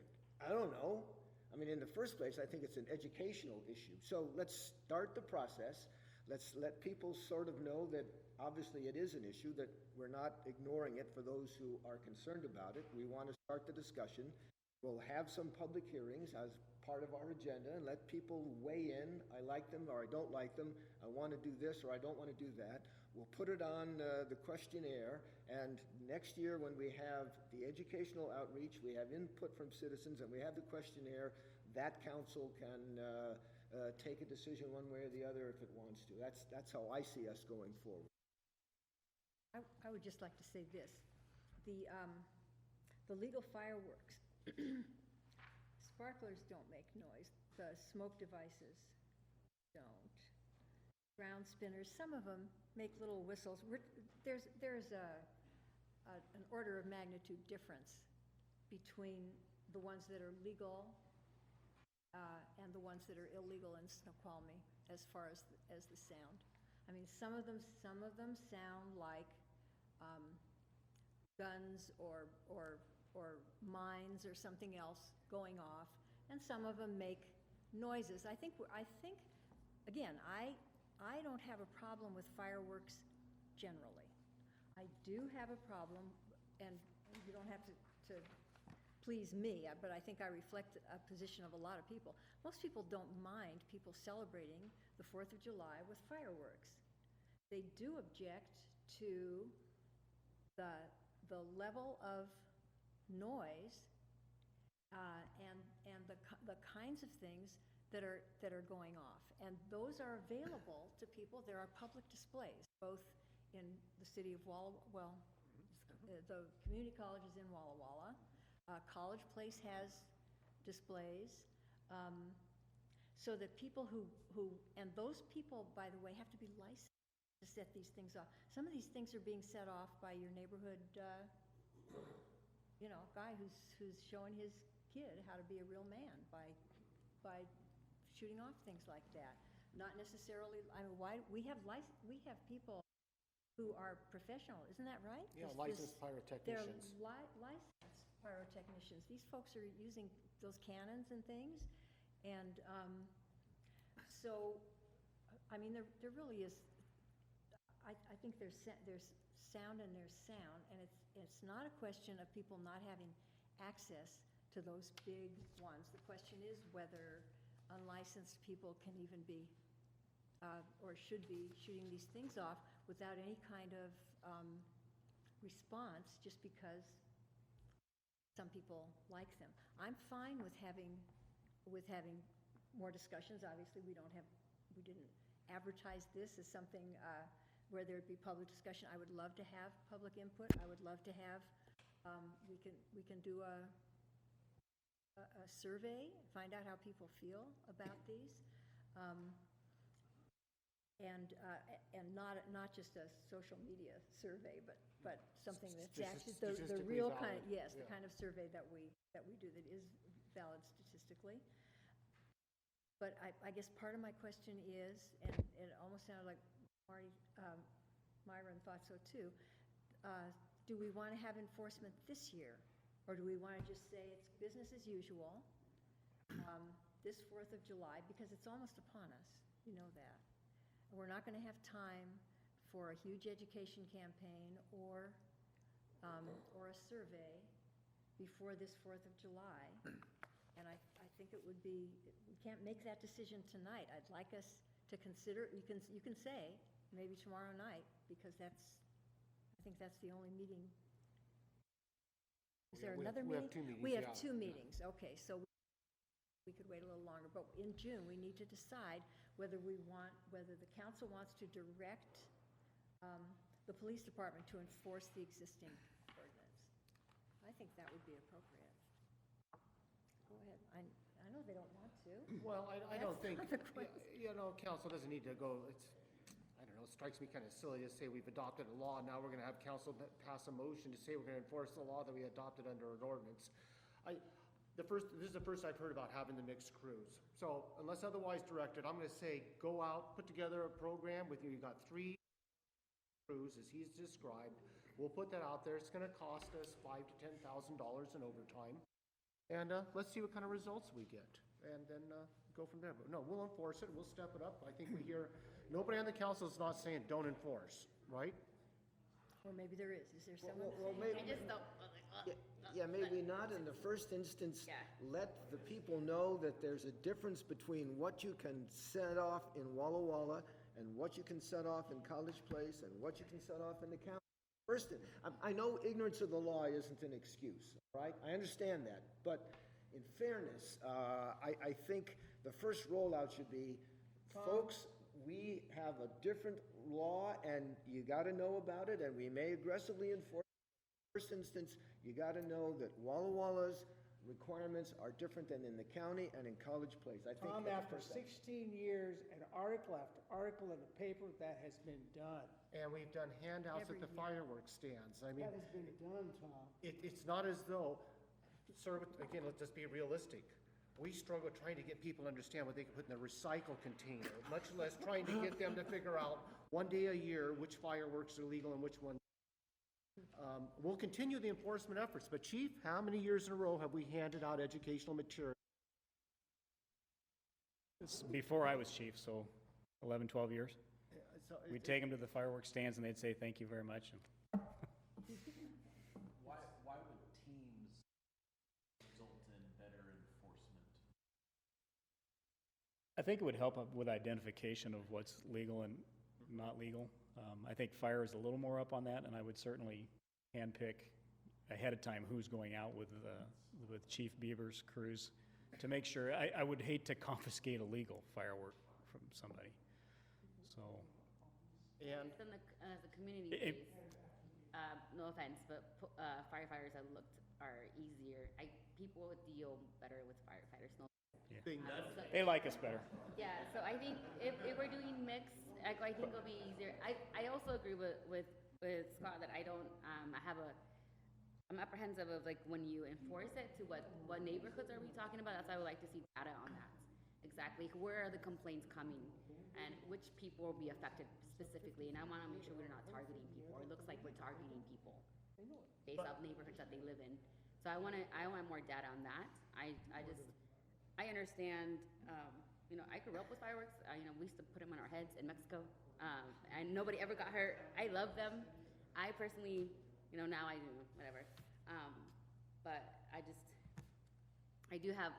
I don't know. I mean, in the first place, I think it's an educational issue. So let's start the process. Let's let people sort of know that obviously it is an issue, that we're not ignoring it for those who are concerned about it. We want to start the discussion. We'll have some public hearings as part of our agenda and let people weigh in. I like them or I don't like them. I want to do this or I don't want to do that. We'll put it on the questionnaire, and next year when we have the educational outreach, we have input from citizens, and we have the questionnaire, that council can take a decision one way or the other if it wants to. That's how I see us going forward. I would just like to say this. The legal fireworks, sparklers don't make noise. The smoke devices don't. Ground spinners, some of them make little whistles. There's an order of magnitude difference between the ones that are legal and the ones that are illegal in Snoqualmie as far as the sound. I mean, some of them sound like guns or mines or something else going off, and some of them make noises. I think again, I don't have a problem with fireworks generally. I do have a problem, and you don't have to please me, but I think I reflect a position of a lot of people. Most people don't mind people celebrating the 4th of July with fireworks. They do object to the level of noise and the kinds of things that are going off. And those are available to people. There are public displays, both in the city of Walla, the community college is in Walla Walla. College Place has displays, so that people who, and those people, by the way, have to be licensed to set these things off. Some of these things are being set off by your neighborhood, guy who's showing his kid how to be a real man by shooting off things like that. Not necessarily, I mean, we have people who are professional, isn't that right? Yeah, licensed pyrotechnicians. They're licensed pyrotechnicians. These folks are using those cannons and things, and so, I mean, there really is, I think there's sound and there's sound, and it's not a question of people not having access to those big ones. The question is whether unlicensed people can even be or should be shooting these things off without any kind of response, just because some people like them. I'm fine with having more discussions. Obviously, we didn't advertise this as something where there'd be public discussion. I would love to have public input. I would love to have, we can do a survey, find out how people feel about these. And not just a social media survey, but something that's actually the real kind of, yes, the kind of survey that we do that is valid statistically. But I guess part of my question is, and it almost sounded like Myron thought so too, do we want to have enforcement this year? Or do we want to just say it's business as usual this 4th of July, because it's almost upon us, you know that. And we're not going to have time for a huge education campaign or a survey before this 4th of July. And I think it would be, we can't make that decision tonight. I'd like us to consider, you can say, maybe tomorrow night, because I think that's the only meeting. Is there another meeting? We have 2 meetings. We have 2 meetings, okay, so we could wait a little longer, but in June, we need to decide whether the council wants to direct the police department to enforce the existing ordinance. I think that would be appropriate. Go ahead, I know they don't want to. Well, I don't think, That's not the question. council doesn't need to go, I don't know, it strikes me kind of silly to say we've adopted a law, now we're going to have council pass a motion to say we're going to enforce the law that we adopted under an ordinance. This is the first I've heard about having the mixed crews. So unless otherwise directed, I'm gonna say, go out, put together a program with you got 3 crews, as he's described. We'll put that out there. It's gonna cost us $5,000 to $10,000 in overtime. And, let's see what kind of results we get, and then, go from there. But no, we'll enforce it, we'll step it up. I think we hear, nobody on the council is not saying don't enforce, right? Or maybe there is. Is there someone? Well, saying- maybe, I just don't, yeah, maybe not in the first instance. Yeah. Let the people know that there's a difference between what you can set off in Walla Walla and what you can set off in College Place and what you can set off in the county. First, I know ignorance of the law isn't an excuse, all right? I understand that. But in fairness, I think the first rollout should be, folks, we have a different law and you got to know about it, and we may aggressively enforce it. First instance, you got to know that Walla Walla's requirements are different than in the county and in College Place. I think Tom, that's after the first step. 16 years, an article after article in the paper, that has been done. And we've done handouts at Every the year. fireworks stands. I mean, That has been done, Tom. it's not as though, sir, again, let's just be realistic. We struggle trying to get people to understand what they can put in the recycle container, much less trying to get them to figure out one day a year which fireworks are legal and which ones. We'll continue the enforcement efforts, but Chief, how many years in a row have we handed out educational material? It's before I was chief, so 11, 12 years. So We'd take them to the fireworks stands and they'd say, thank you very much. And Why would teams result in better enforcement? I think it would help with identification of what's legal and not legal. I think fire is a little more up on that, and I would certainly handpick ahead of time who's going out with Chief Bieber's crews to make sure. I would hate to confiscate a legal firework from somebody. So, And It's in the community It- base, no offense, but firefighters are easier. People deal better with firefighters. No. Bing. they like us better. Yeah, so I think if we're doing mix, I think it'll be easier. I also agree with Scott that I'm apprehensive of like when you enforce it to what neighborhoods are we talking about? That's why I would like to see data on that. Exactly, where are the complaints coming and which people will be affected specifically? And I want to make sure we're not targeting people. It looks like we're targeting people based off neighborhoods that they live in. So I want more data on that. I understand, I grew up with fireworks. We used to put them on our heads in Mexico, and nobody ever got hurt. I love them. I personally, now I do, whatever. But I do have,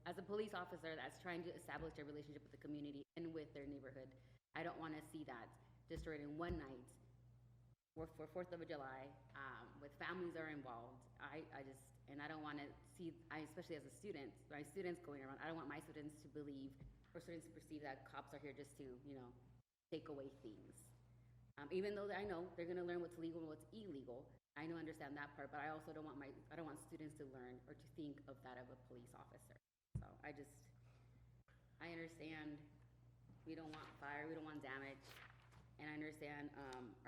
as a police officer that's trying to establish a relationship with the community and with their neighborhood, I don't want to see that destroyed in one night for 4th of July, with families are involved. And I don't want to see, especially as a student, my students going around, I don't want my students to believe, or students to perceive that cops are here just to, take away things. Even though I know they're going to learn what's legal and what's illegal, I know, understand that part, but I also don't want students to learn or to think of that of a police officer. So I understand we don't want fire, we don't want damage, and I understand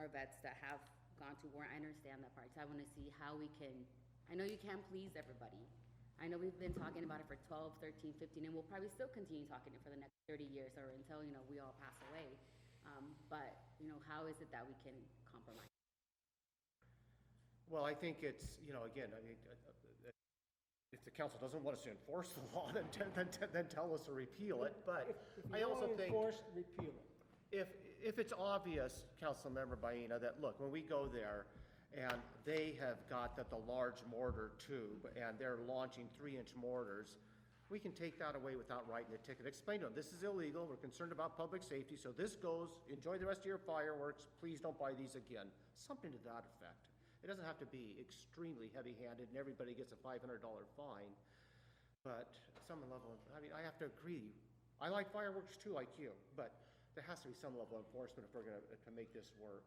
our vets that have gone to war, I understand that part. So I want to see how we can, I know you can't please everybody. I know we've been talking about it for 12, 13, 15, and we'll probably still continue talking it for the next 30 years or until, we all pass away. But, how is it that we can compromise? well, I think it's, again, if the council doesn't want us to enforce the law, then tell us to repeal it. But If I you also want to think enforce, repeal it. if it's obvious, Councilmember Baena, that look, when we go there and they have got the large mortar tube and they're launching 3-inch mortars, we can take that away without writing a ticket. Explain to them, this is illegal, we're concerned about public safety, so this goes, enjoy the rest of your fireworks, please don't buy these again. Something to that effect. It doesn't have to be extremely heavy-handed and everybody gets a $500 fine, but some level of, I have to agree. I like fireworks too, like you, but there has to be some level of enforcement if we're going to make this work.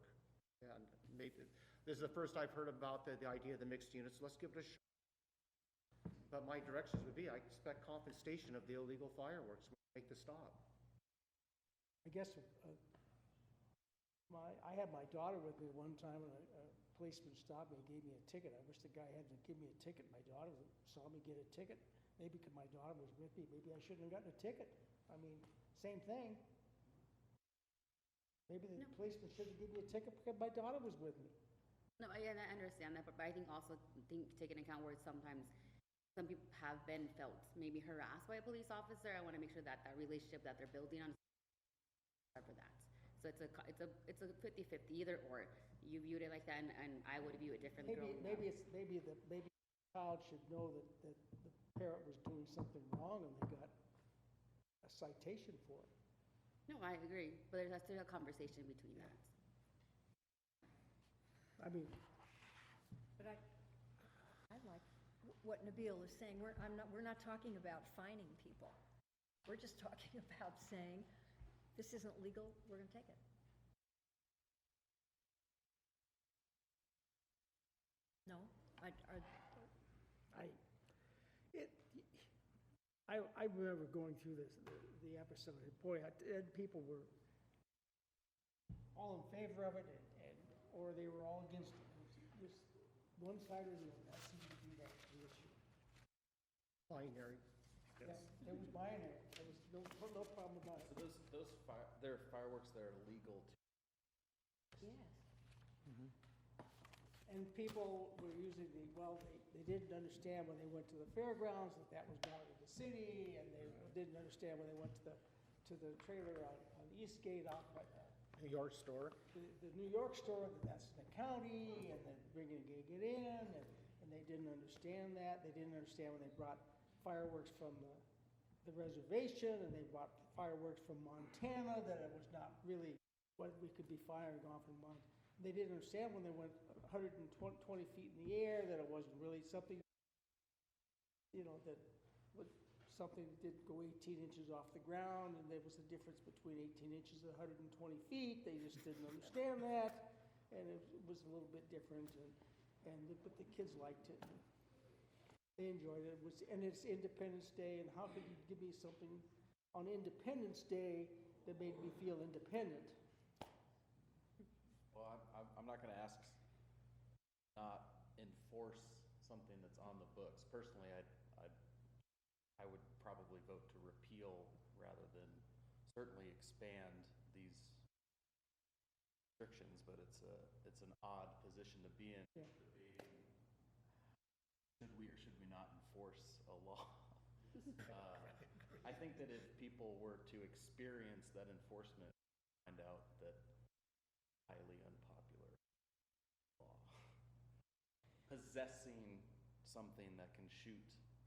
And maybe, this is the first I've heard about the idea of the mixed units. Let's give it a shot. But my directions would be, I expect confiscation of the illegal fireworks when we make the stop. I guess, I had my daughter with me one time, and policeman stopped me and gave me a ticket. I wish the guy hadn't given me a ticket. My daughter saw me get a ticket. Maybe because my daughter was with me, maybe I shouldn't have gotten a ticket. I mean, same thing. Maybe the policeman shouldn't give me a ticket because my daughter was with me. No, I understand that, but I think also take into account where sometimes some people have been felt maybe harassed by a police officer. I want to make sure that that relationship that they're building on for that. So it's a 50-50 either or. You viewed it like that, and I would view it differently. Maybe the child should know that the parent was doing something wrong and they got a citation for it. No, I agree, but there's still a conversation between that. I mean, But I like what Nabil is saying. We're not talking about fining people. We're just talking about saying, this isn't legal, we're gonna take it. No, I remember going through the episode, and boy, people were all in favor of it, or they were all against it. It was just one side or the other. That seemed to be the issue. Binary. Yeah, it was binary. There was no problem about it. So there are fireworks that are legal too. Yes. And people were using they didn't understand when they went to the fairgrounds that was not in the city, and they didn't understand when they went to the trailer on Eastgate off by New York store. the New York store, that's in the county, and then bringing it in, and they didn't understand that. They didn't understand when they brought fireworks from the reservation, and they brought fireworks from Montana, that it was not really what we could be firing off from Montana. They didn't understand when they went 120 feet in the air, that it wasn't really something, that was something that didn't go 18 inches off the ground, and there was a difference between 18 inches and 120 feet. They just didn't understand that, and it was a little bit different, but the kids liked it. They enjoyed it. And it's Independence Day, and how could you give me something on Independence Day that made me feel independent? Well, I'm not going to ask not enforce something that's on the books. Personally, I would probably vote to repeal rather than certainly expand these restrictions, but it's an odd position to be in, debating should we or should we not enforce a law. I think that if people were to experience that enforcement, find out that highly unpopular law. Possessing something that can shoot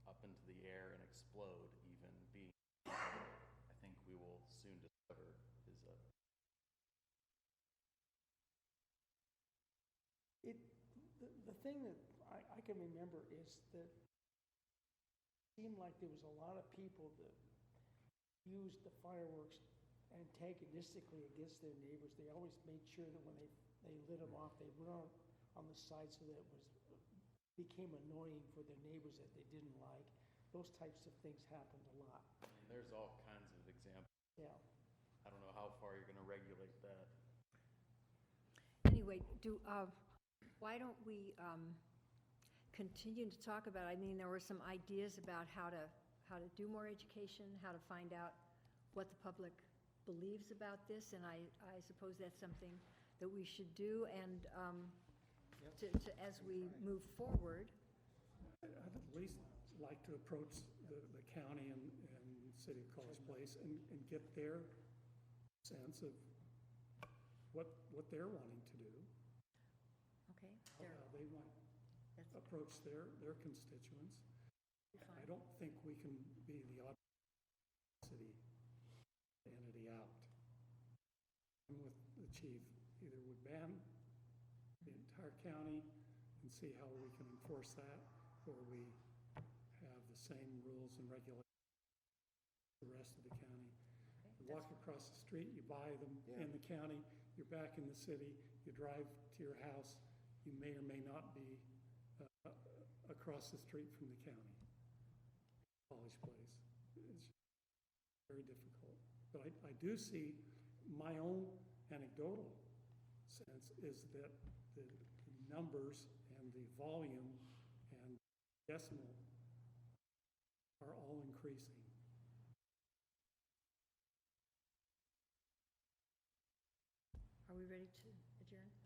up into the air and explode, even being, I think we will soon discover is the thing that I can remember is that it seemed like there was a lot of people that used the fireworks antagonistically against their neighbors. They always made sure that when they lit them off, they went on the side so that it became annoying for their neighbors that they didn't like. Those types of things happened a lot. I mean, there's all kinds of examples. Yeah. I don't know how far you're going to regulate that. Anyway, why don't we continue to talk about, I mean, there were some ideas about how to do more education, how to find out what the public believes about this, and I suppose that's something that we should do, and as we move forward. I'd at least like to approach the county and city of College Place and get their sense of what they're wanting to do. Okay. How they want to approach their constituents. I don't think we can be the odd city entity out. I'm with the chief. Either we ban the entire county and see how we can enforce that, or we have the same rules and regulations as the rest of the county. You walk across the street, you buy them in the county, you're back in the city, you drive to your house, you may or may not be across the street from the county. College Place. It's very difficult. But I do see my own anecdotal sense is that the numbers and the volume and decimal are all increasing. Are we ready to adjourn?